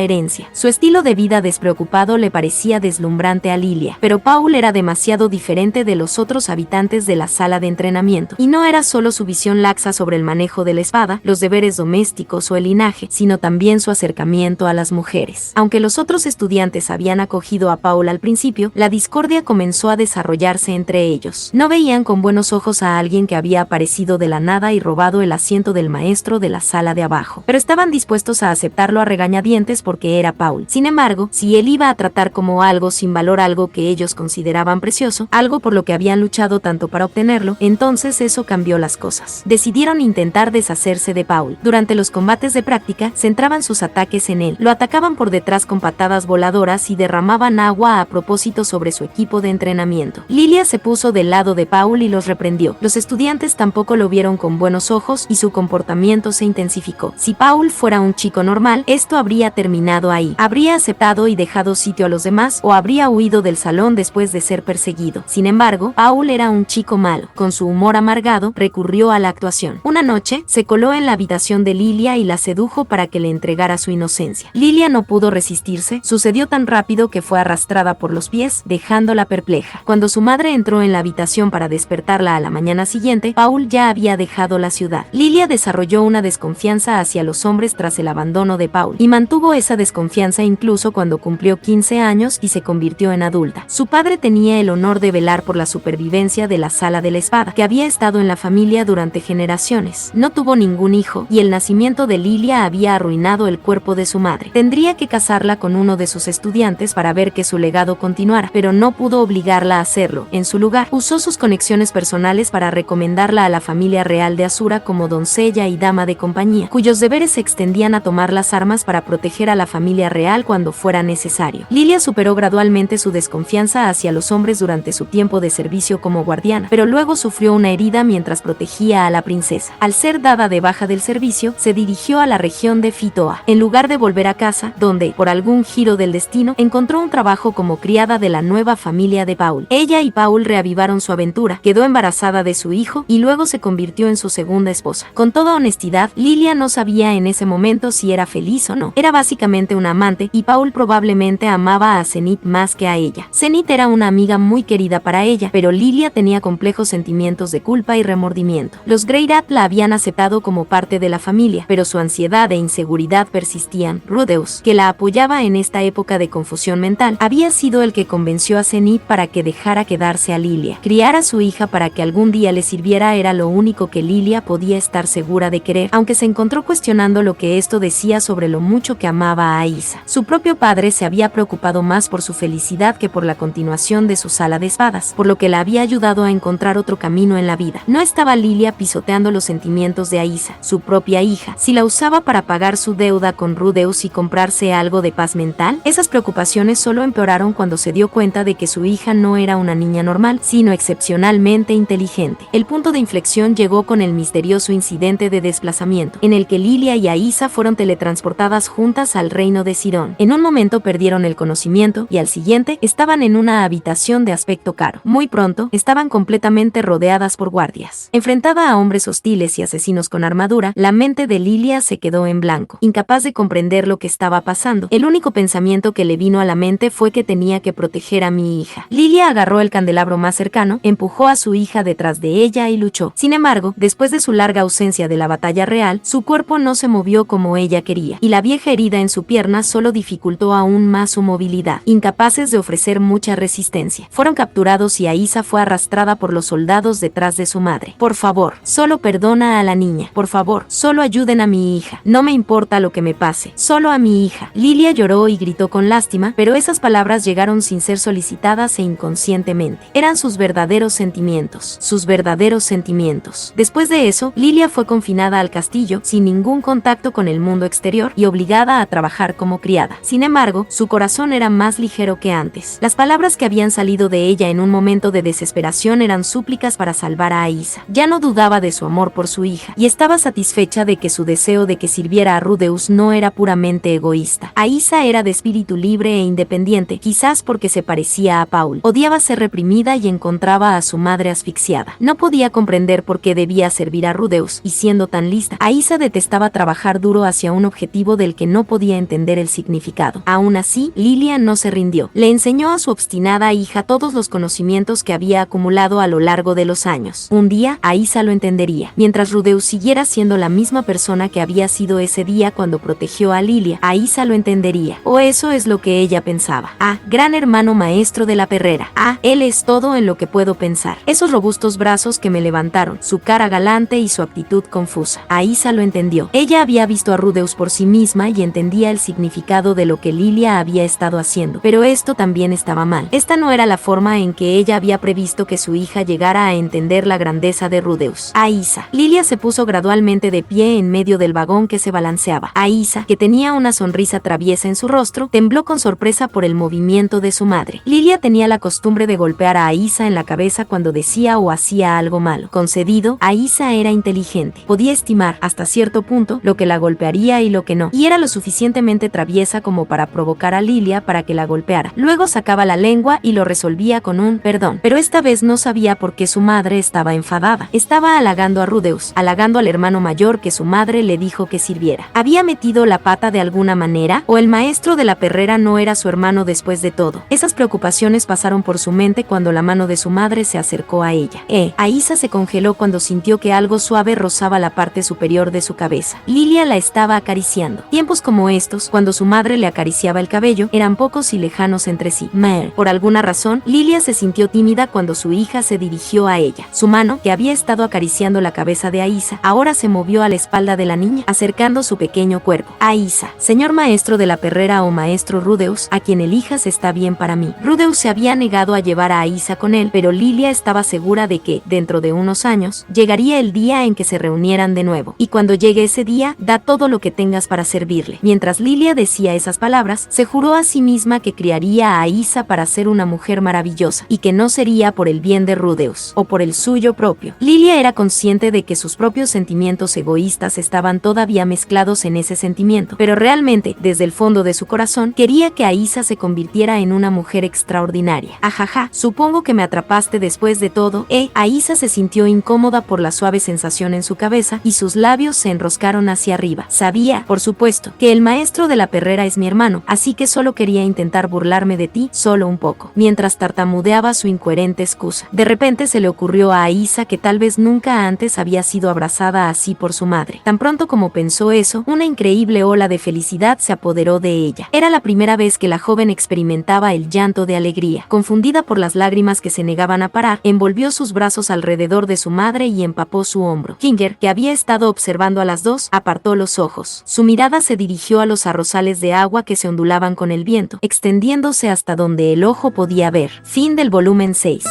herencia. Su estilo de vida despreocupado le parecía deslumbrante a Lilia, pero Paul era demasiado diferente de los otros habitantes de la sala de entrenamiento, y no era solo su visión laxa sobre el manejo de la espada, los deberes domésticos o el linaje, sino también su acercamiento a las mujeres. Aunque los otros estudiantes habían acogido a Paul al principio, la discordia comenzó a desarrollarse entre ellos. No veían con buenos ojos a alguien que había aparecido de la nada y robado el asiento del maestro de la sala de abajo, pero estaban dispuestos a aceptarlo a regañadientes porque era Paul. Sin embargo, si él iba a tratar como algo sin valor algo que ellos consideraban precioso, algo por lo que habían luchado tanto para obtenerlo, entonces eso cambió las cosas. Decidieron intentar deshacerse de Paul. Durante los combates de práctica, centraban sus ataques en él, lo atacaban por detrás con patadas voladoras y derramaban agua a propósito sobre su equipo de entrenamiento. Lilia se puso del lado de Paul y los reprendió. Los estudiantes tampoco lo vieron con buenos ojos y su comportamiento se intensificó. Si Paul fuera un chico normal, esto habría terminado ahí. Habría aceptado y dejado sitio a los demás o habría huido del salón después de ser perseguido. Sin embargo, Paul era un chico malo. Con su humor amargado, recurrió a la actuación. Una noche, se coló en la habitación de Lilia y la sedujo para que le entregara su inocencia. Lilia no pudo resistirse, sucedió tan rápido que fue arrastrada por los pies, dejándola perpleja. Cuando su madre entró en la habitación para despertarla a la mañana siguiente, Paul ya había dejado la ciudad. Lilia desarrolló una desconfianza hacia los hombres tras el abandono de Paul, y mantuvo esa desconfianza incluso cuando cumplió 15 años y se convirtió en adulta. Su padre tenía el honor de velar por la supervivencia de la Sala de la Espada, que había estado en la familia durante generaciones. No tuvo ningún hijo, y el nacimiento de Lilia había arruinado el cuerpo de su madre. Tendría que casarla con uno de sus estudiantes para ver que su legado continuara, pero no pudo obligarla a hacerlo. En su lugar, usó sus conexiones personales para recomendarla a la familia real de Asura como doncella y dama de compañía, cuyos deberes se extendían a tomar las armas para proteger a la familia real cuando fuera necesario. Lilia superó gradualmente su desconfianza hacia los hombres durante su tiempo de servicio como guardiana, pero luego sufrió una herida mientras protegía a la princesa. Al ser dada de baja del servicio, se dirigió a la región de Fitoa, en lugar de volver a casa, donde, por algún giro del destino, encontró un trabajo como criada de la nueva familia de Paul. Ella y Paul reavivaron su aventura, quedó embarazada de su hijo y luego se convirtió en su segunda esposa. Con toda honestidad, Lilia no sabía en ese momento si era feliz o no. Era básicamente una amante y Paul probablemente amaba a Zenith más que a ella. Zenith era una amiga muy querida para ella, pero Lilia tenía complejos sentimientos de culpa y remordimiento. Los Greyrat la habían aceptado como parte de la familia, pero su ansiedad e inseguridad persistían. Rudeus, que la apoyaba en esta época de confusión mental, había sido el que convenció a Zenith para que dejara quedarse a Lilia. Criar a su hija para que algún día le sirviera era lo único que Lilia podía estar segura de querer, aunque se encontró cuestionando lo que esto decía sobre lo mucho que amaba a Aisa. Su propio padre se había preocupado más por su felicidad que por la continuación de su sala de espadas, por lo que la había ayudado a encontrar otro camino en la vida. No estaba Lilia pisoteando los sentimientos de Aisa, su propia hija, si la usaba para pagar su deuda con Rudeus y comprarse algo de paz mental. Esas preocupaciones solo empeoraron cuando se dio cuenta de que su hija no era una niña normal, sino excepcionalmente inteligente. El punto de inflexión llegó con el misterioso incidente de desplazamiento, en el que Lilia y Aisa fueron teletransportadas juntas al reino de Sirón. En un momento perdieron el conocimiento y al siguiente estaban en una habitación de aspecto caro. Muy pronto estaban completamente rodeadas por guardias. Enfrentada a hombres hostiles y asesinos con armadura, la mente de Lilia se quedó en blanco, incapaz de comprender lo que estaba pasando. El único pensamiento que le vino a la mente fue que tenía que proteger a mi hija. Lilia agarró el candelabro más cercano, empujó a su hija detrás de ella y luchó. Sin embargo, después de su larga ausencia de la batalla real, su cuerpo no se movió como ella quería, y la vieja herida en su pierna solo dificultó aún más su movilidad. Incapaces de ofrecer mucha resistencia, fueron capturados y Aisa fue arrastrada por los soldados detrás de su madre. Por favor, solo perdona a la niña. Por favor, solo ayuden a mi hija. No me importa lo que me pase, solo a mi hija. Lilia lloró y gritó con lástima, pero esas palabras llegaron sin ser solicitadas e inconscientemente. Eran sus verdaderos sentimientos, sus verdaderos sentimientos. Después de eso, Lilia fue confinada al castillo, sin ningún contacto con el mundo exterior y obligada a trabajar como criada. Sin embargo, su corazón era más ligero que antes. Las palabras que habían salido de ella en un momento de desesperación eran eran súplicas para salvar a Aísa. Ya no dudaba de su amor por su hija, y estaba satisfecha de que su deseo de que sirviera a Rudeus no era puramente egoísta. Aísa era de espíritu libre e independiente, quizás porque se parecía a Paul. Odiaba ser reprimida y encontraba a su madre asfixiada. No podía comprender por qué debía servir a Rudeus, y siendo tan lista, Aísa detestaba trabajar duro hacia un objetivo del que no podía entender el significado. Aún así, Lilia no se rindió. Le enseñó a su obstinada hija todos los conocimientos que había acumulado a lo largo de los años. Un día, Aísa lo entendería. Mientras Rudeus siguiera siendo la misma persona que había sido ese día cuando protegió a Lilia, Aísa lo entendería. O eso es lo que ella pensaba. Ah, gran hermano maestro de la perrera. Ah, él es todo en lo que puedo pensar. Esos robustos brazos que me levantaron, su cara galante y su actitud confusa. Aísa lo entendió. Ella había visto a Rudeus por sí misma y entendía el significado de lo que Lilia había estado haciendo. Pero esto también estaba mal. Esta no era la forma en que ella había previsto que su hija llegara a entender la grandeza de Rudeus. Aísa. Lilia se puso gradualmente de pie en medio del vagón que se balanceaba. Aísa, que tenía una sonrisa traviesa en su rostro, tembló con sorpresa por el movimiento de su madre. Lilia tenía la costumbre de golpear a Aísa en la cabeza cuando decía o hacía algo malo. Concedido, Aísa era inteligente. Podía estimar, hasta cierto punto, lo que la golpearía y lo que no. Y era lo suficientemente traviesa como para provocar a Lilia para que la golpeara. Luego sacaba la lengua y lo resolvía con un perdón. Pero esta vez no sabía por qué su madre estaba enfadada. Estaba halagando a Rudeus, halagando al hermano mayor que su madre le dijo que sirviera. ¿Había metido la pata de alguna manera? ¿O el maestro de la perrera no era su hermano después de todo? Esas preocupaciones pasaron por su mente cuando la mano de su madre se acercó a ella. Aísa se congeló cuando sintió que algo suave rozaba la parte superior de su cabeza. Lilia la estaba acariciando. Tiempos como estos, cuando su madre le acariciaba el cabello, eran pocos y lejanos entre sí. Por alguna razón, Lilia se sintió tímida cuando su hija se dirigió a ella. Su mano, que había estado acariciando la cabeza de Aísa, ahora se movió a la espalda de la niña, acercando su pequeño cuerpo. Aísa, señor maestro de la perrera o maestro Rudeus, a quien elijas está bien para mí. Rudeus se había negado a llevar a Aísa con él, pero Lilia estaba segura de que, dentro de unos años, llegaría el día en que se reunieran de nuevo. Y cuando llegue ese día, da todo lo que tengas para servirle. Mientras Lilia decía esas palabras, se juró a sí misma que criaría a Aísa para ser una mujer maravillosa, y que no sería por el bien de Rudeus, o por el suyo propio. Lilia era consciente de que sus propios sentimientos egoístas estaban todavía mezclados en ese sentimiento, pero realmente, desde el fondo de su corazón, quería que Aísa se convirtiera en una mujer extraordinaria. Ajaja, supongo que me atrapaste después de todo. Aísa se sintió incómoda por la suave sensación en su cabeza y sus labios se enroscaron hacia arriba. Sabía, por supuesto, que el maestro de la perrera es mi hermano, así que solo quería intentar burlarme de ti, solo un poco, mientras tartamudeaba su incoherente excusa. De repente se le ocurrió a Aísa que tal vez nunca antes había sido abrazada así por su madre. Tan pronto como pensó eso, una increíble ola de felicidad se apoderó de ella. Era la primera vez que la joven experimentaba el llanto de alegría. Confundida por las lágrimas que se negaban a parar, envolvió sus brazos alrededor de su madre y empapó su hombro. Kinger, que había estado observando a las dos, apartó los ojos. Su mirada se dirigió a los arrozales de agua que se ondulaban con el viento, extendiéndose hasta donde el ojo podía ver. Fin del volumen 6.